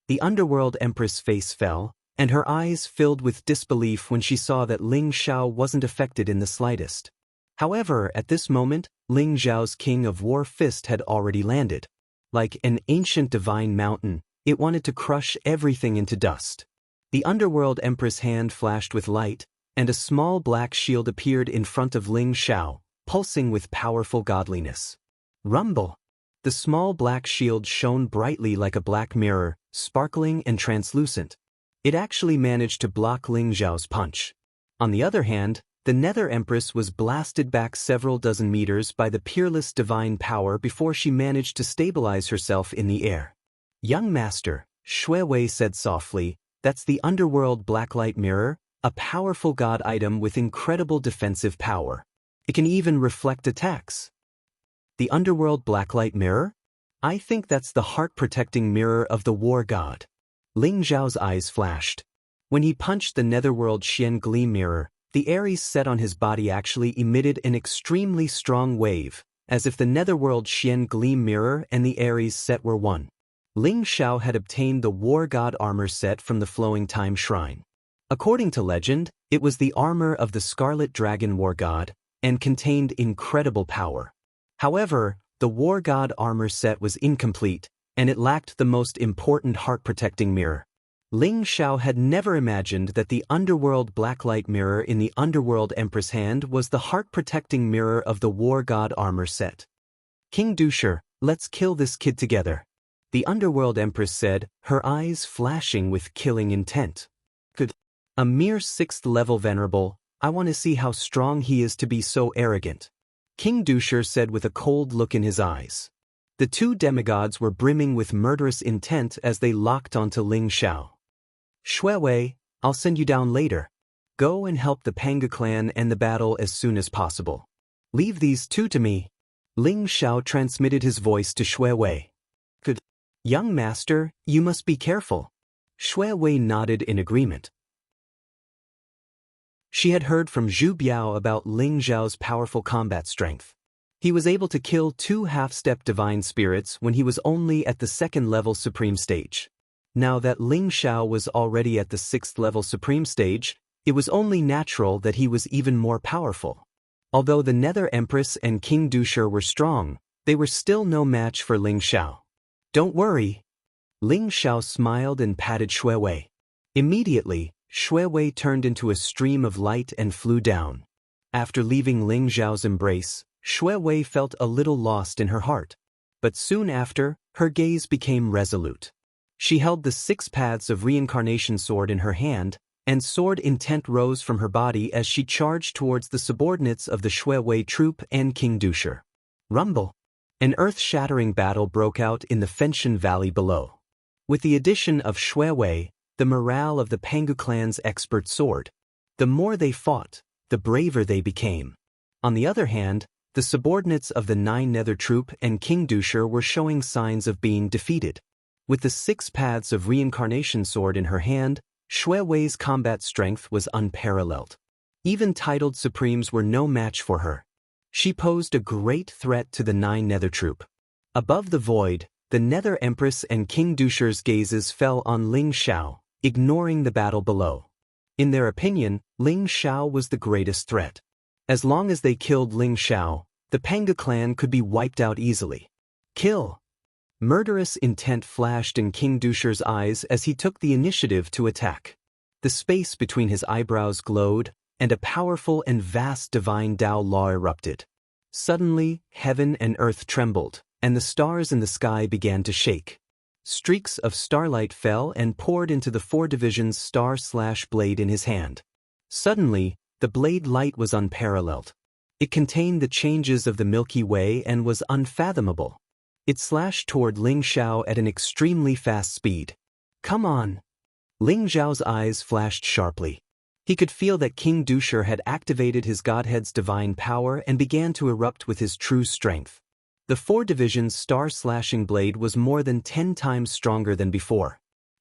The Underworld Empress' face fell, and her eyes filled with disbelief when she saw that Ling Zhao wasn't affected in the slightest. However, at this moment, Ling Zhao's King of War fist had already landed. Like an ancient divine mountain, it wanted to crush everything into dust. The Underworld Empress' hand flashed with light, and a small black shield appeared in front of Ling Zhao, pulsing with powerful godliness. Rumble! The small black shield shone brightly like a black mirror, sparkling and translucent. It actually managed to block Ling Zhao's punch. On the other hand, the Nether Empress was blasted back several dozen meters by the peerless divine power before she managed to stabilize herself in the air. Young master, Shui Wei said softly, that's the Underworld Blacklight Mirror, a powerful god item with incredible defensive power. It can even reflect attacks. The Underworld Blacklight Mirror? I think that's the heart-protecting mirror of the war god. Ling Zhao's eyes flashed. When he punched the Netherworld Xian Gleam Mirror, the Aries set on his body actually emitted an extremely strong wave, as if the netherworld Xian Gleam mirror and the Ares set were one. Ling Xiao had obtained the War God armor set from the Flowing Time Shrine. According to legend, it was the armor of the Scarlet Dragon War God, and contained incredible power. However, the War God armor set was incomplete, and it lacked the most important heart-protecting mirror. Ling Xiao had never imagined that the underworld blacklight mirror in the underworld Empress hand was the heart-protecting mirror of the War God armor set. King Dusher, let's kill this kid together. The underworld Empress said, her eyes flashing with killing intent. Good. A mere 6th level venerable, I want to see how strong he is to be so arrogant. King Dusher said with a cold look in his eyes. The two demigods were brimming with murderous intent as they locked onto Ling Xiao. Shuewei, I'll send you down later. Go and help the Panga clan end the battle as soon as possible. Leave these two to me. Ling Xiao transmitted his voice to Shuewei. Good. Young master, you must be careful. Shuewei nodded in agreement. She had heard from Zhu Biao about Ling Xiao's powerful combat strength. He was able to kill 2 half-step divine spirits when he was only at the 2nd level supreme stage. Now that Ling Xiao was already at the 6th level supreme stage, it was only natural that he was even more powerful. Although the Nether Empress and King Dusher were strong, they were still no match for Ling Xiao. Don't worry. Ling Xiao smiled and patted Shuewei. Immediately, Shuewei turned into a stream of light and flew down. After leaving Ling Xiao's embrace, Shuewei felt a little lost in her heart. But soon after, her gaze became resolute. She held the 6 paths of reincarnation sword in her hand, and sword intent rose from her body as she charged towards the subordinates of the Shuewei troop and King Dusher. Rumble! An earth-shattering battle broke out in the Fenshan Valley below. With the addition of Shuewei, the morale of the Pangu clan's expert soared. The more they fought, the braver they became. On the other hand, the subordinates of the 9 Nether troop and King Dusher were showing signs of being defeated. With the 6 paths of reincarnation sword in her hand, Shuewei's combat strength was unparalleled. Even titled supremes were no match for her. She posed a great threat to the 9 Nether troop. Above the void, the Nether Empress and King Dusher's gazes fell on Ling Xiao, ignoring the battle below. In their opinion, Ling Xiao was the greatest threat. As long as they killed Ling Xiao, the Panga clan could be wiped out easily. Kill! Murderous intent flashed in King Dusher's eyes as he took the initiative to attack. The space between his eyebrows glowed, and a powerful and vast divine Tao law erupted. Suddenly, heaven and earth trembled, and the stars in the sky began to shake. Streaks of starlight fell and poured into the 4 divisions star/blade in his hand. Suddenly, the blade light was unparalleled. It contained the changes of the Milky Way and was unfathomable. It slashed toward Ling Xiao at an extremely fast speed. Come on! Ling Xiao's eyes flashed sharply. He could feel that King Dusher had activated his godhead's divine power and began to erupt with his true strength. The 4 divisions star-slashing blade was more than 10 times stronger than before.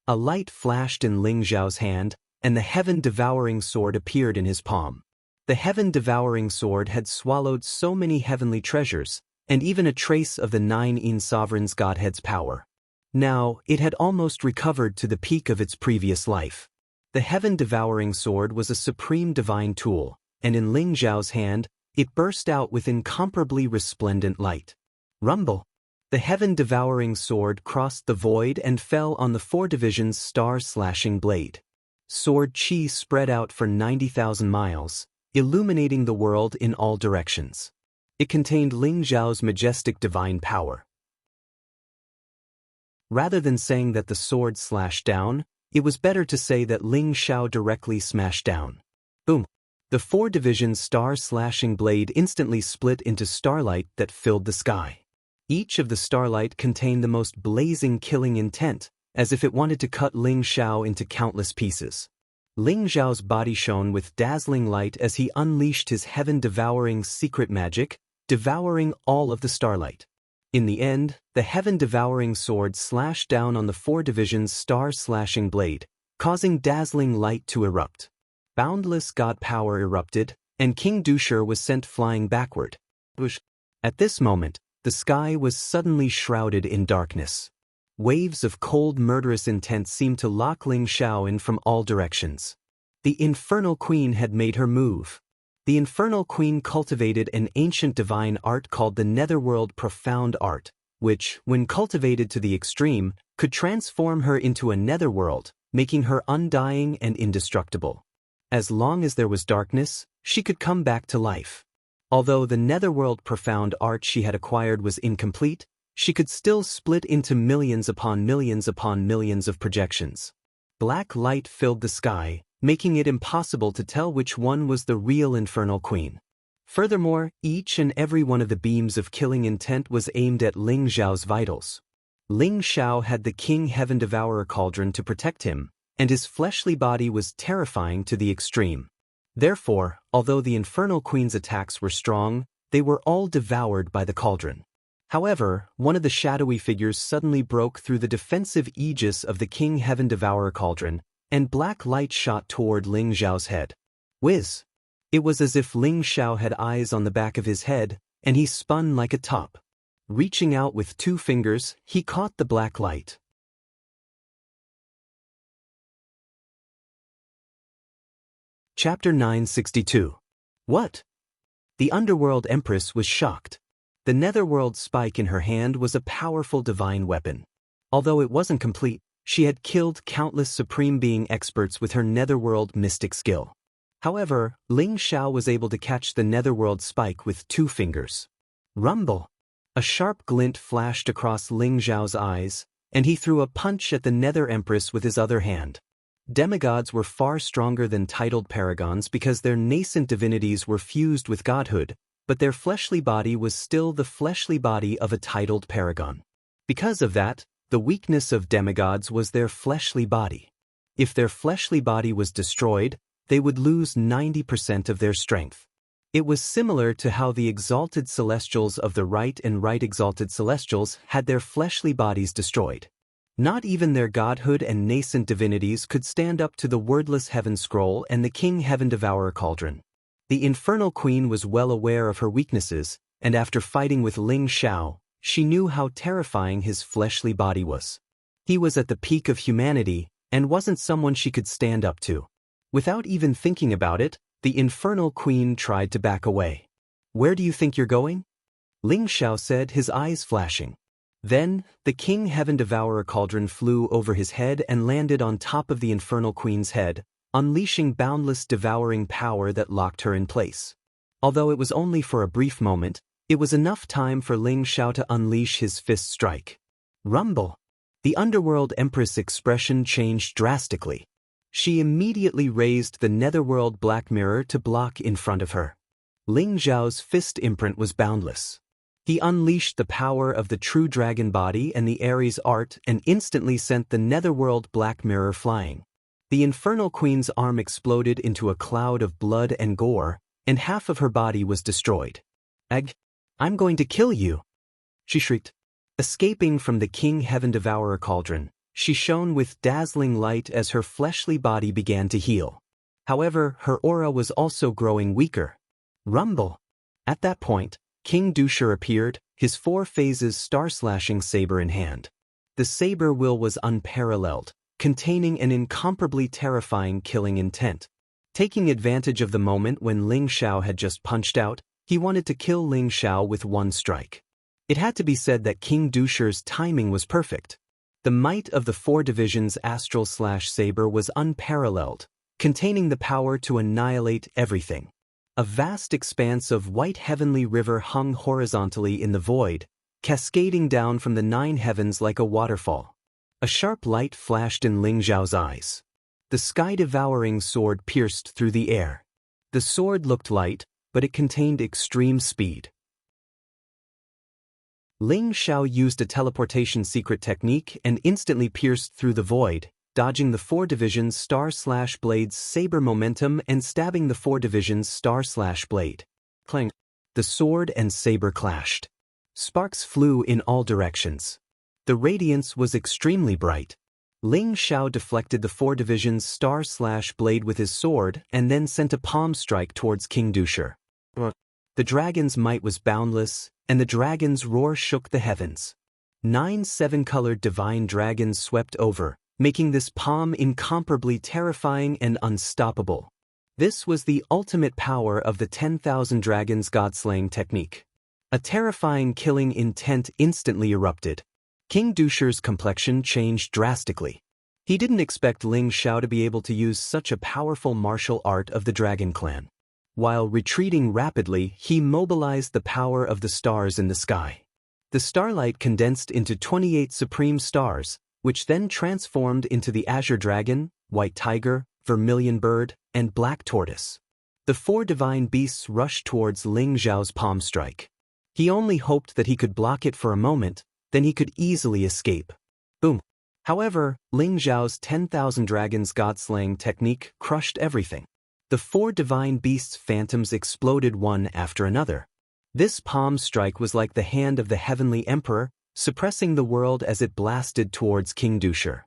A light flashed in Ling Xiao's hand, and the heaven-devouring sword appeared in his palm. The heaven-devouring sword had swallowed so many heavenly treasures, and even a trace of the 9 Yin Sovereign's godhead's power. Now, it had almost recovered to the peak of its previous life. The heaven-devouring sword was a supreme divine tool, and in Ling Xiao's hand, it burst out with incomparably resplendent light. Rumble! The heaven-devouring sword crossed the void and fell on the 4 divisions star-slashing blade. Sword chi spread out for 90,000 miles, illuminating the world in all directions. It contained Ling Xiao's majestic divine power. Rather than saying that the sword slashed down, it was better to say that Ling Xiao directly smashed down. Boom! The 4 divisions star-slashing blade instantly split into starlight that filled the sky. Each of the starlight contained the most blazing killing intent, as if it wanted to cut Ling Xiao into countless pieces. Ling Xiao's body shone with dazzling light as he unleashed his heaven-devouring secret magic, devouring all of the starlight. In the end, the heaven-devouring sword slashed down on the 4 divisions star-slashing blade, causing dazzling light to erupt. Boundless god power erupted, and King Dusher was sent flying backward. At this moment, the sky was suddenly shrouded in darkness. Waves of cold murderous intent seemed to lock Ling Xiao in from all directions. The Infernal Queen had made her move. The Infernal Queen cultivated an ancient divine art called the Netherworld Profound Art, which, when cultivated to the extreme, could transform her into a netherworld, making her undying and indestructible. As long as there was darkness, she could come back to life. Although the Netherworld Profound Art she had acquired was incomplete, she could still split into millions upon millions of projections. Black light filled the sky, making it impossible to tell which one was the real Infernal Queen. Furthermore, each and every one of the beams of killing intent was aimed at Ling Xiao's vitals. Ling Xiao had the King Heaven Devourer cauldron to protect him, and his fleshly body was terrifying to the extreme. Therefore, although the Infernal Queen's attacks were strong, they were all devoured by the cauldron. However, one of the shadowy figures suddenly broke through the defensive aegis of the King Heaven Devourer cauldron, and black light shot toward Ling Xiao's head. Whiz! It was as if Ling Xiao had eyes on the back of his head, and he spun like a top. Reaching out with 2 fingers, he caught the black light. Chapter 962. What? The Underworld Empress was shocked. The Netherworld spike in her hand was a powerful divine weapon. Although it wasn't complete, she had killed countless Supreme Being experts with her Netherworld mystic skill. However, Ling Xiao was able to catch the Netherworld spike with 2 fingers. Rumble! A sharp glint flashed across Ling Xiao's eyes, and he threw a punch at the Nether Empress with his other hand. Demigods were far stronger than titled paragons because their nascent divinities were fused with godhood, but their fleshly body was still the fleshly body of a titled paragon. Because of that, the weakness of demigods was their fleshly body. If their fleshly body was destroyed, they would lose 90% of their strength. It was similar to how the exalted celestials of the right and right exalted celestials had their fleshly bodies destroyed. Not even their godhood and nascent divinities could stand up to the wordless heaven scroll and the King Heaven Devourer cauldron. The Infernal Queen was well aware of her weaknesses, and after fighting with Ling Xiao, she knew how terrifying his fleshly body was. He was at the peak of humanity, and wasn't someone she could stand up to. Without even thinking about it, the Infernal Queen tried to back away. "Where do you think you're going?" Ling Xiao said, his eyes flashing. Then, the King Heaven Devourer cauldron flew over his head and landed on top of the Infernal Queen's head, unleashing boundless devouring power that locked her in place. Although it was only for a brief moment, it was enough time for Ling Xiao to unleash his fist strike. Rumble! The Underworld Empress' expression changed drastically. She immediately raised the Netherworld Black Mirror to block in front of her. Ling Xiao's fist imprint was boundless. He unleashed the power of the true dragon body and the Ares art and instantly sent the Netherworld Black Mirror flying. The Infernal Queen's arm exploded into a cloud of blood and gore, and half of her body was destroyed. I'm going to kill you!" she shrieked. Escaping from the King Heaven Devourer cauldron, she shone with dazzling light as her fleshly body began to heal. However, her aura was also growing weaker. Rumble! At that point, King Dusher appeared, his 4 phases star-slashing saber in hand. The saber will was unparalleled, containing an incomparably terrifying killing intent. Taking advantage of the moment when Ling Xiao had just punched out, he wanted to kill Ling Xiao with 1 strike. It had to be said that King Dusher's timing was perfect. The might of the 4 divisions astral-saber was unparalleled, containing the power to annihilate everything. A vast expanse of white heavenly river hung horizontally in the void, cascading down from the 9 heavens like a waterfall. A sharp light flashed in Ling Xiao's eyes. The sky-devouring sword pierced through the air. The sword looked light, but it contained extreme speed. Ling Xiao used a teleportation secret technique and instantly pierced through the void, dodging the 4 divisions star-blades saber momentum and stabbing the 4 divisions star-blade. Clang! The sword and saber clashed. Sparks flew in all directions. The radiance was extremely bright. Ling Xiao deflected the 4 divisions star-blade with his sword and then sent a palm strike towards King Dusher. The dragon's might was boundless, and the dragon's roar shook the heavens. 9 7-colored divine dragons swept over, making this palm incomparably terrifying and unstoppable. This was the ultimate power of the 10,000 dragons god-slaying technique. A terrifying killing intent instantly erupted. King Dusher's complexion changed drastically. He didn't expect Ling Xiao to be able to use such a powerful martial art of the Dragon Clan. While retreating rapidly, he mobilized the power of the stars in the sky. The starlight condensed into 28 supreme stars, which then transformed into the Azure Dragon, White Tiger, Vermilion Bird, and Black Tortoise. The 4 divine beasts rushed towards Ling Xiao's palm strike. He only hoped that he could block it for a moment, then he could easily escape. Boom. However, Ling Xiao's 10,000 dragons god-slaying technique crushed everything. The 4 divine beasts' phantoms exploded one after another. This palm strike was like the hand of the heavenly emperor, suppressing the world as it blasted towards King Dusher.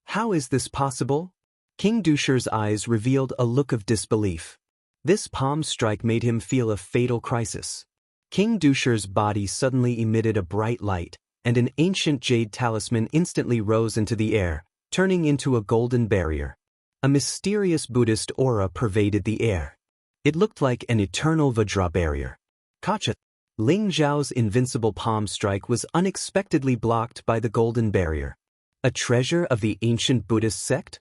How is this possible? King Dusher's eyes revealed a look of disbelief. This palm strike made him feel a fatal crisis. King Dusher's body suddenly emitted a bright light, and an ancient jade talisman instantly rose into the air, turning into a golden barrier. A mysterious Buddhist aura pervaded the air. It looked like an eternal Vajra barrier. Gotcha! Ling Xiao's invincible palm strike was unexpectedly blocked by the golden barrier. A treasure of the ancient Buddhist sect?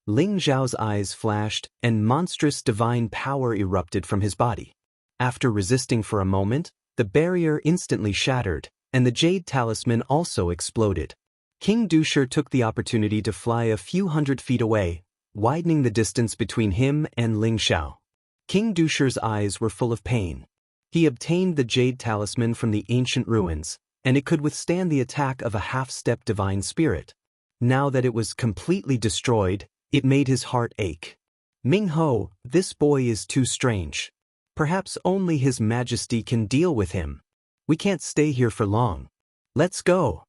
Ling Xiao's eyes flashed, and monstrous divine power erupted from his body. After resisting for a moment, the barrier instantly shattered, and the jade talisman also exploded. King Dusher took the opportunity to fly a few hundred feet away, widening the distance between him and Ling Xiao. King Dusher's eyes were full of pain. He obtained the jade talisman from the ancient ruins, and it could withstand the attack of a half-step divine spirit. Now that it was completely destroyed, it made his heart ache. Ming Ho, this boy is too strange. Perhaps only His Majesty can deal with him. We can't stay here for long. Let's go.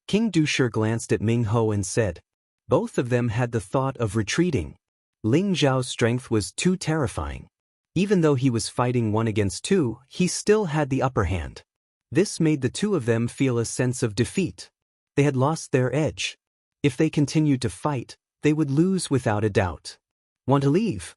King Dusher glanced at Ming Ho and said. Both of them had the thought of retreating. Ling Xiao's strength was too terrifying. Even though he was fighting 1 against 2, he still had the upper hand. This made the 2 of them feel a sense of defeat. They had lost their edge. If they continued to fight, they would lose without a doubt. Want to leave?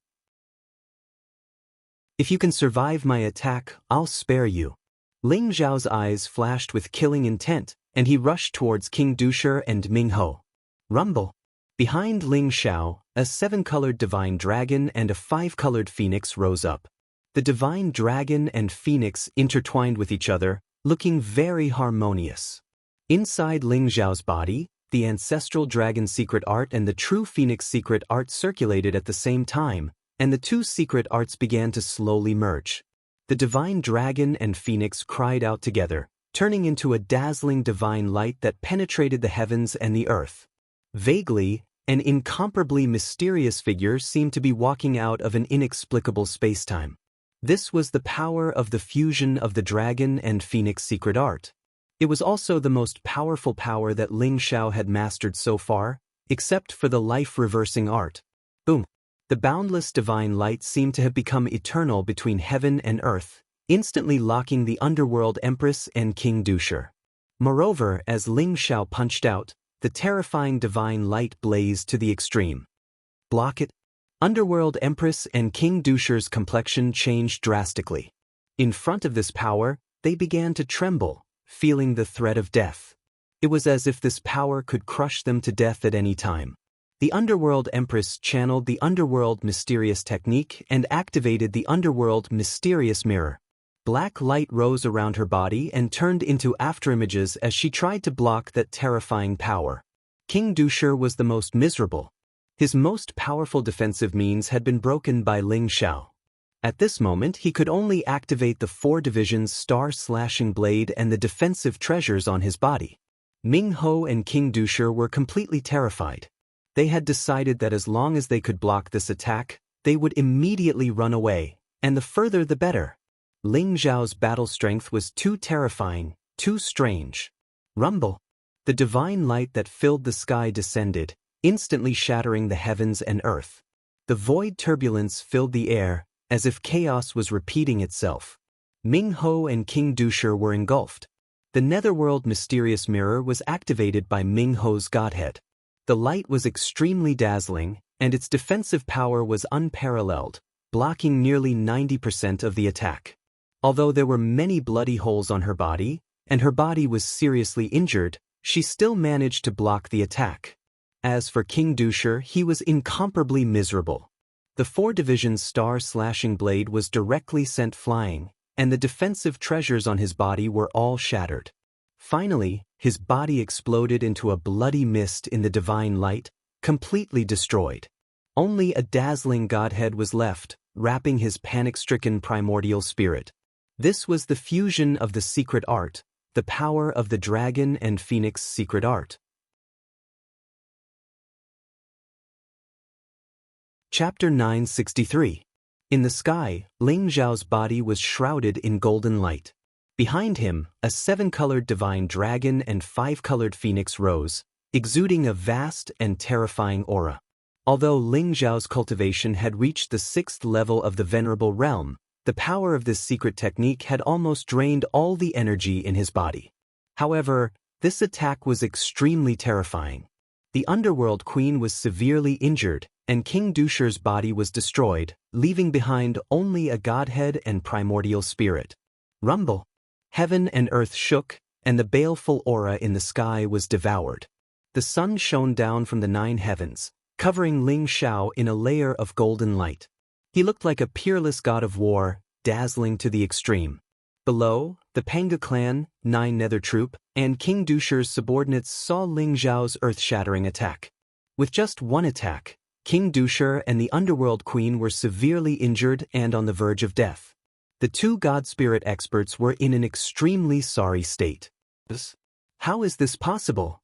If you can survive my attack, I'll spare you. Ling Xiao's eyes flashed with killing intent, and he rushed towards King Dusher and Ming Ho. Rumble. Behind Ling Xiao, a 7-colored divine dragon and a 5-colored phoenix rose up. The divine dragon and phoenix intertwined with each other, looking very harmonious. Inside Ling Xiao's body, the ancestral dragon secret art and the true phoenix secret art circulated at the same time, and the 2 secret arts began to slowly merge. The divine dragon and phoenix cried out together, turning into a dazzling divine light that penetrated the heavens and the earth. Vaguely, an incomparably mysterious figure seemed to be walking out of an inexplicable spacetime. This was the power of the fusion of the dragon and phoenix secret art. It was also the most powerful power that Ling Xiao had mastered so far, except for the life-reversing art. Boom! The boundless divine light seemed to have become eternal between heaven and earth, instantly locking the underworld empress and King Dusher. Moreover, as Ling Xiao punched out, the terrifying divine light blazed to the extreme. Block it. Underworld empress and King Dusher's complexion changed drastically. In front of this power, they began to tremble, feeling the threat of death. It was as if this power could crush them to death at any time. The Underworld Empress channeled the Underworld Mysterious Technique and activated the Underworld Mysterious Mirror. Black light rose around her body and turned into afterimages as she tried to block that terrifying power. King Dusher was the most miserable. His most powerful defensive means had been broken by Ling Xiao. At this moment he could only activate the 4 divisions star-slashing blade and the defensive treasures on his body. Ming Ho and King Dusher were completely terrified. They had decided that as long as they could block this attack, they would immediately run away, and the further the better. Ling Xiao's battle strength was too terrifying, too strange. Rumble. The divine light that filled the sky descended, instantly shattering the heavens and earth. The void turbulence filled the air, as if chaos was repeating itself. Ming Ho and King Dusher were engulfed. The netherworld mysterious mirror was activated by Ming Ho's godhead. The light was extremely dazzling, and its defensive power was unparalleled, blocking nearly 90% of the attack. Although there were many bloody holes on her body, and her body was seriously injured, she still managed to block the attack. As for King Dusher, he was incomparably miserable. The 4-division star-slashing blade was directly sent flying, and the defensive treasures on his body were all shattered. Finally, his body exploded into a bloody mist in the divine light, completely destroyed. Only a dazzling godhead was left, wrapping his panic-stricken primordial spirit. This was the fusion of the secret art, the power of the dragon and phoenix secret art. Chapter 963. In the sky, Ling Zhao's body was shrouded in golden light. Behind him, a 7-colored divine dragon and 5-colored phoenix rose, exuding a vast and terrifying aura. Although Ling Zhao's cultivation had reached the 6th level of the Venerable Realm, the power of this secret technique had almost drained all the energy in his body. However, this attack was extremely terrifying. The Underworld Queen was severely injured, and King Dusher's body was destroyed, leaving behind only a godhead and primordial spirit. Rumble! Heaven and earth shook, and the baleful aura in the sky was devoured. The sun shone down from the 9 heavens, covering Ling Zhao in a layer of golden light. He looked like a peerless god of war, dazzling to the extreme. Below, the Panga clan, 9 Nether Troop, and King Dusher's subordinates saw Ling Zhao's earth-shattering attack. With just one attack, King Dusher and the Underworld Queen were severely injured and on the verge of death. The 2 God Spirit experts were in an extremely sorry state. How is this possible?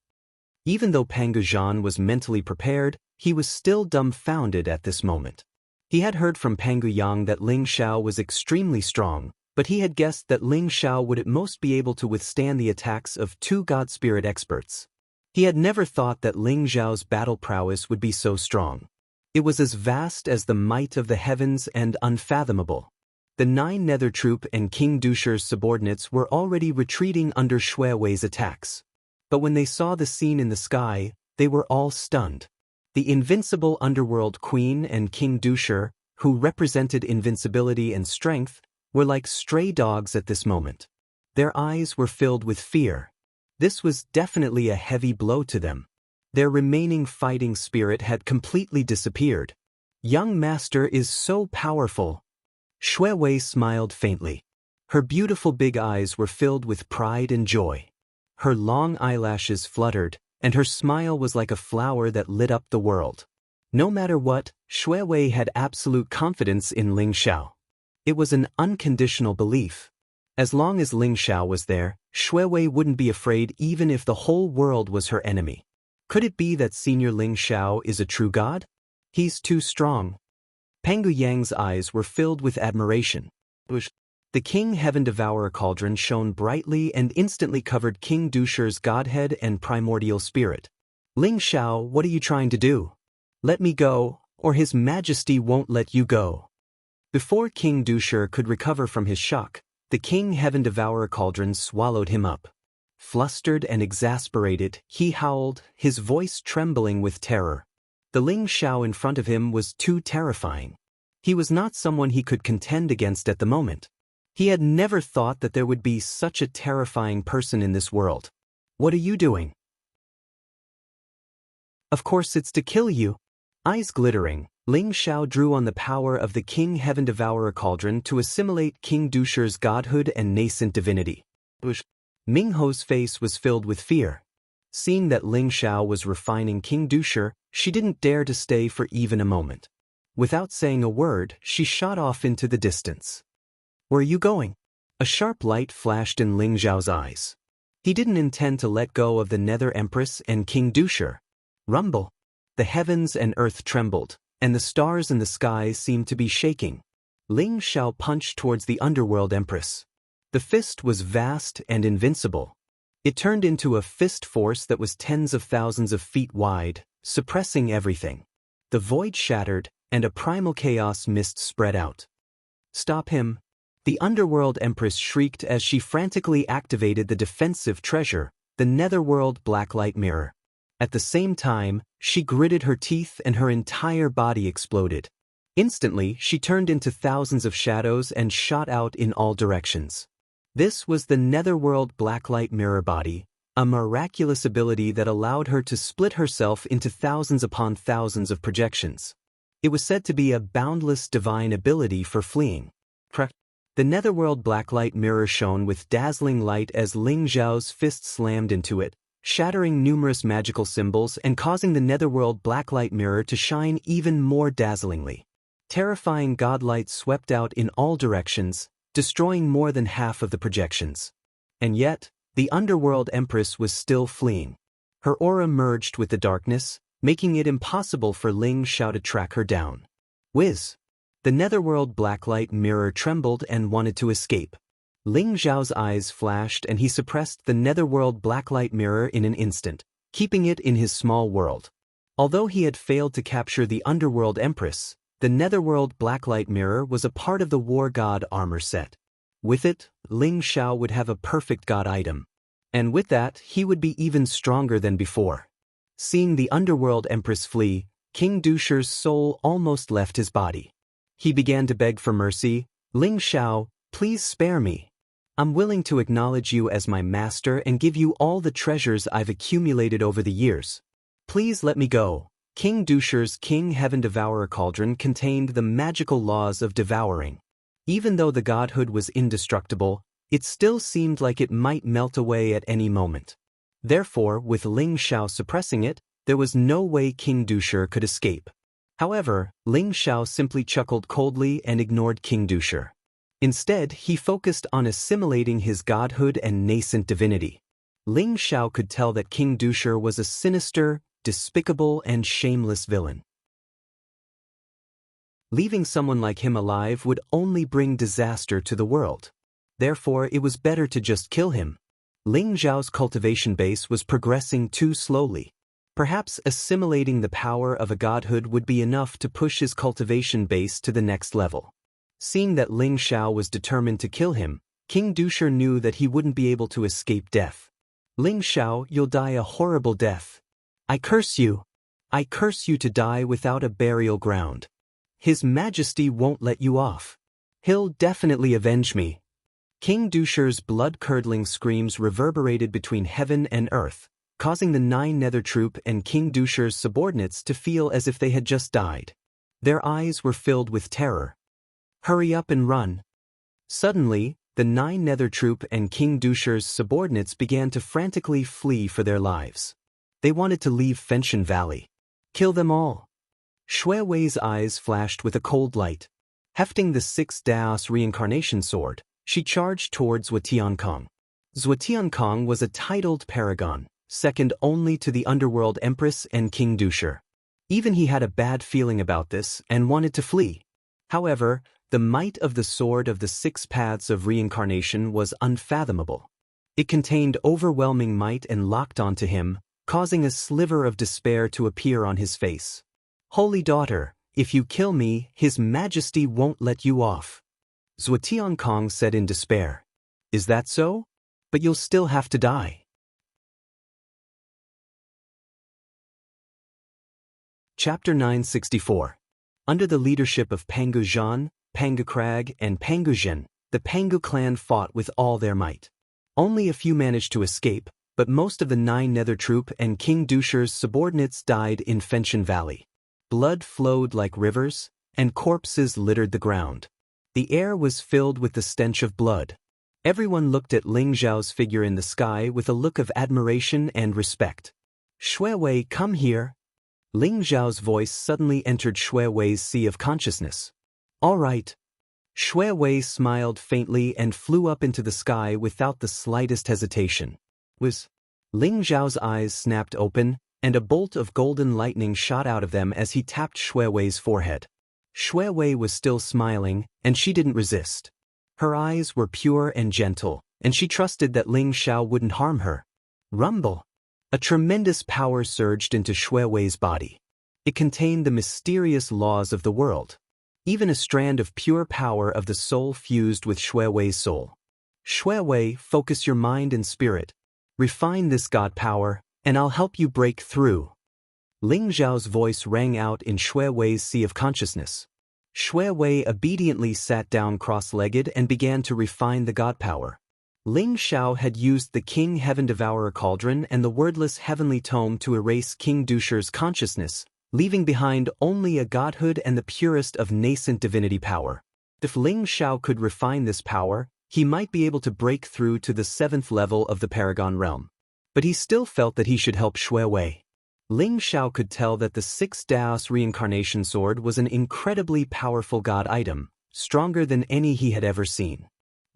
Even though Panga Zhan was mentally prepared, he was still dumbfounded at this moment. He had heard from Pangu Yang that Ling Zhao was extremely strong, but he had guessed that Ling Zhao would at most be able to withstand the attacks of 2 God Spirit experts. He had never thought that Ling Zhao's battle prowess would be so strong. It was as vast as the might of the heavens and unfathomable. The 9 Nether Troop and King Dusher's subordinates were already retreating under Shui Wei's attacks. But when they saw the scene in the sky, they were all stunned. The invincible Underworld Queen and King Dusher, who represented invincibility and strength, were like stray dogs at this moment. Their eyes were filled with fear. This was definitely a heavy blow to them. Their remaining fighting spirit had completely disappeared. Young Master is so powerful. Shui Wei smiled faintly. Her beautiful big eyes were filled with pride and joy. Her long eyelashes fluttered, and her smile was like a flower that lit up the world. No matter what, Shui Wei had absolute confidence in Ling Zhao. It was an unconditional belief. As long as Ling Zhao was there, Shui Wei wouldn't be afraid even if the whole world was her enemy. Could it be that Senior Ling Zhao is a true god? He's too strong. Pangu Yang's eyes were filled with admiration. The King Heaven Devourer cauldron shone brightly and instantly covered King Dusher's godhead and primordial spirit. Ling Zhao, what are you trying to do? Let me go, or His Majesty won't let you go. Before King Dusher could recover from his shock, the King Heaven Devourer cauldron swallowed him up. Flustered and exasperated, he howled, his voice trembling with terror. The Ling Zhao in front of him was too terrifying. He was not someone he could contend against at the moment. He had never thought that there would be such a terrifying person in this world. What are you doing? Of course it's to kill you. Eyes glittering, Ling Zhao drew on the power of the King Heaven Devourer cauldron to assimilate King Dusher's godhood and nascent divinity. Ming Ho's face was filled with fear. Seeing that Ling Zhao was refining King Dusher, she didn't dare to stay for even a moment. Without saying a word, she shot off into the distance. Where are you going? A sharp light flashed in Ling Zhao's eyes. He didn't intend to let go of the Nether Empress and King Dusher. Rumble! The heavens and earth trembled, and the stars in the sky seemed to be shaking. Ling Zhao punched towards the Underworld Empress. The fist was vast and invincible. It turned into a fist force that was tens of thousands of feet wide, suppressing everything. The void shattered, and a primal chaos mist spread out. Stop him. The Underworld Empress shrieked as she frantically activated the defensive treasure, the Netherworld Blacklight Mirror. At the same time, she gritted her teeth and her entire body exploded. Instantly, she turned into thousands of shadows and shot out in all directions. This was the Netherworld Blacklight Mirror Body, a miraculous ability that allowed her to split herself into thousands upon thousands of projections. It was said to be a boundless divine ability for fleeing. The Netherworld Blacklight Mirror shone with dazzling light as Ling Xiao's fist slammed into it, shattering numerous magical symbols and causing the Netherworld Blacklight Mirror to shine even more dazzlingly. Terrifying godlight swept out in all directions, destroying more than half of the projections. And yet, the Underworld Empress was still fleeing. Her aura merged with the darkness, making it impossible for Ling Xiao to track her down. Whiz! The Netherworld Blacklight Mirror trembled and wanted to escape. Ling Xiao's eyes flashed and he suppressed the Netherworld Blacklight Mirror in an instant, keeping it in his small world. Although he had failed to capture the Underworld Empress, the Netherworld Blacklight Mirror was a part of the War God armor set. With it, Ling Xiao would have a perfect god item. And with that, he would be even stronger than before. Seeing the Underworld Empress flee, King Dusher's soul almost left his body. He began to beg for mercy. Ling Xiao, please spare me. I'm willing to acknowledge you as my master and give you all the treasures I've accumulated over the years. Please let me go. King Dusher's King Heaven Devourer cauldron contained the magical laws of devouring. Even though the godhood was indestructible, it still seemed like it might melt away at any moment. Therefore, with Ling Xiao suppressing it, there was no way King Dusher could escape. However, Ling Xiao simply chuckled coldly and ignored King Dusher. Instead, he focused on assimilating his godhood and nascent divinity. Ling Xiao could tell that King Dusher was a sinister, despicable, and shameless villain. Leaving someone like him alive would only bring disaster to the world. Therefore, it was better to just kill him. Ling Xiao's cultivation base was progressing too slowly. Perhaps assimilating the power of a godhood would be enough to push his cultivation base to the next level. Seeing that Ling Xiao was determined to kill him, King Dusher knew that he wouldn't be able to escape death. Ling Xiao, you'll die a horrible death. I curse you. I curse you to die without a burial ground. His Majesty won't let you off. He'll definitely avenge me. King Dusher's blood-curdling screams reverberated between heaven and earth, causing the 9 Nether Troop and King Dusher's subordinates to feel as if they had just died. Their eyes were filled with terror. Hurry up and run. Suddenly, the 9 Nether Troop and King Dusher's subordinates began to frantically flee for their lives. They wanted to leave Fenshan Valley. Kill them all. Shui Wei's eyes flashed with a cold light. Hefting the 6 Daos reincarnation sword, she charged towards Zhou Tiankong. Zhou Tiankong was a titled paragon, second only to the Underworld Empress and King Dusher. Even he had a bad feeling about this and wanted to flee. However, the might of the Sword of the 6 Paths of Reincarnation was unfathomable. It contained overwhelming might and locked onto him, causing a sliver of despair to appear on his face. Holy daughter, if you kill me, His Majesty won't let you off. Zhou Tiankong said in despair. Is that so? But you'll still have to die. Chapter 964. Under the leadership of Pangu Zhan, Pangu Krag, and Pangu Zhen, the Pangu clan fought with all their might. Only a few managed to escape, but most of the 9 Nether Troop and King Dusher's subordinates died in Fenshan Valley. Blood flowed like rivers, and corpses littered the ground. The air was filled with the stench of blood. Everyone looked at Ling Xiao's figure in the sky with a look of admiration and respect. Shui Wei, come here. Ling Xiao's voice suddenly entered Shui Wei's sea of consciousness. All right. Shui Wei smiled faintly and flew up into the sky without the slightest hesitation. Ling Xiao's eyes snapped open, and a bolt of golden lightning shot out of them as he tapped Shui Wei's forehead. Shui Wei was still smiling, and she didn't resist. Her eyes were pure and gentle, and she trusted that Ling Xiao wouldn't harm her. Rumble! A tremendous power surged into Shui Wei's body. It contained the mysterious laws of the world. even a strand of pure power of the soul fused with Shui Wei's soul. Shui Wei, focus your mind and spirit. Refine this God power, and I'll help you break through. Ling Zhao's voice rang out in Shui Wei's sea of consciousness. Shui Wei obediently sat down cross-legged and began to refine the God power. Ling Xiao had used the King Heaven Devourer Cauldron and the wordless heavenly tome to erase King Dusher's consciousness, leaving behind only a godhood and the purest of nascent divinity power. If Ling Xiao could refine this power, he might be able to break through to the 7th level of the Paragon realm. But he still felt that he should help Shui Wei. Ling Xiao could tell that the 6th Daos reincarnation sword was an incredibly powerful god item, stronger than any he had ever seen.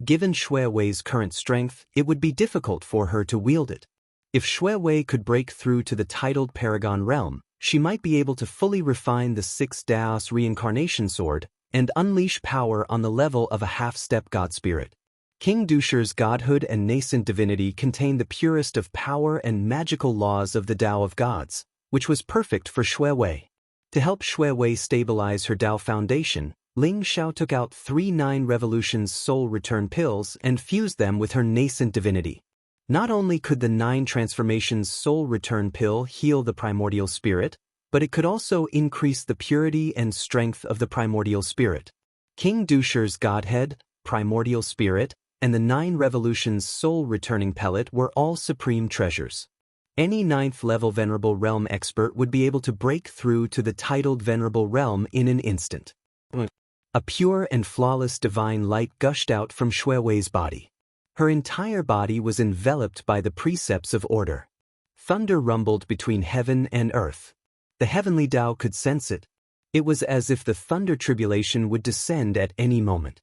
Given Shui Wei's current strength, it would be difficult for her to wield it. If Shui Wei could break through to the titled Paragon realm, she might be able to fully refine the 6th Daos reincarnation sword and unleash power on the level of a half-step god spirit. King Dusher's godhood and nascent divinity contained the purest of power and magical laws of the Tao of gods, which was perfect for Shui Wei. To help Shui Wei stabilize her Tao foundation, Ling Xiao took out 3 9 Revolutions soul return pills and fused them with her nascent divinity. Not only could the 9 Transformations soul return pill heal the primordial spirit, but it could also increase the purity and strength of the primordial spirit. King Dusher's godhead, primordial spirit, and the 9 Revolutions soul returning pellet were all supreme treasures. Any 9th level Venerable Realm expert would be able to break through to the titled Venerable Realm in an instant. A pure and flawless divine light gushed out from Shui Wei's body. Her entire body was enveloped by the precepts of order. Thunder rumbled between heaven and earth. The heavenly Tao could sense it. It was as if the thunder tribulation would descend at any moment.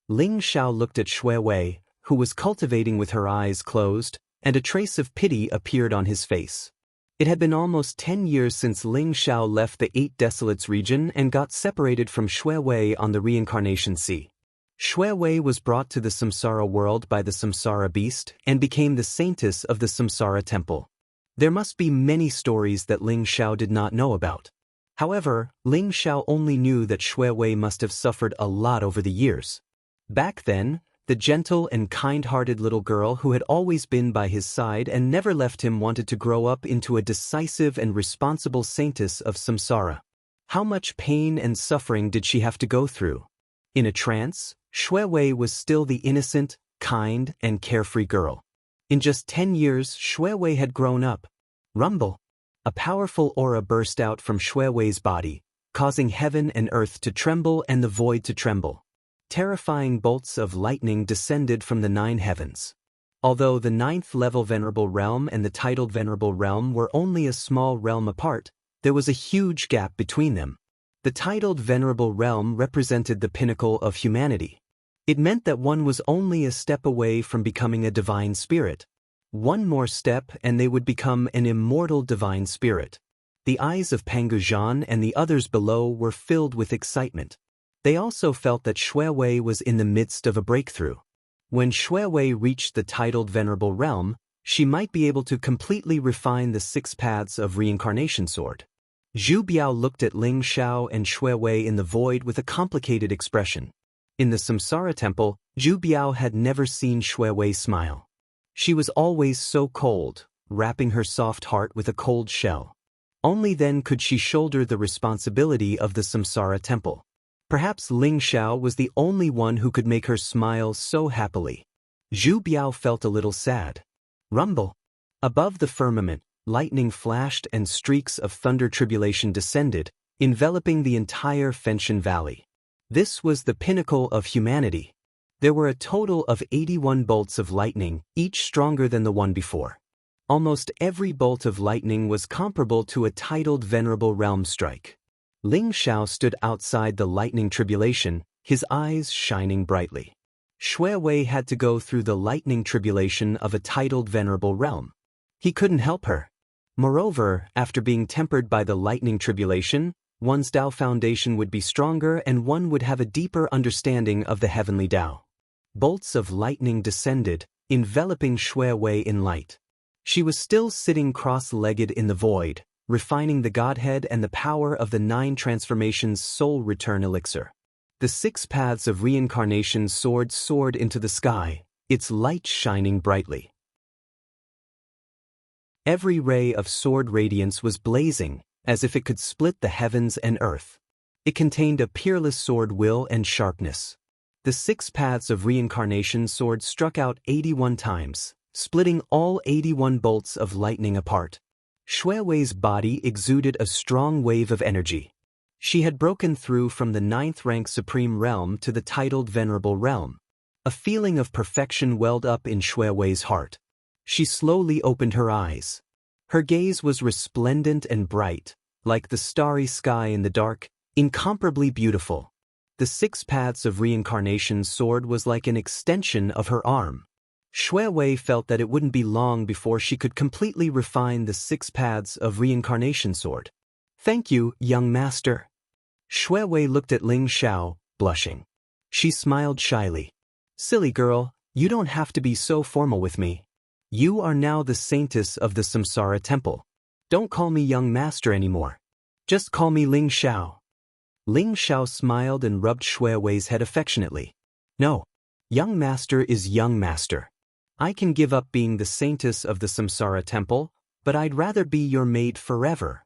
Ling Xiao looked at Shui Wei, who was cultivating with her eyes closed, and a trace of pity appeared on his face. It had been almost 10 years since Ling Xiao left the 8 Desolates region and got separated from Shui Wei on the Reincarnation Sea. Shui Wei was brought to the Samsara world by the Samsara beast and became the saintess of the Samsara temple. There must be many stories that Ling Xiao did not know about. However, Ling Xiao only knew that Shui Wei must have suffered a lot over the years. Back then, the gentle and kind-hearted little girl who had always been by his side and never left him wanted to grow up into a decisive and responsible saintess of Samsara. How much pain and suffering did she have to go through? In a trance, Shui Wei was still the innocent, kind, and carefree girl. In just 10 years, Shui Wei had grown up. Rumble! A powerful aura burst out from Shui Wei's body, causing heaven and earth to tremble and the void to tremble. Terrifying bolts of lightning descended from the 9 heavens. Although the 9th level Venerable Realm and the titled Venerable Realm were only a small realm apart, there was a huge gap between them. The titled Venerable Realm represented the pinnacle of humanity. It meant that one was only a step away from becoming a divine spirit. One more step and they would become an immortal divine spirit. The eyes of Pangu Zhan and the others below were filled with excitement. They also felt that Shui Wei was in the midst of a breakthrough. When Shui Wei reached the titled Venerable Realm, she might be able to completely refine the 6 paths of reincarnation sword. Zhu Biao looked at Ling Xiao and Shui Wei in the void with a complicated expression. In the Samsara temple, Zhu Biao had never seen Shui Wei smile. She was always so cold, wrapping her soft heart with a cold shell. Only then could she shoulder the responsibility of the Samsara temple. Perhaps Ling Xiao was the only one who could make her smile so happily. Zhu Biao felt a little sad. Rumble! Above the firmament, lightning flashed and streaks of thunder tribulation descended, enveloping the entire Fenshan Valley. This was the pinnacle of humanity. There were a total of 81 bolts of lightning, each stronger than the one before. Almost every bolt of lightning was comparable to a titled Venerable Realm strike. Ling Xiao stood outside the lightning tribulation, his eyes shining brightly. Shui Wei had to go through the lightning tribulation of a titled Venerable Realm. He couldn't help her. Moreover, after being tempered by the lightning tribulation, one's Tao foundation would be stronger and one would have a deeper understanding of the heavenly Tao. Bolts of lightning descended, enveloping Shui Wei in light. She was still sitting cross-legged in the void, refining the Godhead and the power of the 9 transformations soul return elixir. The 6 paths of reincarnation sword soared into the sky, its light shining brightly. Every ray of sword radiance was blazing, as if it could split the heavens and earth. It contained a peerless sword will and sharpness. The 6 paths of reincarnation sword struck out 81 times, splitting all 81 bolts of lightning apart. Shui Wei's body exuded a strong wave of energy. She had broken through from the 9th rank Supreme Realm to the titled Venerable Realm. A feeling of perfection welled up in Shui Wei's heart. She slowly opened her eyes. Her gaze was resplendent and bright, like the starry sky in the dark, incomparably beautiful. The 6 paths of reincarnation sword was like an extension of her arm. Shui Wei felt that it wouldn't be long before she could completely refine the 6 paths of reincarnation sword. "Thank you, young master." Shui Wei looked at Ling Xiao, blushing. She smiled shyly. "Silly girl, you don't have to be so formal with me. You are now the saintess of the Samsara Temple. Don't call me young master anymore. Just call me Ling Xiao." Ling Xiao smiled and rubbed Shui Wei's head affectionately. "No. Young master is young master. I can give up being the saintess of the Samsara Temple, but I'd rather be your maid forever."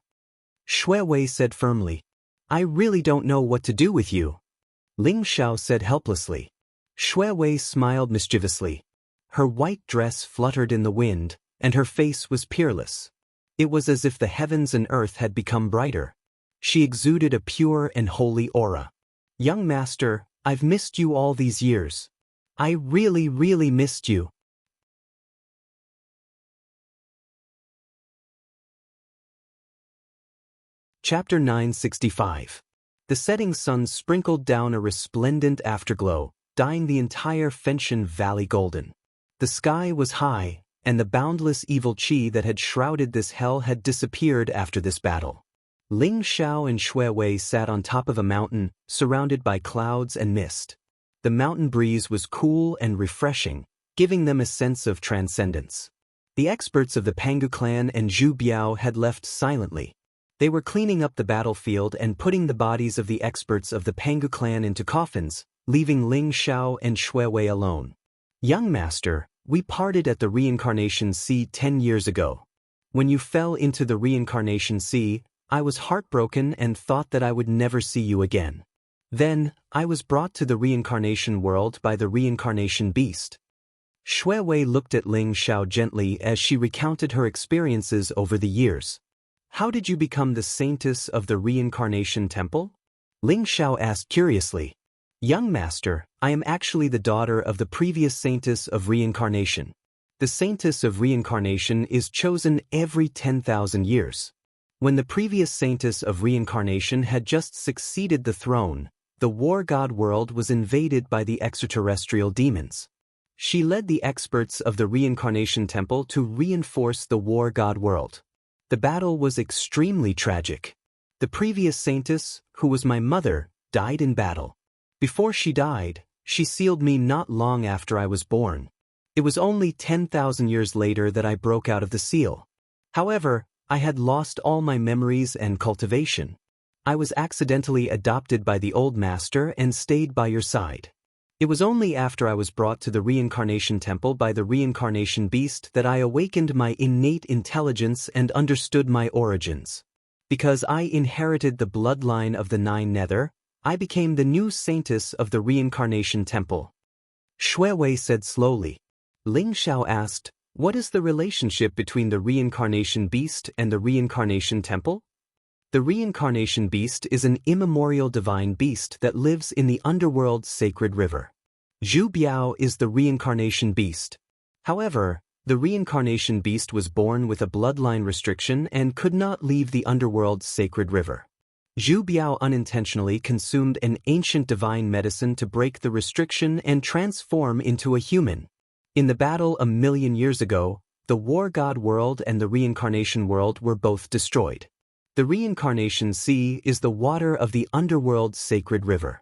Shui Wei said firmly. "I really don't know what to do with you." Ling Xiao said helplessly. Shui Wei smiled mischievously. Her white dress fluttered in the wind, and her face was peerless. It was as if the heavens and earth had become brighter. She exuded a pure and holy aura. "Young master, I've missed you all these years. I really, really missed you." Chapter 965. The setting sun sprinkled down a resplendent afterglow, dyeing the entire Fenshan Valley golden. The sky was high, and the boundless evil qi that had shrouded this hell had disappeared after this battle. Ling Xiao and Shui Wei sat on top of a mountain, surrounded by clouds and mist. The mountain breeze was cool and refreshing, giving them a sense of transcendence. The experts of the Pangu clan and Zhu Biao had left silently. They were cleaning up the battlefield and putting the bodies of the experts of the Pangu clan into coffins, leaving Ling Xiao and Shui Wei alone. "Young master, we parted at the reincarnation sea 10 years ago. When you fell into the reincarnation sea, I was heartbroken and thought that I would never see you again. Then, I was brought to the reincarnation world by the reincarnation beast." Shui Wei looked at Ling Xiao gently as she recounted her experiences over the years. "How did you become the saintess of the reincarnation temple?" Ling Xiao asked curiously. "Young master, I am actually the daughter of the previous saintess of reincarnation. The saintess of reincarnation is chosen every 10,000 years. When the previous saintess of reincarnation had just succeeded the throne, the war god world was invaded by the extraterrestrial demons. She led the experts of the reincarnation temple to reinforce the war god world. The battle was extremely tragic. The previous saintess, who was my mother, died in battle. Before she died, she sealed me not long after I was born. It was only 10,000 years later that I broke out of the seal. However, I had lost all my memories and cultivation. I was accidentally adopted by the old master and stayed by your side. It was only after I was brought to the reincarnation temple by the reincarnation beast that I awakened my innate intelligence and understood my origins. Because I inherited the bloodline of the 9 nether, I became the new saintess of the reincarnation temple." Shui Wei said slowly. Ling Xiao asked, "What is the relationship between the reincarnation beast and the reincarnation temple?" The reincarnation beast is an immemorial divine beast that lives in the underworld's sacred river. Zhu Biao is the reincarnation beast. However, the reincarnation beast was born with a bloodline restriction and could not leave the underworld's sacred river. Zhu Biao unintentionally consumed an ancient divine medicine to break the restriction and transform into a human. In the battle 1,000,000 years ago, the war god world and the reincarnation world were both destroyed. The reincarnation sea is the water of the underworld's sacred river.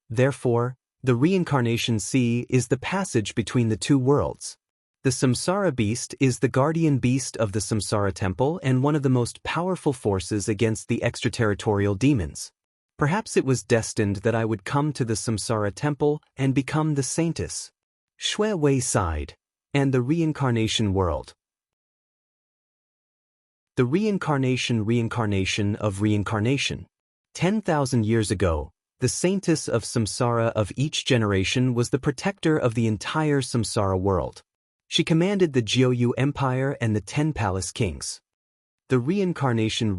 Therefore, the reincarnation sea is the passage between the two worlds. The Samsara beast is the guardian beast of the Samsara temple and one of the most powerful forces against the extraterritorial demons. Perhaps it was destined that I would come to the Samsara temple and become the saintess. Shui Wei sighed. And the reincarnation world. The reincarnation of reincarnation. 10,000 years ago, the saintess of Samsara of each generation was the protector of the entire Samsara world. She commanded the Jiuyu Empire and the 10 palace kings. The reincarnation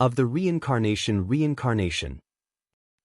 of the reincarnation.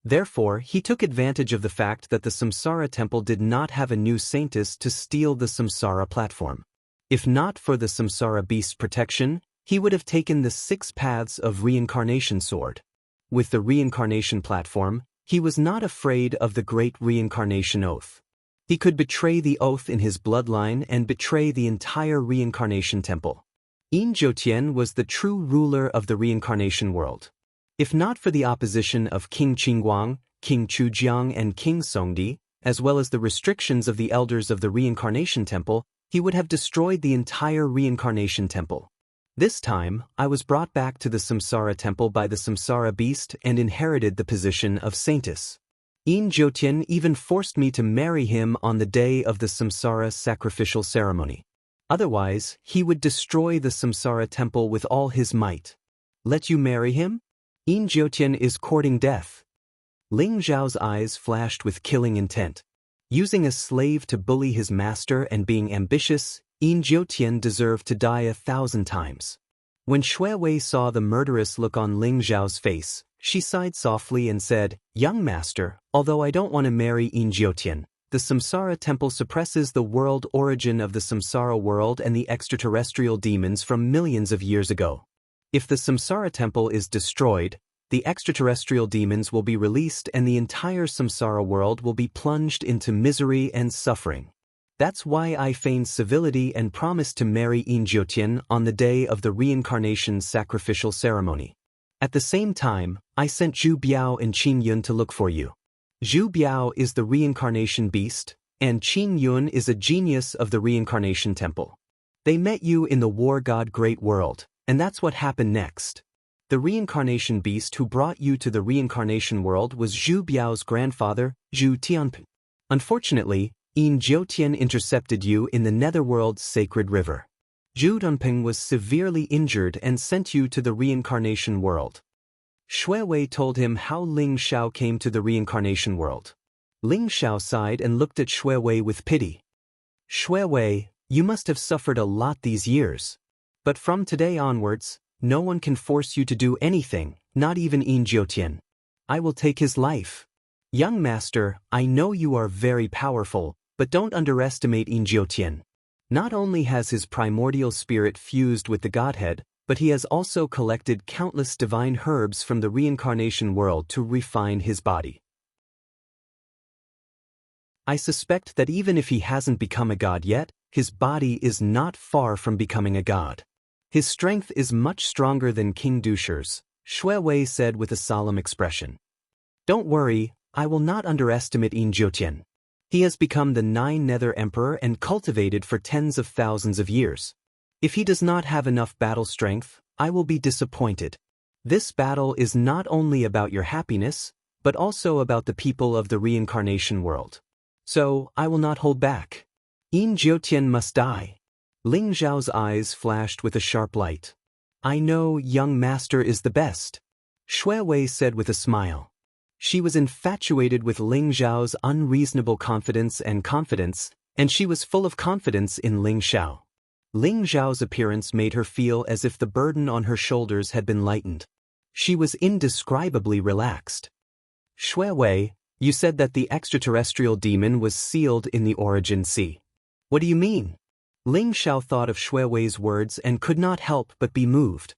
Therefore, he took advantage of the fact that the Samsara temple did not have a new saintess to steal the Samsara platform. If not for the Samsara beast's protection, he would have taken the 6 paths of reincarnation sword. With the reincarnation platform, he was not afraid of the great reincarnation oath. He could betray the oath in his bloodline and betray the entire reincarnation temple. Yin Jiutian was the true ruler of the reincarnation world. If not for the opposition of King Qingguang, King Chujiang and King Songdi, as well as the restrictions of the elders of the reincarnation temple, he would have destroyed the entire reincarnation temple. This time, I was brought back to the Samsara temple by the Samsara beast and inherited the position of saintess. Yin Jiutian even forced me to marry him on the day of the Samsara sacrificial ceremony. Otherwise, he would destroy the Samsara temple with all his might. Let you marry him? Yin Jiutian is courting death. Ling Zhao's eyes flashed with killing intent. Using a slave to bully his master and being ambitious, Yin Jiutian deserved to die 1,000 times. When Shui Wei saw the murderous look on Ling Zhao's face, she sighed softly and said, "Young master, although I don't want to marry Yin Jiutian, the Samsara temple suppresses the world origin of the Samsara world and the extraterrestrial demons from millions of years ago. If the Samsara temple is destroyed, the extraterrestrial demons will be released and the entire Samsara world will be plunged into misery and suffering. That's why I feigned civility and promised to marry Yin Jiutian on the day of the reincarnation sacrificial ceremony. At the same time, I sent Zhu Biao and Qin Yun to look for you. Zhu Biao is the reincarnation beast, and Qin Yun is a genius of the reincarnation temple. They met you in the war god Great World, and that's what happened next. The reincarnation beast who brought you to the reincarnation world was Zhu Biao's grandfather, Zhu Tianping. Unfortunately, Yin Jiutian intercepted you in the netherworld's sacred river. Zhu Tianping was severely injured and sent you to the reincarnation world. Shui Wei told him how Ling Xiao came to the reincarnation world. Ling Xiao sighed and looked at Shui Wei with pity. Shui Wei, you must have suffered a lot these years. But from today onwards, no one can force you to do anything, not even Yin Jiutian. I will take his life. Young master, I know you are very powerful, but don't underestimate Yin Jiutian. Not only has his primordial spirit fused with the Godhead, but he has also collected countless divine herbs from the reincarnation world to refine his body. I suspect that even if he hasn't become a god yet, his body is not far from becoming a god. His strength is much stronger than King Dusher's, Shui Wei said with a solemn expression. Don't worry, I will not underestimate Yin Jiutian. He has become the 9 Nether Emperor and cultivated for tens of thousands of years. If he does not have enough battle strength, I will be disappointed. This battle is not only about your happiness, but also about the people of the reincarnation world. So, I will not hold back. Yin Jiutian must die. Ling Zhao's eyes flashed with a sharp light. I know young master is the best, Shui Wei said with a smile. She was infatuated with Ling Zhao's unreasonable confidence, and she was full of confidence in Ling Xiao. Ling Zhao's appearance made her feel as if the burden on her shoulders had been lightened. She was indescribably relaxed. Shui Wei, you said that the extraterrestrial demon was sealed in the Origin Sea. What do you mean? Ling Xiao thought of Shui Wei's words and could not help but be moved.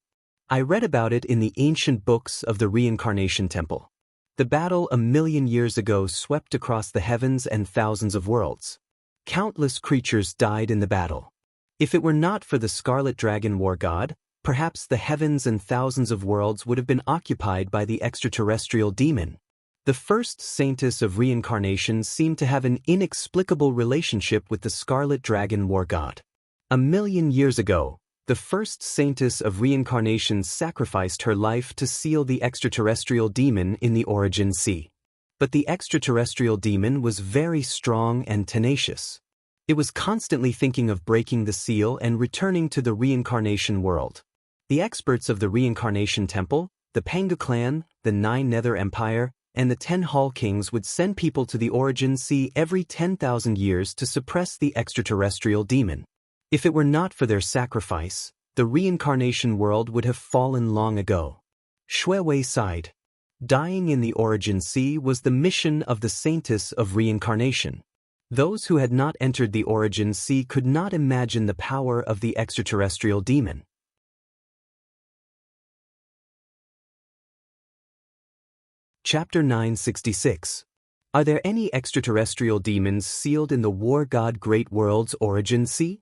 I read about it in the ancient books of the Reincarnation Temple. The battle 1,000,000 years ago swept across the heavens and thousands of worlds. Countless creatures died in the battle. If it were not for the Scarlet Dragon War God, perhaps the heavens and thousands of worlds would have been occupied by the extraterrestrial demon. The first saintess of reincarnation seemed to have an inexplicable relationship with the Scarlet Dragon war god. 1,000,000 years ago, the first saintess of reincarnation sacrificed her life to seal the extraterrestrial demon in the Origin Sea. But the extraterrestrial demon was very strong and tenacious. It was constantly thinking of breaking the seal and returning to the reincarnation world. The experts of the reincarnation temple, the Panga clan, the 9 Nether Empire, and the 10 Hall Kings would send people to the Origin Sea every 10,000 years to suppress the extraterrestrial demon. If it were not for their sacrifice, the reincarnation world would have fallen long ago. Shuewei sighed. Dying in the Origin Sea was the mission of the saintess of reincarnation. Those who had not entered the Origin Sea could not imagine the power of the extraterrestrial demon. Chapter 966. Are there any extraterrestrial demons sealed in the war god Great World's Origin Sea?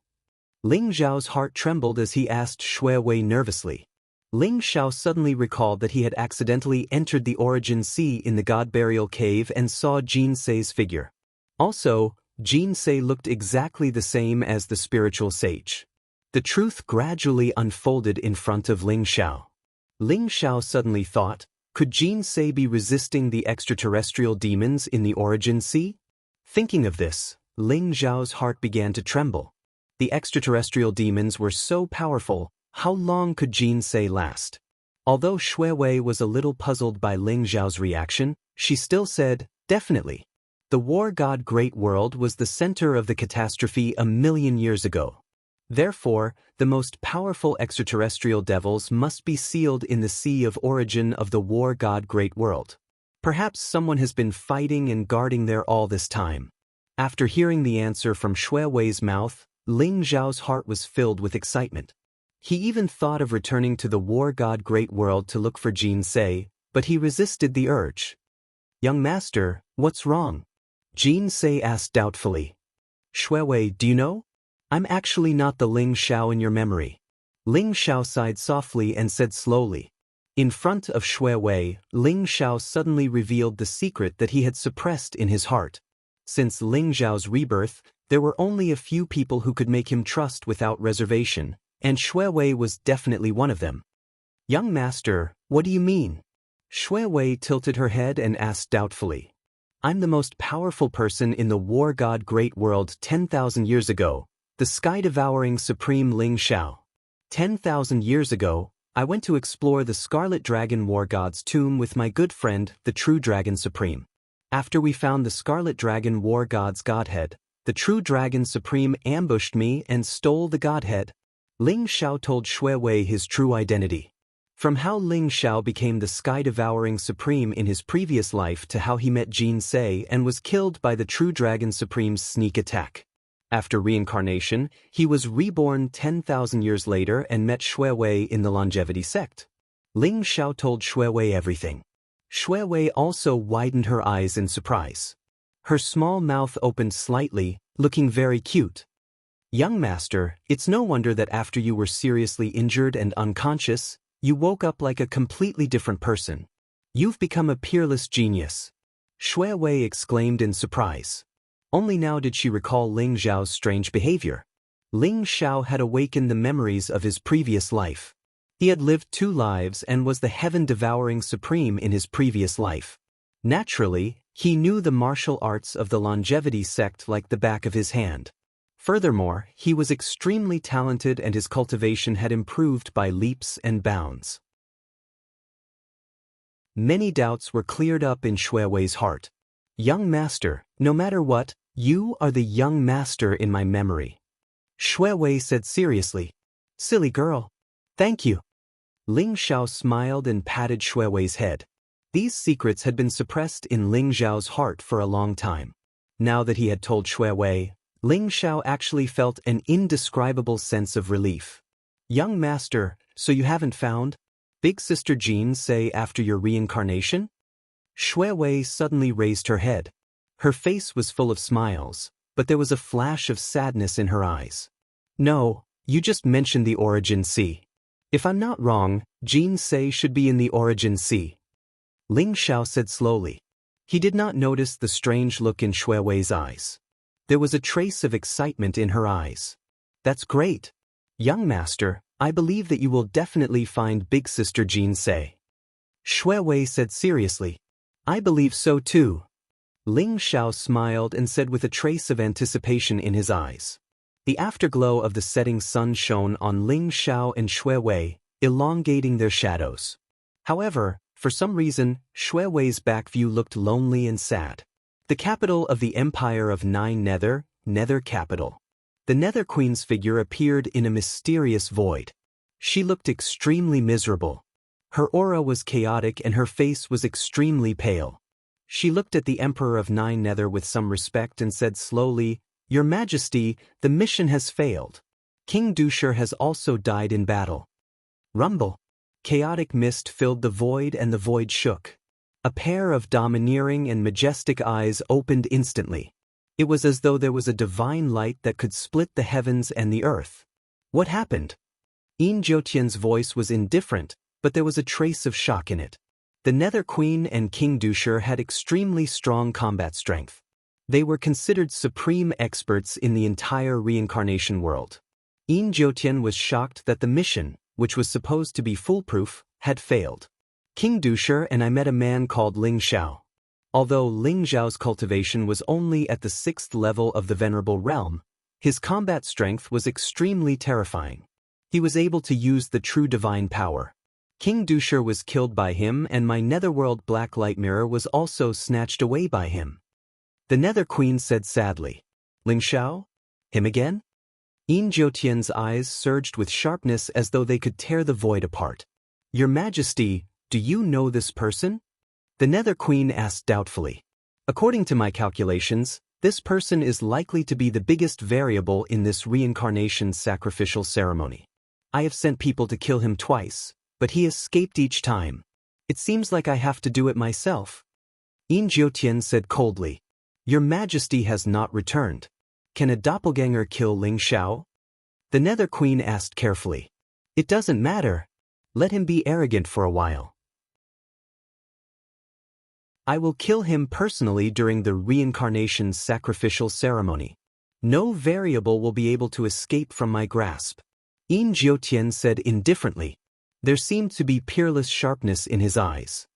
Ling Xiao's heart trembled as he asked Shuewei nervously. Ling Xiao suddenly recalled that he had accidentally entered the Origin Sea in the God Burial Cave and saw Jin Sei's figure. Also, Jin Sei looked exactly the same as the spiritual sage. The truth gradually unfolded in front of Ling Xiao. Ling Xiao suddenly thought, could Jin Sei be resisting the extraterrestrial demons in the Origin Sea? Thinking of this, Ling Xiao's heart began to tremble. The extraterrestrial demons were so powerful, how long could Jin Sei last? Although Shuewei was a little puzzled by Ling Xiao's reaction, she still said, definitely. The war god Great World was the center of the catastrophe 1,000,000 years ago. Therefore, the most powerful extraterrestrial devils must be sealed in the Sea of Origin of the war god Great World. Perhaps someone has been fighting and guarding there all this time. After hearing the answer from Shuewei's mouth, Ling Xiao's heart was filled with excitement. He even thought of returning to the war god Great World to look for Jin Sei, but he resisted the urge. Young master, what's wrong? Jin Sei asked doubtfully. Shuewei, do you know? I'm actually not the Ling Xiao in your memory. Ling Xiao sighed softly and said slowly. In front of Shuewei, Ling Xiao suddenly revealed the secret that he had suppressed in his heart. Since Ling Xiao's rebirth, there were only a few people who could make him trust without reservation, and Shuewei was definitely one of them. Young master, what do you mean? Shuewei tilted her head and asked doubtfully. I'm the most powerful person in the war god Great World 10,000 years ago, the sky-devouring supreme Ling Xiao. 10,000 years ago, I went to explore the Scarlet Dragon war god's tomb with my good friend, the True Dragon Supreme. After we found the Scarlet Dragon war god's godhead, the True Dragon Supreme ambushed me and stole the godhead. Ling Xiao told Shuewei his true identity. From how Ling Xiao became the sky-devouring supreme in his previous life to how he met Jin Sei and was killed by the True Dragon Supreme's sneak attack. After reincarnation, he was reborn 10,000 years later and met Shuewei in the longevity sect. Ling Xiao told Shuewei everything. Shuewei also widened her eyes in surprise. Her small mouth opened slightly, looking very cute. Young master, it's no wonder that after you were seriously injured and unconscious, you woke up like a completely different person. You've become a peerless genius. Shuewei exclaimed in surprise. Only now did she recall Ling Xiao's strange behavior. Ling Xiao had awakened the memories of his previous life. He had lived 2 lives and was the heaven-devouring supreme in his previous life. Naturally, he knew the martial arts of the longevity sect like the back of his hand. Furthermore, he was extremely talented and his cultivation had improved by leaps and bounds. Many doubts were cleared up in Shuewei's heart. Young master, no matter what, you are the young master in my memory. Shuewei said seriously. Silly girl. Thank you. Ling Xiao smiled and patted Shuewei's head. These secrets had been suppressed in Ling Xiao's heart for a long time. Now that he had told Shuewei, Ling Xiao actually felt an indescribable sense of relief. Young master, so you haven't found Big Sister Jin Sei after your reincarnation? Shuewei suddenly raised her head. Her face was full of smiles, but there was a flash of sadness in her eyes. No, you just mentioned the Origin Sea. If I'm not wrong, Jin Sei should be in the Origin Sea. Ling Xiao said slowly. He did not notice the strange look in Shui Wei's eyes. There was a trace of excitement in her eyes. That's great. Young master, I believe that you will definitely find big sister Jin Se. Shui Wei said seriously. I believe so too. Ling Xiao smiled and said with a trace of anticipation in his eyes. The afterglow of the setting sun shone on Ling Xiao and Shui Wei, elongating their shadows. However, for some reason, Shui Wei's back view looked lonely and sad. The capital of the Empire of Nine Nether, Nether capital. The Nether Queen's figure appeared in a mysterious void. She looked extremely miserable. Her aura was chaotic and her face was extremely pale. She looked at the Emperor of Nine Nether with some respect and said slowly, Your Majesty, the mission has failed. King Dusher has also died in battle. Rumble. Chaotic mist filled the void and the void shook. A pair of domineering and majestic eyes opened instantly. It was as though there was a divine light that could split the heavens and the earth. What happened? Yin Jiutian's voice was indifferent, but there was a trace of shock in it. The Nether Queen and King Dusher had extremely strong combat strength. They were considered supreme experts in the entire reincarnation world. Yin Jiutian was shocked that the mission, which was supposed to be foolproof, had failed. King Dusher and I met a man called Ling Xiao. Although Ling Xiao's cultivation was only at the 6th level of the Venerable Realm, his combat strength was extremely terrifying. He was able to use the true divine power. King Dusher was killed by him and my netherworld black light mirror was also snatched away by him. The Nether Queen said sadly, Ling Xiao? Him again? Yin Jiutian's eyes surged with sharpness as though they could tear the void apart. Your Majesty, do you know this person? The Nether Queen asked doubtfully. According to my calculations, this person is likely to be the biggest variable in this reincarnation sacrificial ceremony. I have sent people to kill him twice, but he escaped each time. It seems like I have to do it myself. Yin Jiutian said coldly. Your Majesty has not returned. Can a doppelganger kill Ling Xiao? The Nether Queen asked carefully. It doesn't matter. Let him be arrogant for a while. I will kill him personally during the reincarnation sacrificial ceremony. No variable will be able to escape from my grasp. Yin Jiutian said indifferently. There seemed to be peerless sharpness in his eyes.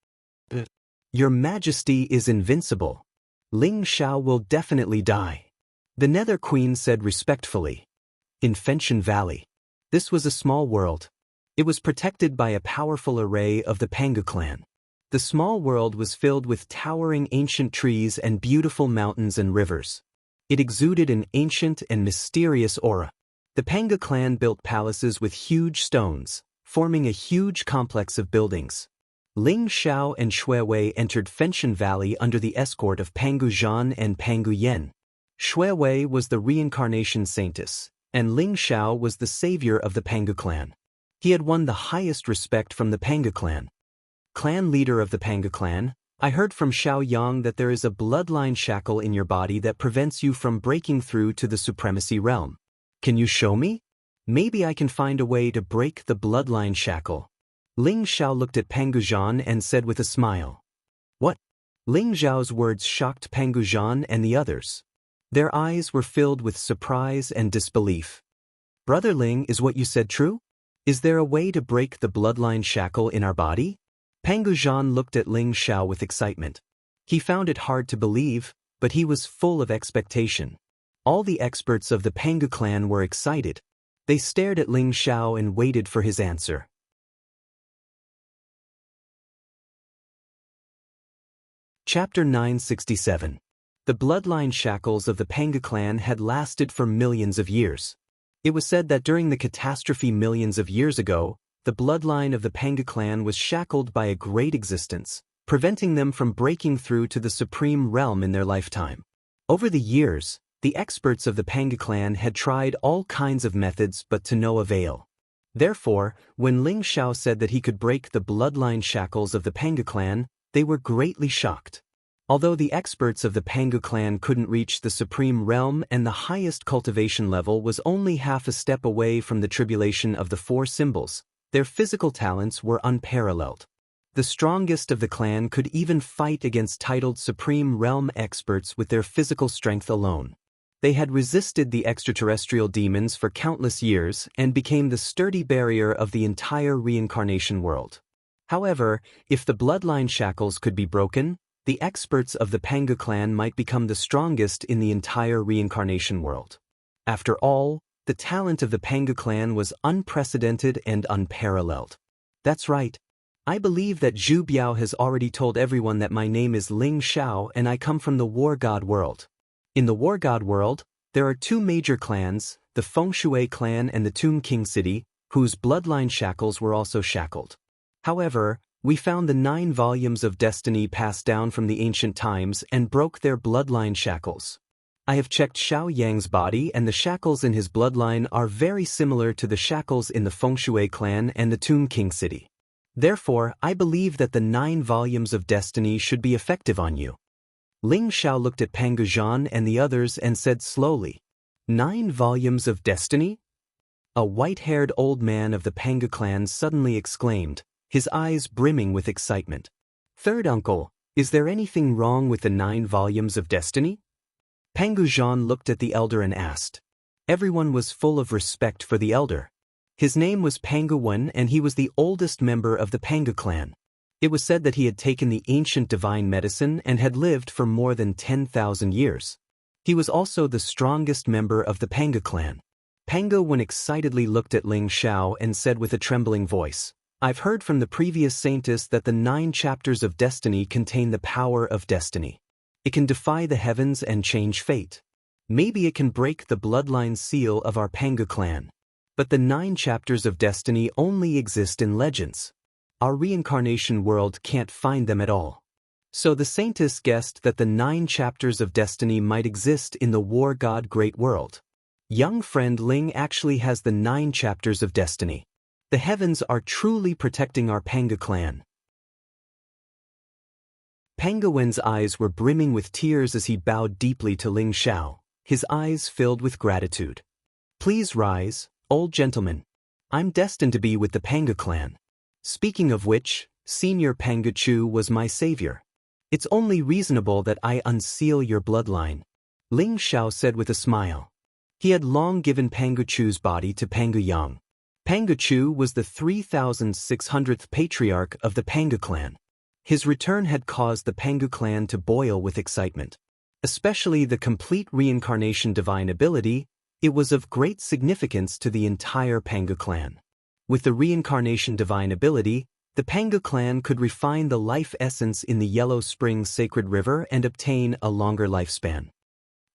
Your Majesty is invincible. Ling Xiao will definitely die. The Nether Queen said respectfully. In Fenshan Valley. This was a small world. It was protected by a powerful array of the Pangu clan. The small world was filled with towering ancient trees and beautiful mountains and rivers. It exuded an ancient and mysterious aura. The Pangu clan built palaces with huge stones, forming a huge complex of buildings. Ling Xiao and Shui Wei entered Fenshan Valley under the escort of Pangu Zhan and Pangu Yen. Shui Wei was the reincarnation saintess, and Ling Xiao was the savior of the Pangu clan. He had won the highest respect from the Pangu clan. Clan leader of the Pangu clan, I heard from Xiao Yang that there is a bloodline shackle in your body that prevents you from breaking through to the supremacy realm. Can you show me? Maybe I can find a way to break the bloodline shackle. Ling Xiao looked at Pangu Zhan and said with a smile. What? Ling Xiao's words shocked Pangu Zhan and the others. Their eyes were filled with surprise and disbelief. Brother Ling, is what you said true? Is there a way to break the bloodline shackle in our body? Pangu Zhan looked at Ling Xiao with excitement. He found it hard to believe, but he was full of expectation. All the experts of the Pangu clan were excited. They stared at Ling Xiao and waited for his answer. Chapter 967. The bloodline shackles of the Pangu clan had lasted for millions of years. It was said that during the catastrophe millions of years ago, the bloodline of the Pangu clan was shackled by a great existence, preventing them from breaking through to the supreme realm in their lifetime. Over the years, the experts of the Pangu clan had tried all kinds of methods but to no avail. Therefore, when Ling Xiao said that he could break the bloodline shackles of the Pangu clan, they were greatly shocked. Although the experts of the Pangu clan couldn't reach the supreme realm and the highest cultivation level was only half a step away from the tribulation of the four symbols, their physical talents were unparalleled. The strongest of the clan could even fight against titled Supreme Realm experts with their physical strength alone. They had resisted the extraterrestrial demons for countless years and became the sturdy barrier of the entire reincarnation world. However, if the bloodline shackles could be broken, the experts of the Pangu clan might become the strongest in the entire reincarnation world. After all, the talent of the Pangu clan was unprecedented and unparalleled. That's right. I believe that Zhu Biao has already told everyone that my name is Ling Xiao and I come from the War God world. In the War God world, there are two major clans, the Feng Shui clan and the Tomb King city, whose bloodline shackles were also shackled. However, we found the 9 volumes of destiny passed down from the ancient times and broke their bloodline shackles. I have checked Xiao Yang's body and the shackles in his bloodline are very similar to the shackles in the Feng Shui clan and the Tomb King city. Therefore, I believe that the 9 volumes of destiny should be effective on you. Ling Xiao looked at Pangu Zhan and the others and said slowly, 9 volumes of destiny? A white-haired old man of the Pangu clan suddenly exclaimed, his eyes brimming with excitement. Third uncle, is there anything wrong with the 9 volumes of destiny? Pangu Zhan looked at the elder and asked. Everyone was full of respect for the elder. His name was Pangu Wen and he was the oldest member of the Pangu clan. It was said that he had taken the ancient divine medicine and had lived for more than 10,000 years. He was also the strongest member of the Pangu clan. Pangu Wen excitedly looked at Ling Xiao and said with a trembling voice, I've heard from the previous saintess that the 9 chapters of destiny contain the power of destiny. It can defy the heavens and change fate. Maybe it can break the bloodline seal of our Pangu clan. But the 9 chapters of destiny only exist in legends. Our reincarnation world can't find them at all. So the saintess guessed that the 9 chapters of destiny might exist in the War God Great World. Young friend Ling actually has the 9 chapters of destiny. The heavens are truly protecting our Pangu clan. Pangu Wen's eyes were brimming with tears as he bowed deeply to Ling Xiao, his eyes filled with gratitude. Please rise, old gentleman. I'm destined to be with the Pangu clan. Speaking of which, Senior Pangu Chu was my savior. It's only reasonable that I unseal your bloodline. Ling Xiao said with a smile. He had long given Pangu Chu's body to Pangu Yang. Pangu Chu was the 3,600th patriarch of the Pangu clan. His return had caused the Pangu clan to boil with excitement. Especially the complete reincarnation divine ability, it was of great significance to the entire Pangu clan. With the reincarnation divine ability, the Pangu clan could refine the life essence in the Yellow Spring Sacred River and obtain a longer lifespan.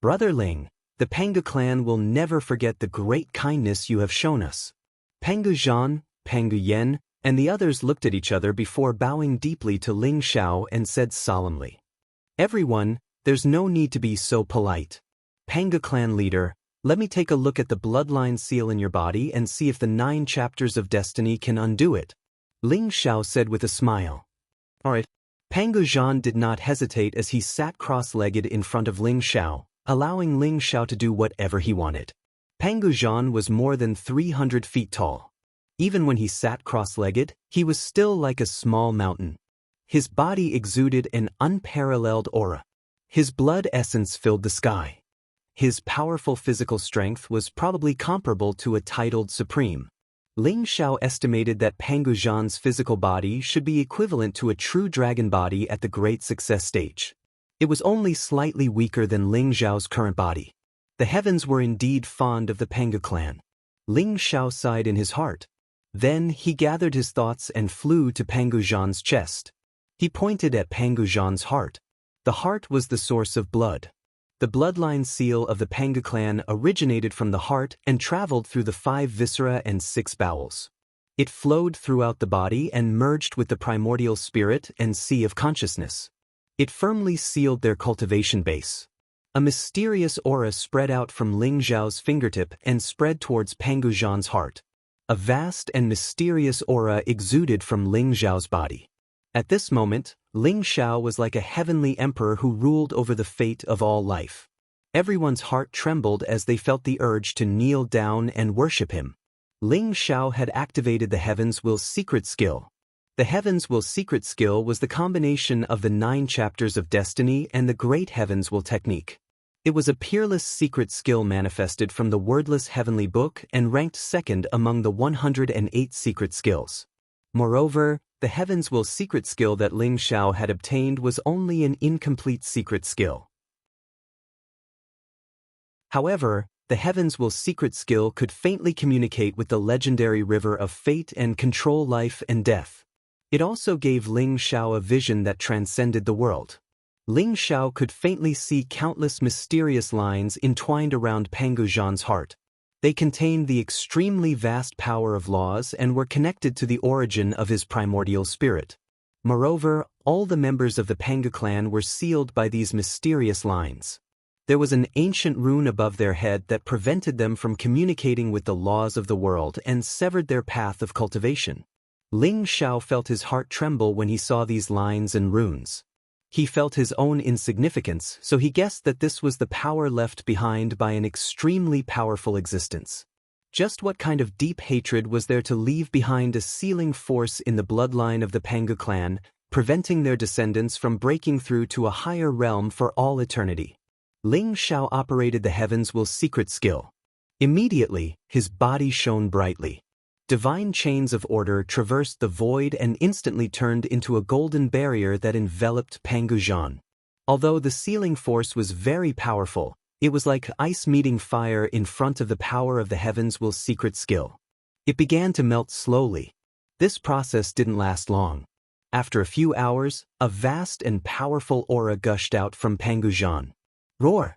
Brother Ling, the Pangu clan will never forget the great kindness you have shown us. Pangu Zhan, Pangu Yen, and the others looked at each other before bowing deeply to Ling Xiao and said solemnly, Everyone, there's no need to be so polite. Pangu clan leader, let me take a look at the bloodline seal in your body and see if the 9 chapters of destiny can undo it. Ling Xiao said with a smile. Alright. Pangu Zhan did not hesitate as he sat cross-legged in front of Ling Xiao, allowing Ling Xiao to do whatever he wanted. Pangu Zhan was more than 300 feet tall. Even when he sat cross-legged, he was still like a small mountain. His body exuded an unparalleled aura. His blood essence filled the sky. His powerful physical strength was probably comparable to a titled supreme. Ling Xiao estimated that Pangu Zhan's physical body should be equivalent to a true dragon body at the great success stage. It was only slightly weaker than Ling Xiao's current body. The heavens were indeed fond of the Pangu clan. Ling Xiao sighed in his heart. Then he gathered his thoughts and flew to Pangu Zhan's chest. He pointed at Pangu Zhan's heart. The heart was the source of blood. The bloodline seal of the Pangu clan originated from the heart and traveled through the 5 viscera and 6 bowels. It flowed throughout the body and merged with the primordial spirit and sea of consciousness. It firmly sealed their cultivation base. A mysterious aura spread out from Ling Xiao's fingertip and spread towards Pangu Zhan's heart. A vast and mysterious aura exuded from Ling Xiao's body. At this moment, Ling Xiao was like a heavenly emperor who ruled over the fate of all life. Everyone's heart trembled as they felt the urge to kneel down and worship him. Ling Xiao had activated the Heaven's Will's secret skill. The Heavens Will secret skill was the combination of the 9 chapters of destiny and the Great Heavens Will technique. It was a peerless secret skill manifested from the wordless heavenly book and ranked second among the 108 secret skills. Moreover, the Heavens Will secret skill that Ling Xiao had obtained was only an incomplete secret skill. However, the Heavens Will secret skill could faintly communicate with the legendary river of fate and control life and death. It also gave Ling Xiao a vision that transcended the world. Ling Xiao could faintly see countless mysterious lines entwined around Pangu Zhan's heart. They contained the extremely vast power of laws and were connected to the origin of his primordial spirit. Moreover, all the members of the Pangu clan were sealed by these mysterious lines. There was an ancient rune above their head that prevented them from communicating with the laws of the world and severed their path of cultivation. Ling Xiao felt his heart tremble when he saw these lines and runes. He felt his own insignificance, so he guessed that this was the power left behind by an extremely powerful existence. Just what kind of deep hatred was there to leave behind a sealing force in the bloodline of the Pangu clan, preventing their descendants from breaking through to a higher realm for all eternity? Ling Xiao operated the Heavens Will secret skill. Immediately, his body shone brightly. Divine chains of order traversed the void and instantly turned into a golden barrier that enveloped Pangu Zhan. Although the sealing force was very powerful, it was like ice meeting fire in front of the power of the Heavens Will secret skill. It began to melt slowly. This process didn't last long. After a few hours, a vast and powerful aura gushed out from Pangu Zhan. Roar!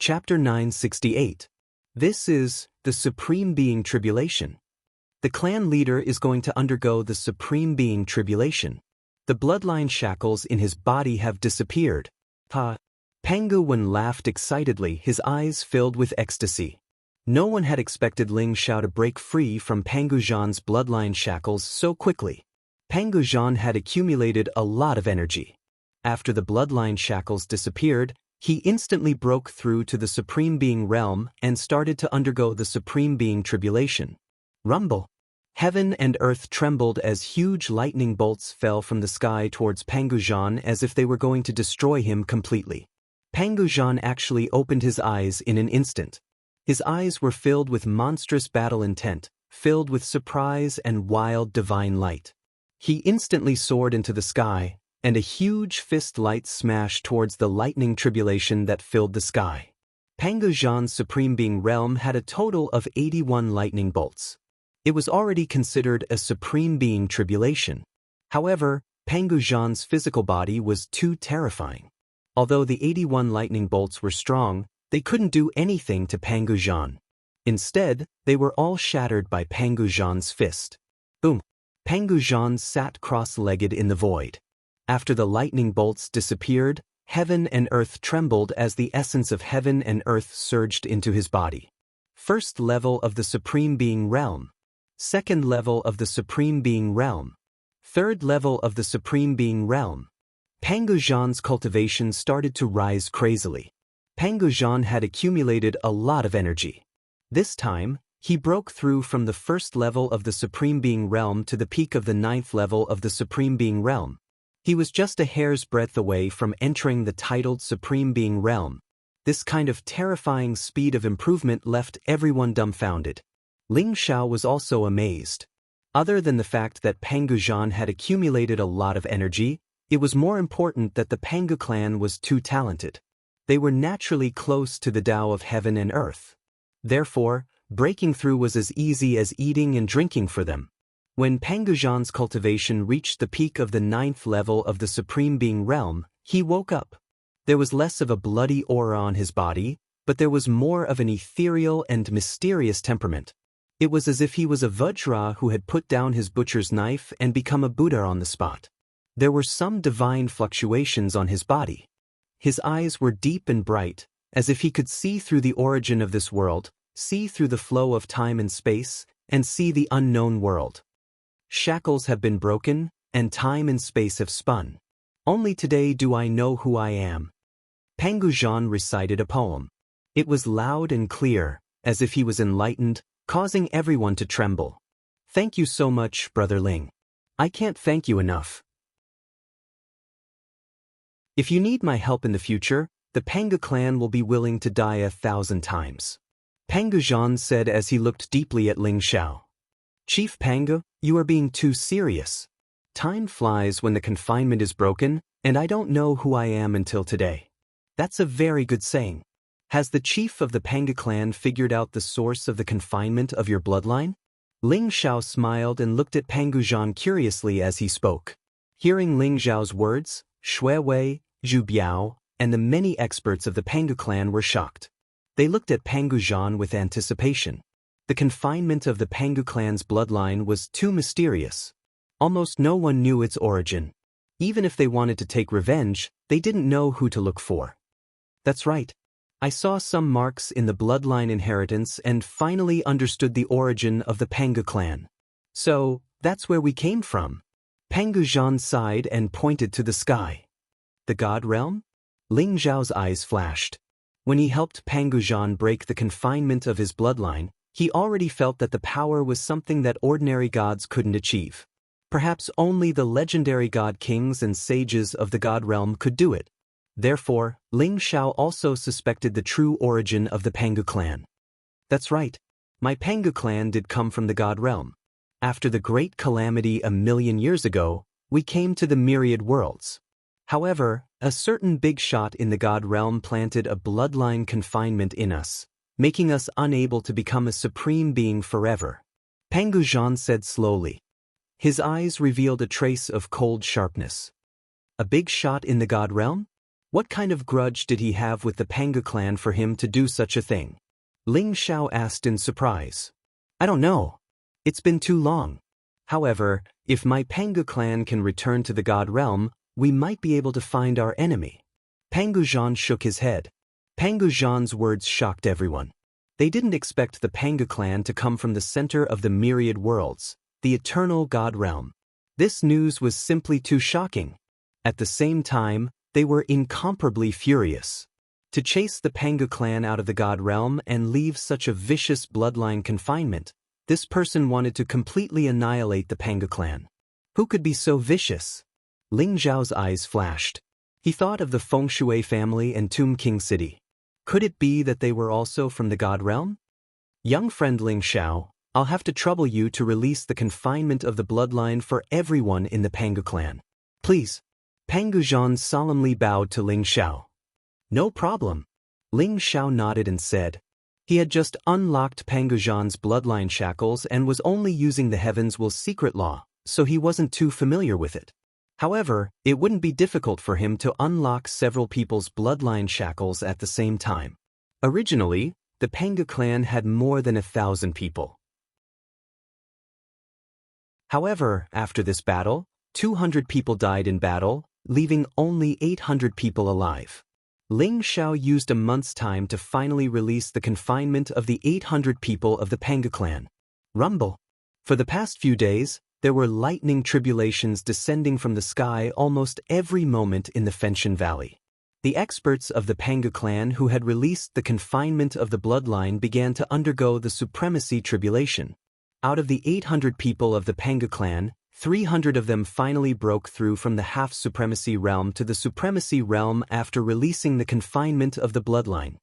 Chapter 968. This is the Supreme Being Tribulation. The clan leader is going to undergo the Supreme Being Tribulation. The bloodline shackles in his body have disappeared. Ha! Pangu Wen laughed excitedly, his eyes filled with ecstasy. No one had expected Ling Xiao to break free from Pangu Zhan's bloodline shackles so quickly. Pangu Zhan had accumulated a lot of energy. After the bloodline shackles disappeared, he instantly broke through to the Supreme Being realm and started to undergo the Supreme Being Tribulation. Rumble! Heaven and earth trembled as huge lightning bolts fell from the sky towards Pangu Zhan as if they were going to destroy him completely. Pangu Zhan actually opened his eyes in an instant. His eyes were filled with monstrous battle intent, filled with surprise and wild divine light. He instantly soared into the sky, and a huge fist light smashed towards the lightning tribulation that filled the sky. Pangu Zhan's Supreme Being realm had a total of 81 lightning bolts. It was already considered a Supreme Being Tribulation. However, Pangu Zhan's physical body was too terrifying. Although the 81 lightning bolts were strong, they couldn't do anything to Pangu Zhan. Instead, they were all shattered by Pangu Zhan's fist. Boom! Pangu Zhan sat cross-legged in the void. After the lightning bolts disappeared, heaven and earth trembled as the essence of heaven and earth surged into his body. First level of the Supreme Being realm. Second level of the Supreme Being realm. Third level of the Supreme Being realm. Pangu Zhan's cultivation started to rise crazily. Pangu Zhan had accumulated a lot of energy. This time, he broke through from the first level of the Supreme Being realm to the peak of the 9th level of the Supreme Being realm. He was just a hair's breadth away from entering the titled Supreme Being realm. This kind of terrifying speed of improvement left everyone dumbfounded. Ling Xiao was also amazed. Other than the fact that Pangu Zhan had accumulated a lot of energy, it was more important that the Pangu clan was too talented. They were naturally close to the Tao of heaven and earth. Therefore, breaking through was as easy as eating and drinking for them. When Pangu Zhan's cultivation reached the peak of the 9th level of the Supreme Being realm, he woke up. There was less of a bloody aura on his body, but there was more of an ethereal and mysterious temperament. It was as if he was a Vajra who had put down his butcher's knife and become a Buddha on the spot. There were some divine fluctuations on his body. His eyes were deep and bright, as if he could see through the origin of this world, see through the flow of time and space, and see the unknown world. Shackles have been broken, and time and space have spun. Only today do I know who I am. Pangu Zhan recited a poem. It was loud and clear, as if he was enlightened, causing everyone to tremble. Thank you so much, Brother Ling. I can't thank you enough. If you need my help in the future, the Panga clan will be willing to die 1,000 times. Panga Zhan said as he looked deeply at Ling Xiao. Chief Panga, you are being too serious. Time flies when the confinement is broken, and I don't know who I am until today. That's a very good saying. Has the chief of the Panga clan figured out the source of the confinement of your bloodline? Ling Xiao smiled and looked at Panga Zhan curiously as he spoke. Hearing Ling Xiao's words, Shui Wei, Zhu Biao, and the many experts of the Panga clan were shocked. They looked at Panga Zhan with anticipation. The confinement of the Panga clan's bloodline was too mysterious. Almost no one knew its origin. Even if they wanted to take revenge, they didn't know who to look for. That's right. I saw some marks in the bloodline inheritance and finally understood the origin of the Panga clan. So, that's where we came from. Panga Zhan sighed and pointed to the sky. The God realm? Ling Xiao's eyes flashed. When he helped Panga Zhan break the confinement of his bloodline, he already felt that the power was something that ordinary gods couldn't achieve. Perhaps only the legendary god kings and sages of the God realm could do it. Therefore, Ling Xiao also suspected the true origin of the Panga clan. That's right. My Panga clan did come from the God realm. After the great calamity 1,000,000 years ago, we came to the myriad worlds. However, a certain big shot in the God realm planted a bloodline confinement in us, making us unable to become a supreme being forever. Panga Zhan said slowly. His eyes revealed a trace of cold sharpness. A big shot in the God realm? What kind of grudge did he have with the Panga clan for him to do such a thing? Ling Xiao asked in surprise. I don't know. It's been too long. However, if my Panga clan can return to the God realm, we might be able to find our enemy. Panga Zhan shook his head. Panga Zhan's words shocked everyone. They didn't expect the Panga clan to come from the center of the myriad worlds, the eternal God realm. This news was simply too shocking. At the same time, they were incomparably furious. To chase the Panga clan out of the God realm and leave such a vicious bloodline confinement, this person wanted to completely annihilate the Panga clan. Who could be so vicious? Ling Xiao's eyes flashed. He thought of the Feng Shui family and Tomb King City. Could it be that they were also from the God realm? Young friend Ling Xiao, I'll have to trouble you to release the confinement of the bloodline for everyone in the Panga clan. Please. Panga Zhan solemnly bowed to Ling Xiao. No problem. Ling Xiao nodded and said. He had just unlocked Panga Zhan's bloodline shackles and was only using the Heaven's Will secret law, so he wasn't too familiar with it. However, it wouldn't be difficult for him to unlock several people's bloodline shackles at the same time. Originally, the Panga clan had more than 1,000 people. However, after this battle, 200 people died in battle, leaving only 800 people alive. Ling Xiao used a month's time to finally release the confinement of the 800 people of the Panga clan. Rumble. For the past few days, there were lightning tribulations descending from the sky almost every moment in the Fenshan Valley. The experts of the Panga clan who had released the confinement of the bloodline began to undergo the supremacy tribulation. Out of the 800 people of the Panga clan, 300 of them finally broke through from the half-supremacy realm to the supremacy realm after releasing the confinement of the bloodline.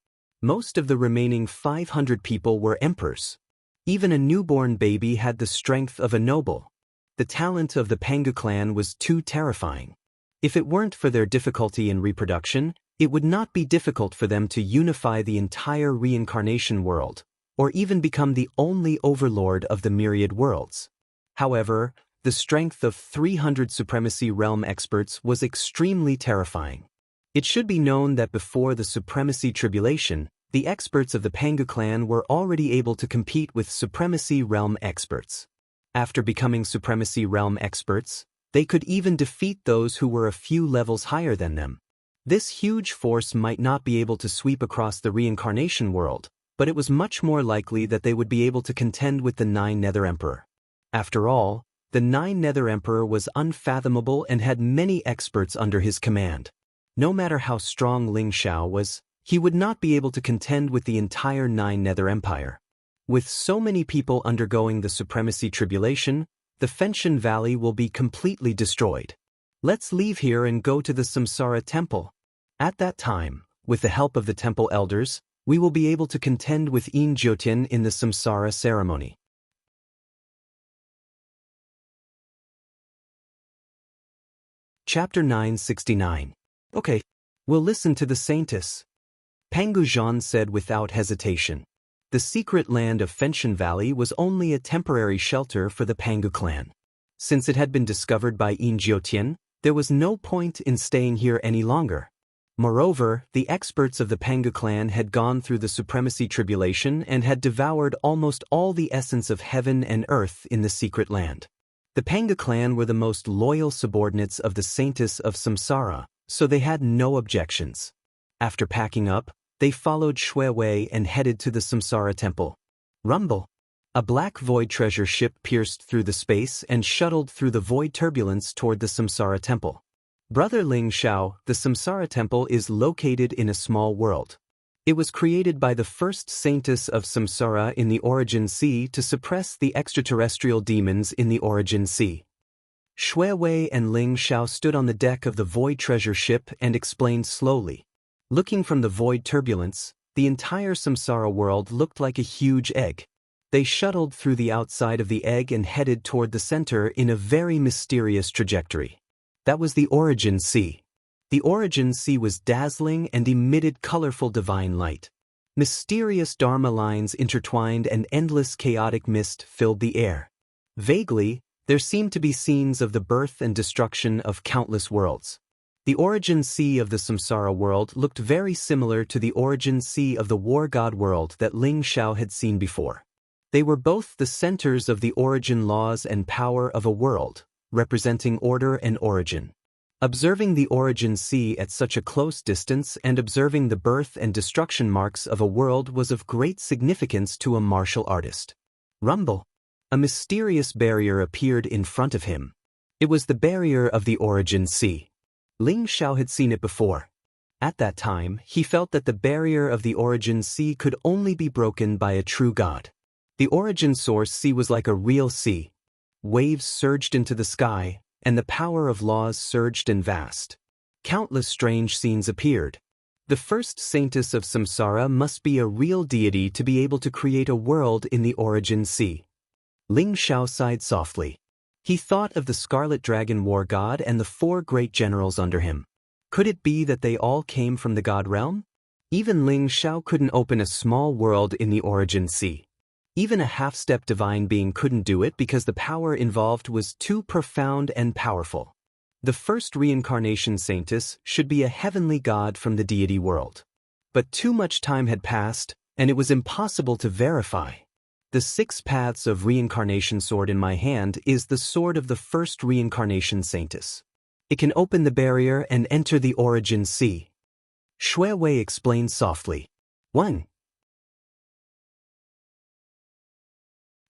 Most of the remaining 500 people were emperors. Even a newborn baby had the strength of a noble. The talent of the Panga clan was too terrifying. If it weren't for their difficulty in reproduction, it would not be difficult for them to unify the entire reincarnation world, or even become the only overlord of the myriad worlds. However, the strength of 300 supremacy realm experts was extremely terrifying. It should be known that before the supremacy tribulation, the experts of the Panga clan were already able to compete with supremacy realm experts. After becoming supremacy realm experts, they could even defeat those who were a few levels higher than them. This huge force might not be able to sweep across the reincarnation world, but it was much more likely that they would be able to contend with the 9 Nether Emperor. After all, the 9 Nether Emperor was unfathomable and had many experts under his command. No matter how strong Ling Xiao was, he would not be able to contend with the entire 9 Nether Empire. With so many people undergoing the supremacy tribulation, the Fenshin Valley will be completely destroyed. Let's leave here and go to the Samsara temple. At that time, with the help of the temple elders, we will be able to contend with In Jyotin in the Samsara ceremony. Chapter 969. Okay, we'll listen to the saintess. Pangu Zhan said without hesitation. The secret land of Fenshin Valley was only a temporary shelter for the Pangu clan. Since it had been discovered by In Jyotin, there was no point in staying here any longer. Moreover, the experts of the Pangu clan had gone through the supremacy tribulation and had devoured almost all the essence of heaven and earth in the secret land. The Pangu clan were the most loyal subordinates of the saintess of Samsara, so they had no objections. After packing up, they followed Shui Wei and headed to the Samsara temple. Rumble. A black void treasure ship pierced through the space and shuttled through the void turbulence toward the Samsara temple. Brother Ling Xiao, the Samsara temple is located in a small world. It was created by the first saintess of Samsara in the Origin Sea to suppress the extraterrestrial demons in the Origin Sea. Shui Wei and Ling Xiao stood on the deck of the void treasure ship and explained slowly. Looking from the void turbulence, the entire Samsara world looked like a huge egg. They shuttled through the outside of the egg and headed toward the center in a very mysterious trajectory. That was the Origin Sea. The Origin Sea was dazzling and emitted colorful divine light. Mysterious dharma lines intertwined and endless chaotic mist filled the air. Vaguely, there seemed to be scenes of the birth and destruction of countless worlds. The Origin Sea of the Samsara world looked very similar to the Origin Sea of the War God world that Ling Xiao had seen before. They were both the centers of the origin laws and power of a world, representing order and origin. Observing the Origin Sea at such a close distance and observing the birth and destruction marks of a world was of great significance to a martial artist. Rumble. A mysterious barrier appeared in front of him. It was the barrier of the Origin Sea. Ling Xiao had seen it before. At that time, he felt that the barrier of the Origin Sea could only be broken by a true god. The Origin Source Sea was like a real sea. Waves surged into the sky, and the power of laws surged and vast. Countless strange scenes appeared. The first saintess of Samsara must be a real deity to be able to create a world in the Origin Sea. Ling Xiao sighed softly. He thought of the Scarlet Dragon War God and the 4 great generals under him. Could it be that they all came from the God realm? Even Ling Xiao couldn't open a small world in the Origin Sea. Even a half-step divine being couldn't do it because the power involved was too profound and powerful. The first reincarnation saintess should be a heavenly god from the deity world. But too much time had passed, and it was impossible to verify. The 6 paths of reincarnation sword in my hand is the sword of the first reincarnation saintess. It can open the barrier and enter the Origin Sea. Shui Wei explained softly. 1.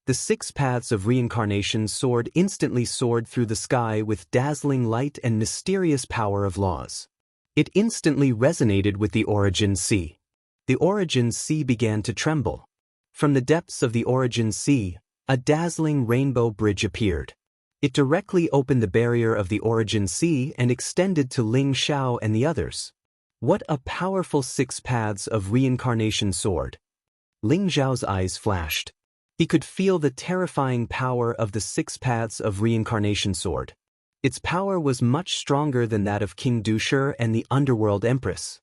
The 6 paths of reincarnation sword instantly soared through the sky with dazzling light and mysterious power of laws. It instantly resonated with the Origin Sea. The Origin Sea began to tremble. From the depths of the Origin Sea, a dazzling rainbow bridge appeared. It directly opened the barrier of the Origin Sea and extended to Ling Xiao and the others. What a powerful 6 paths of reincarnation sword! Ling Xiao's eyes flashed. He could feel the terrifying power of the 6 paths of reincarnation sword. Its power was much stronger than that of King Dusher and the Underworld Empress.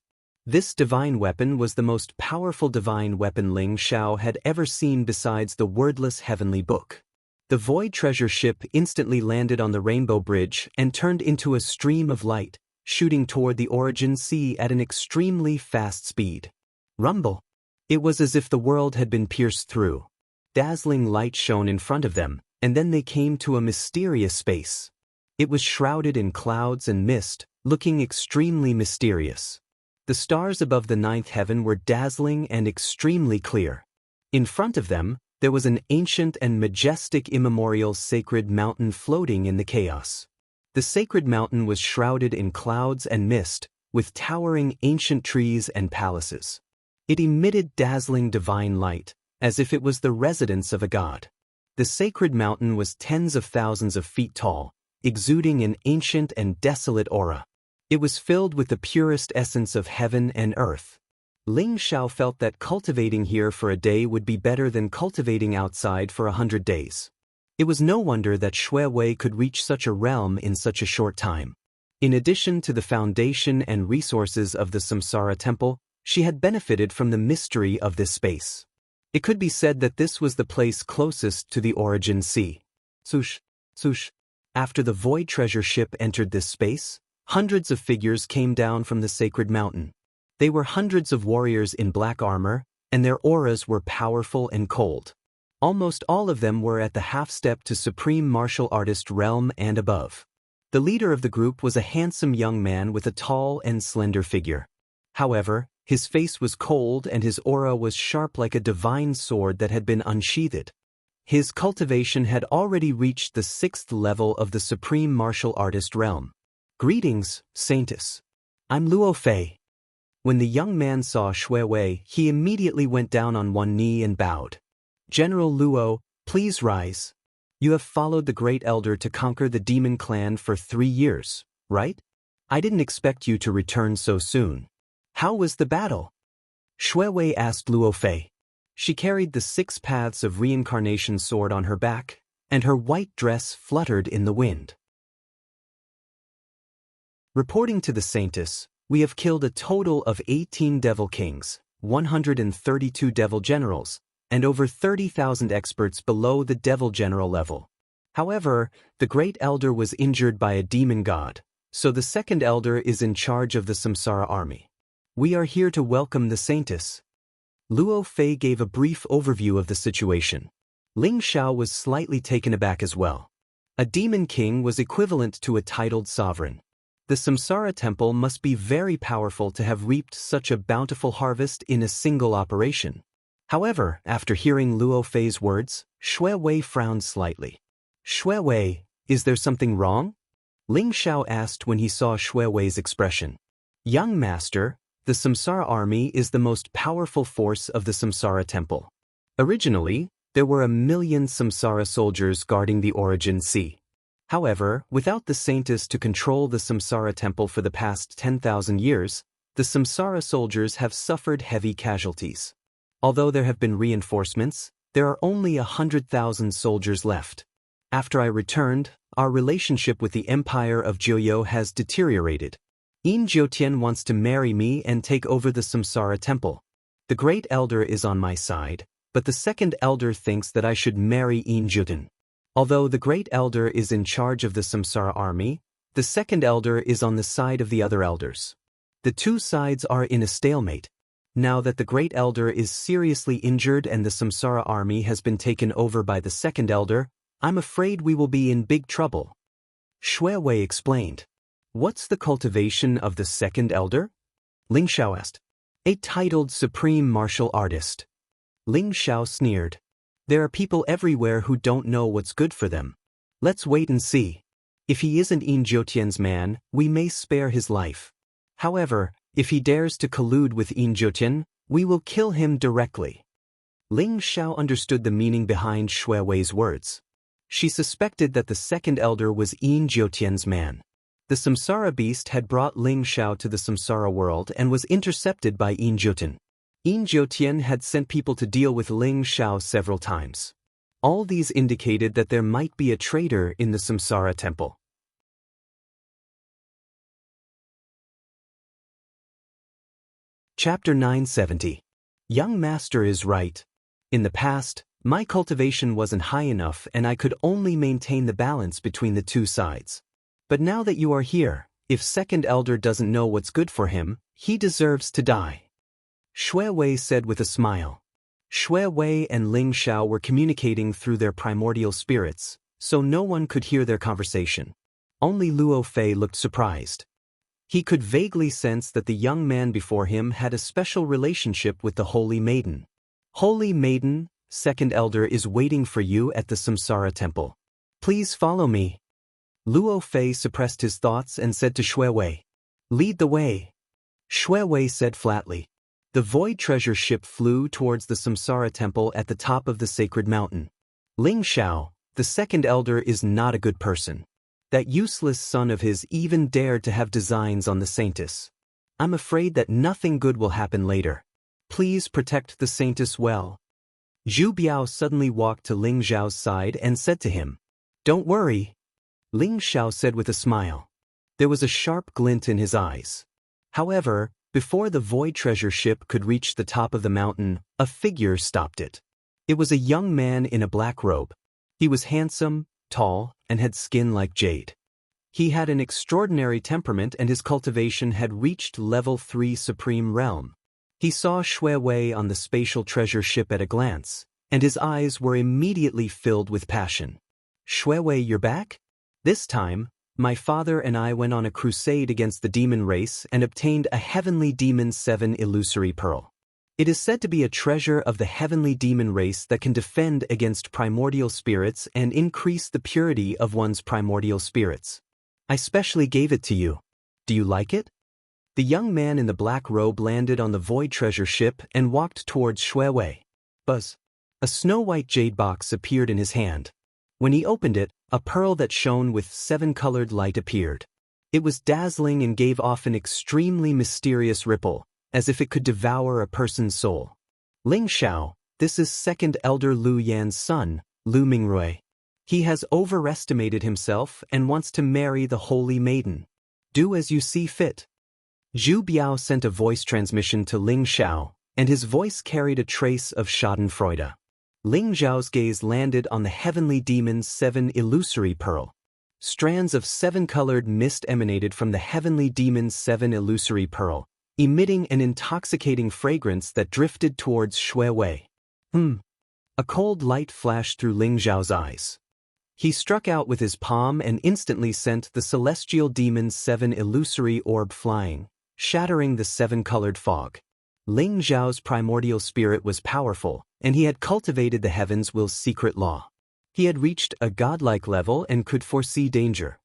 This divine weapon was the most powerful divine weapon Ling Xiao had ever seen besides the wordless heavenly book. The void treasure ship instantly landed on the rainbow bridge and turned into a stream of light, shooting toward the Origin Sea at an extremely fast speed. Rumble. It was as if the world had been pierced through. Dazzling light shone in front of them, and then they came to a mysterious space. It was shrouded in clouds and mist, looking extremely mysterious. The stars above the 9th heaven were dazzling and extremely clear. In front of them, there was an ancient and majestic immemorial sacred mountain floating in the chaos. The sacred mountain was shrouded in clouds and mist, with towering ancient trees and palaces. It emitted dazzling divine light, as if it was the residence of a god. The sacred mountain was tens of thousands of feet tall, exuding an ancient and desolate aura. It was filled with the purest essence of heaven and earth. Ling Xiao felt that cultivating here for a day would be better than cultivating outside for 100 days. It was no wonder that Xue Wei could reach such a realm in such a short time. In addition to the foundation and resources of the Samsara Temple, she had benefited from the mystery of this space. It could be said that this was the place closest to the Origin Sea. Swoosh, swoosh. After the Void Treasure ship entered this space, hundreds of figures came down from the sacred mountain. They were hundreds of warriors in black armor, and their auras were powerful and cold. Almost all of them were at the half-step to Supreme Martial Artist realm and above. The leader of the group was a handsome young man with a tall and slender figure. However, his face was cold and his aura was sharp like a divine sword that had been unsheathed. His cultivation had already reached the 6th level of the Supreme Martial Artist realm. "Greetings, Saintess. I'm Luo Fei." When the young man saw Xue Wei, he immediately went down on one knee and bowed. "General Luo, please rise. You have followed the Great Elder to conquer the demon clan for 3 years, right? I didn't expect you to return so soon. How was the battle?" Xue Wei asked Luo Fei. She carried the 6 Paths of Reincarnation sword on her back, and her white dress fluttered in the wind. Reporting to the Saintess, we have killed a total of 18 Devil Kings, 132 Devil Generals, and over 30,000 experts below the Devil General level. However, the Great Elder was injured by a demon god, so the second Elder is in charge of the Samsara army. We are here to welcome the Saintess. Luo Fei gave a brief overview of the situation. Ling Xiao was slightly taken aback as well. A demon king was equivalent to a titled sovereign. The Samsara Temple must be very powerful to have reaped such a bountiful harvest in a single operation. However, after hearing Luo Fei's words, Xue Wei frowned slightly. "Xue Wei, is there something wrong?" Ling Xiao asked when he saw Xue Wei's expression. "Young master, the Samsara army is the most powerful force of the Samsara Temple. Originally, there were 1,000,000 Samsara soldiers guarding the Origin Sea. However, without the Saintess to control the Samsara Temple for the past 10,000 years, the Samsara soldiers have suffered heavy casualties. Although there have been reinforcements, there are only 100,000 soldiers left. After I returned, our relationship with the Empire of Jiuyou has deteriorated. Yin Jiutian wants to marry me and take over the Samsara Temple. The Great Elder is on my side, but the second Elder thinks that I should marry Yin Jiutian. Although the Great Elder is in charge of the Samsara army, the second Elder is on the side of the other elders. The two sides are in a stalemate. Now that the Great Elder is seriously injured and the Samsara army has been taken over by the second Elder, I'm afraid we will be in big trouble." Xue Wei explained. "What's the cultivation of the second Elder?" Ling Xiao asked. "A titled Supreme Martial Artist." Ling Xiao sneered. "There are people everywhere who don't know what's good for them. Let's wait and see. If he isn't Yin Jiutian's man, we may spare his life. However, if he dares to collude with Yin Jiutian, we will kill him directly." Ling Xiao understood the meaning behind Xue Wei's words. She suspected that the second Elder was Yin Jiutian's man. The Samsara beast had brought Ling Xiao to the Samsara world and was intercepted by Yin Jiutian. Yin Jiutian had sent people to deal with Ling Xiao several times. All these indicated that there might be a traitor in the Samsara Temple. Chapter 970. Young Master is right. In the past, my cultivation wasn't high enough and I could only maintain the balance between the two sides. But now that you are here, if second Elder doesn't know what's good for him, he deserves to die." Xue Wei said with a smile. Xue Wei and Ling Xiao were communicating through their primordial spirits, so no one could hear their conversation. Only Luo Fei looked surprised. He could vaguely sense that the young man before him had a special relationship with the Holy Maiden. "Holy Maiden, second Elder is waiting for you at the Samsara Temple. Please follow me." Luo Fei suppressed his thoughts and said to Xue Wei, "Lead the way." Xue Wei said flatly. The void treasure ship flew towards the Samsara temple at the top of the sacred mountain. Ling Xiao, the second elder, is not a good person. That useless son of his even dared to have designs on the saintess. I'm afraid that nothing good will happen later. Please protect the saintess well. Zhu Biao suddenly walked to Ling Xiao's side and said to him, "Don't worry," Ling Xiao said with a smile. There was a sharp glint in his eyes. However, before the void treasure ship could reach the top of the mountain, a figure stopped it. It was a young man in a black robe. He was handsome, tall, and had skin like jade. He had an extraordinary temperament and his cultivation had reached level 3 supreme realm. He saw Shui Wei on the spatial treasure ship at a glance, and his eyes were immediately filled with passion. "Shui Wei, you're back? This time, my father and I went on a crusade against the demon race and obtained a heavenly demon 7 illusory pearl. It is said to be a treasure of the heavenly demon race that can defend against primordial spirits and increase the purity of one's primordial spirits. I specially gave it to you. Do you like it?" The young man in the black robe landed on the void treasure ship and walked towards Shui Wei. Buzz. A snow-white jade box appeared in his hand. When he opened it, a pearl that shone with 7-colored light appeared. It was dazzling and gave off an extremely mysterious ripple, as if it could devour a person's soul. "Ling Xiao, this is second elder Lu Yan's son, Lu Mingrui. He has overestimated himself and wants to marry the holy maiden. Do as you see fit." Zhu Biao sent a voice transmission to Ling Xiao, and his voice carried a trace of schadenfreude. Ling Xiao's gaze landed on the heavenly demon's 7 illusory pearl. Strands of 7-colored mist emanated from the heavenly demon's 7 illusory pearl, emitting an intoxicating fragrance that drifted towards Shui Wei. A cold light flashed through Ling Xiao's eyes. He struck out with his palm and instantly sent the celestial demon's 7 illusory orb flying, shattering the 7-colored fog. Ling Xiao's primordial spirit was powerful, and he had cultivated the heavens' will's secret law. He had reached a godlike level and could foresee danger.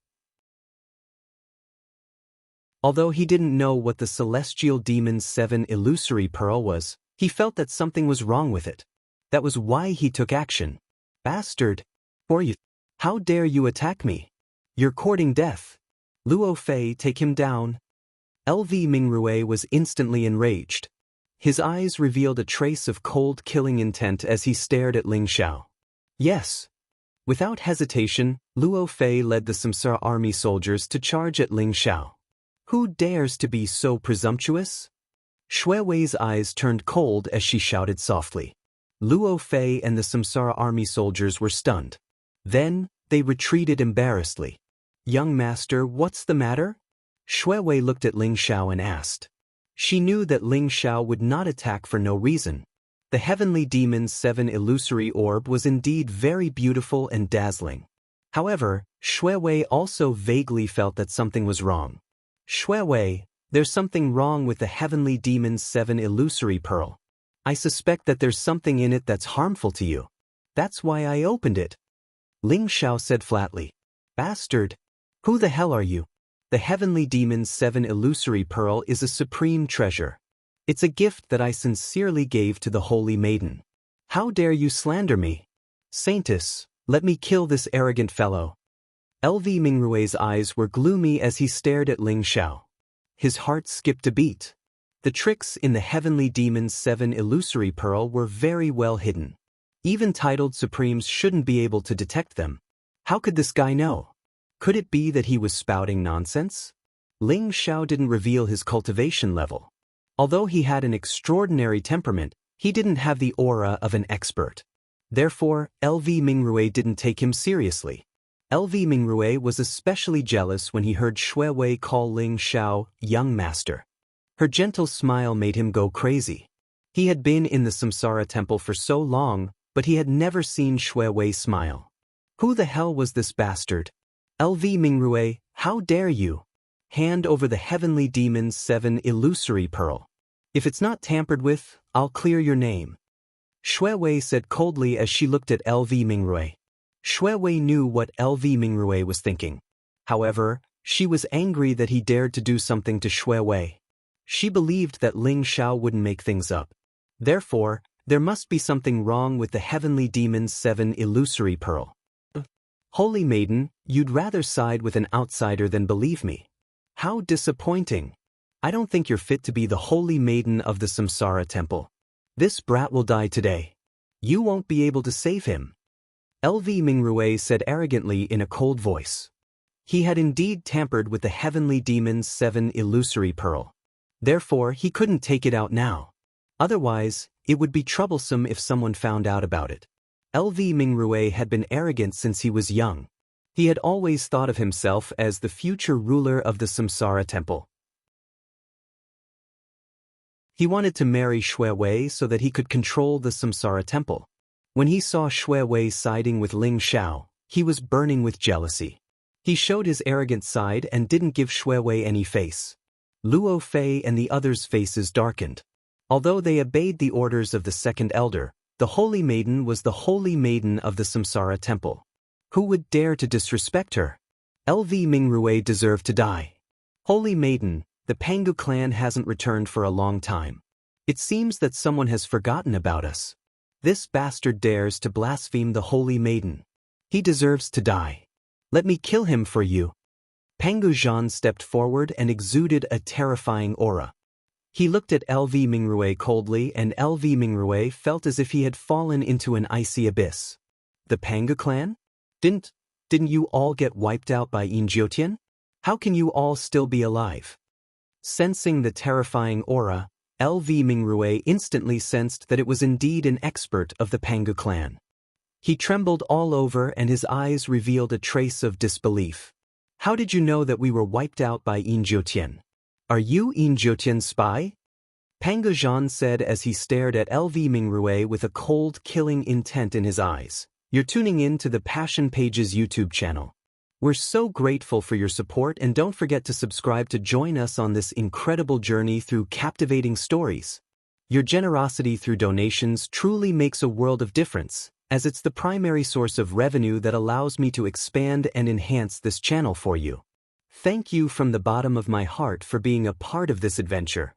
Although he didn't know what the celestial demon's 7 illusory pearl was, he felt that something was wrong with it. That was why he took action. "Bastard! For you! How dare you attack me? You're courting death. Luo Fei, take him down." LV Mingrui was instantly enraged. His eyes revealed a trace of cold killing intent as he stared at Ling Xiao. Yes. Without hesitation, Luo Fei led the Samsara army soldiers to charge at Ling Xiao. Who dares to be so presumptuous? Shui Wei's eyes turned cold as she shouted softly. Luo Fei and the Samsara army soldiers were stunned. Then, they retreated embarrassedly. "Young master, what's the matter?" Shui Wei looked at Ling Xiao and asked. She knew that Ling Xiao would not attack for no reason. The heavenly demon's 7 illusory orb was indeed very beautiful and dazzling. However, Shui Wei also vaguely felt that something was wrong. "Shui Wei, there's something wrong with the heavenly demon's 7 illusory pearl. I suspect that there's something in it that's harmful to you. That's why I opened it." Ling Xiao said flatly. "Bastard! Who the hell are you? The heavenly demon's 7 illusory pearl is a supreme treasure. It's a gift that I sincerely gave to the holy maiden. How dare you slander me? Saintess, let me kill this arrogant fellow." LV Mingrui's eyes were gloomy as he stared at Ling Xiao. His heart skipped a beat. The tricks in the heavenly demon's 7 illusory pearl were very well hidden. Even titled supremes shouldn't be able to detect them. How could this guy know? Could it be that he was spouting nonsense? Ling Xiao didn't reveal his cultivation level. Although he had an extraordinary temperament, he didn't have the aura of an expert. Therefore, LV Mingrui didn't take him seriously. LV Mingrui was especially jealous when he heard Shui Wei call Ling Xiao young master. Her gentle smile made him go crazy. He had been in the Samsara temple for so long, but he had never seen Shui Wei smile. Who the hell was this bastard? LV Mingrui, how dare you? Hand over the heavenly demon's 7 illusory pearl. If it's not tampered with, I'll clear your name. Shui Wei said coldly as she looked at LV Mingrui. Shui Wei knew what LV Mingrui was thinking. However, she was angry that he dared to do something to Shui Wei. She believed that Ling Xiao wouldn't make things up. Therefore, there must be something wrong with the heavenly demon's 7 illusory pearl. Holy maiden, you'd rather side with an outsider than believe me. How disappointing. I don't think you're fit to be the holy maiden of the Samsara temple. This brat will die today. You won't be able to save him. LV Mingrue said arrogantly in a cold voice. He had indeed tampered with the heavenly demon's 7 illusory pearl. Therefore, he couldn't take it out now. Otherwise, it would be troublesome if someone found out about it. LV Mingrue had been arrogant since he was young. He had always thought of himself as the future ruler of the Samsara temple. He wanted to marry Xue Wei so that he could control the Samsara temple. When he saw Xue Wei siding with Ling Xiao, he was burning with jealousy. He showed his arrogant side and didn't give Xue Wei any face. Luo Fei and the others' faces darkened. Although they obeyed the orders of the second elder, the holy maiden was the holy maiden of the Samsara temple. Who would dare to disrespect her? LV Mingrue deserved to die. Holy maiden, the Pangu clan hasn't returned for a long time. It seems that someone has forgotten about us. This bastard dares to blaspheme the holy maiden. He deserves to die. Let me kill him for you. Pangu Zhan stepped forward and exuded a terrifying aura. He looked at LV Mingrue coldly, and LV Mingrue felt as if he had fallen into an icy abyss. The Pangu clan? Didn't you all get wiped out by Yin Jiutian? How can you all still be alive? Sensing the terrifying aura, LV Mingrue instantly sensed that it was indeed an expert of the Pangu clan. He trembled all over and his eyes revealed a trace of disbelief. How did you know that we were wiped out by Yin Jiutian? Are you Yin Jiutian's spy? Pangu Zhan said as he stared at LV Mingrue with a cold, killing intent in his eyes. You're tuning in to the Passion Pages YouTube channel. We're so grateful for your support, and don't forget to subscribe to join us on this incredible journey through captivating stories. Your generosity through donations truly makes a world of difference, as it's the primary source of revenue that allows me to expand and enhance this channel for you. Thank you from the bottom of my heart for being a part of this adventure.